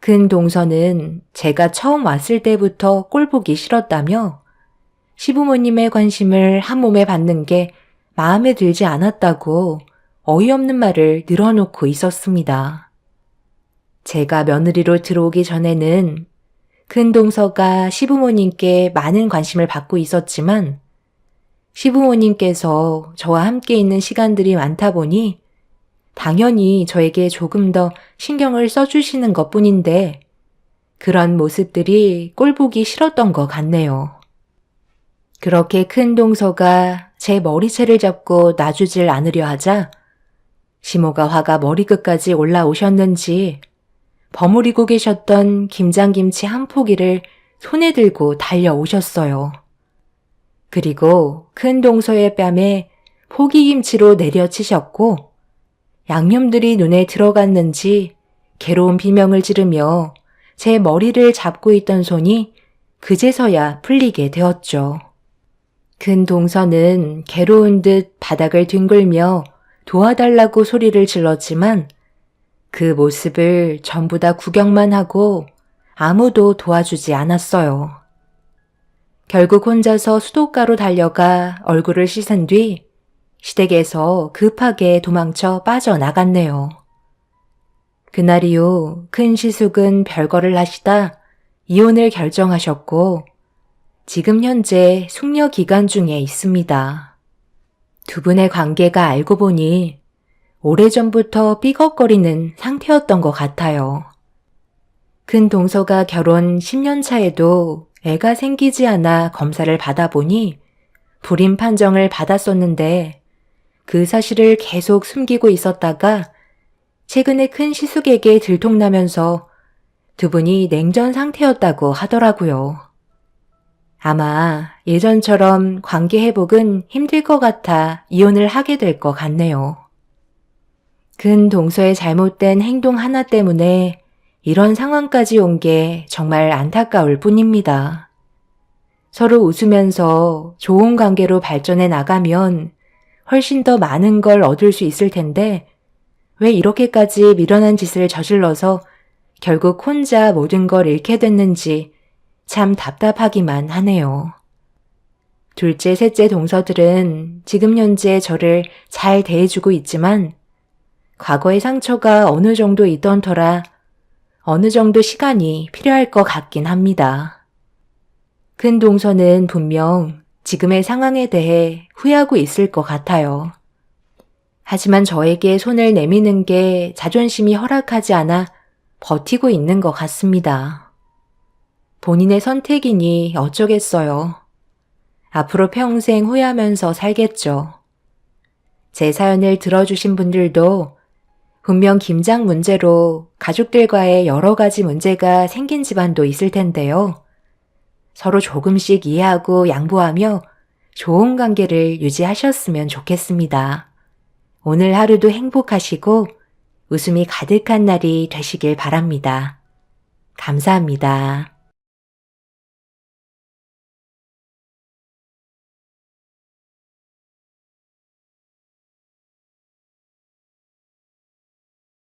Speaker 3: 큰 동서는 제가 처음 왔을 때부터 꼴 보기 싫었다며 시부모님의 관심을 한 몸에 받는 게 마음에 들지 않았다고 어이없는 말을 늘어놓고 있었습니다. 제가 며느리로 들어오기 전에는 큰 동서가 시부모님께 많은 관심을 받고 있었지만 시부모님께서 저와 함께 있는 시간들이 많다 보니 당연히 저에게 조금 더 신경을 써주시는 것뿐인데 그런 모습들이 꼴보기 싫었던 것 같네요. 그렇게 큰 동서가 제 머리채를 잡고 놔주질 않으려 하자 시모가 화가 머리끝까지 올라오셨는지 버무리고 계셨던 김장김치 한 포기를 손에 들고 달려오셨어요. 그리고 큰 동서의 뺨에 포기김치로 내려치셨고 양념들이 눈에 들어갔는지 괴로운 비명을 지르며 제 머리를 잡고 있던 손이 그제서야 풀리게 되었죠. 큰 동서는 괴로운 듯 바닥을 뒹굴며 도와달라고 소리를 질렀지만 그 모습을 전부 다 구경만 하고 아무도 도와주지 않았어요. 결국 혼자서 수도가로 달려가 얼굴을 씻은 뒤 시댁에서 급하게 도망쳐 빠져나갔네요. 그날 이후 큰 시숙은 별거를 하시다 이혼을 결정하셨고 지금 현재 숙려 기간 중에 있습니다. 두 분의 관계가 알고 보니 오래전부터 삐걱거리는 상태였던 것 같아요. 큰 동서가 결혼 10년 차에도 애가 생기지 않아 검사를 받아보니 불임 판정을 받았었는데 그 사실을 계속 숨기고 있었다가 최근에 큰 시숙에게 들통나면서 두 분이 냉전 상태였다고 하더라고요. 아마 예전처럼 관계 회복은 힘들 것 같아 이혼을 하게 될 것 같네요. 큰 동서의 잘못된 행동 하나 때문에 이런 상황까지 온 게 정말 안타까울 뿐입니다. 서로 웃으면서 좋은 관계로 발전해 나가면 훨씬 더 많은 걸 얻을 수 있을 텐데 왜 이렇게까지 미련한 짓을 저질러서 결국 혼자 모든 걸 잃게 됐는지 참 답답하기만 하네요. 둘째, 셋째 동서들은 지금 현재 저를 잘 대해주고 있지만 과거의 상처가 어느 정도 있던 터라 어느 정도 시간이 필요할 것 같긴 합니다. 큰 동서는 분명 지금의 상황에 대해 후회하고 있을 것 같아요. 하지만 저에게 손을 내미는 게 자존심이 허락하지 않아 버티고 있는 것 같습니다. 본인의 선택이니 어쩌겠어요. 앞으로 평생 후회하면서 살겠죠. 제 사연을 들어주신 분들도 분명 김장 문제로 가족들과의 여러 가지 문제가 생긴 집안도 있을 텐데요. 서로 조금씩 이해하고 양보하며 좋은 관계를 유지하셨으면 좋겠습니다. 오늘 하루도 행복하시고 웃음이 가득한 날이 되시길 바랍니다. 감사합니다.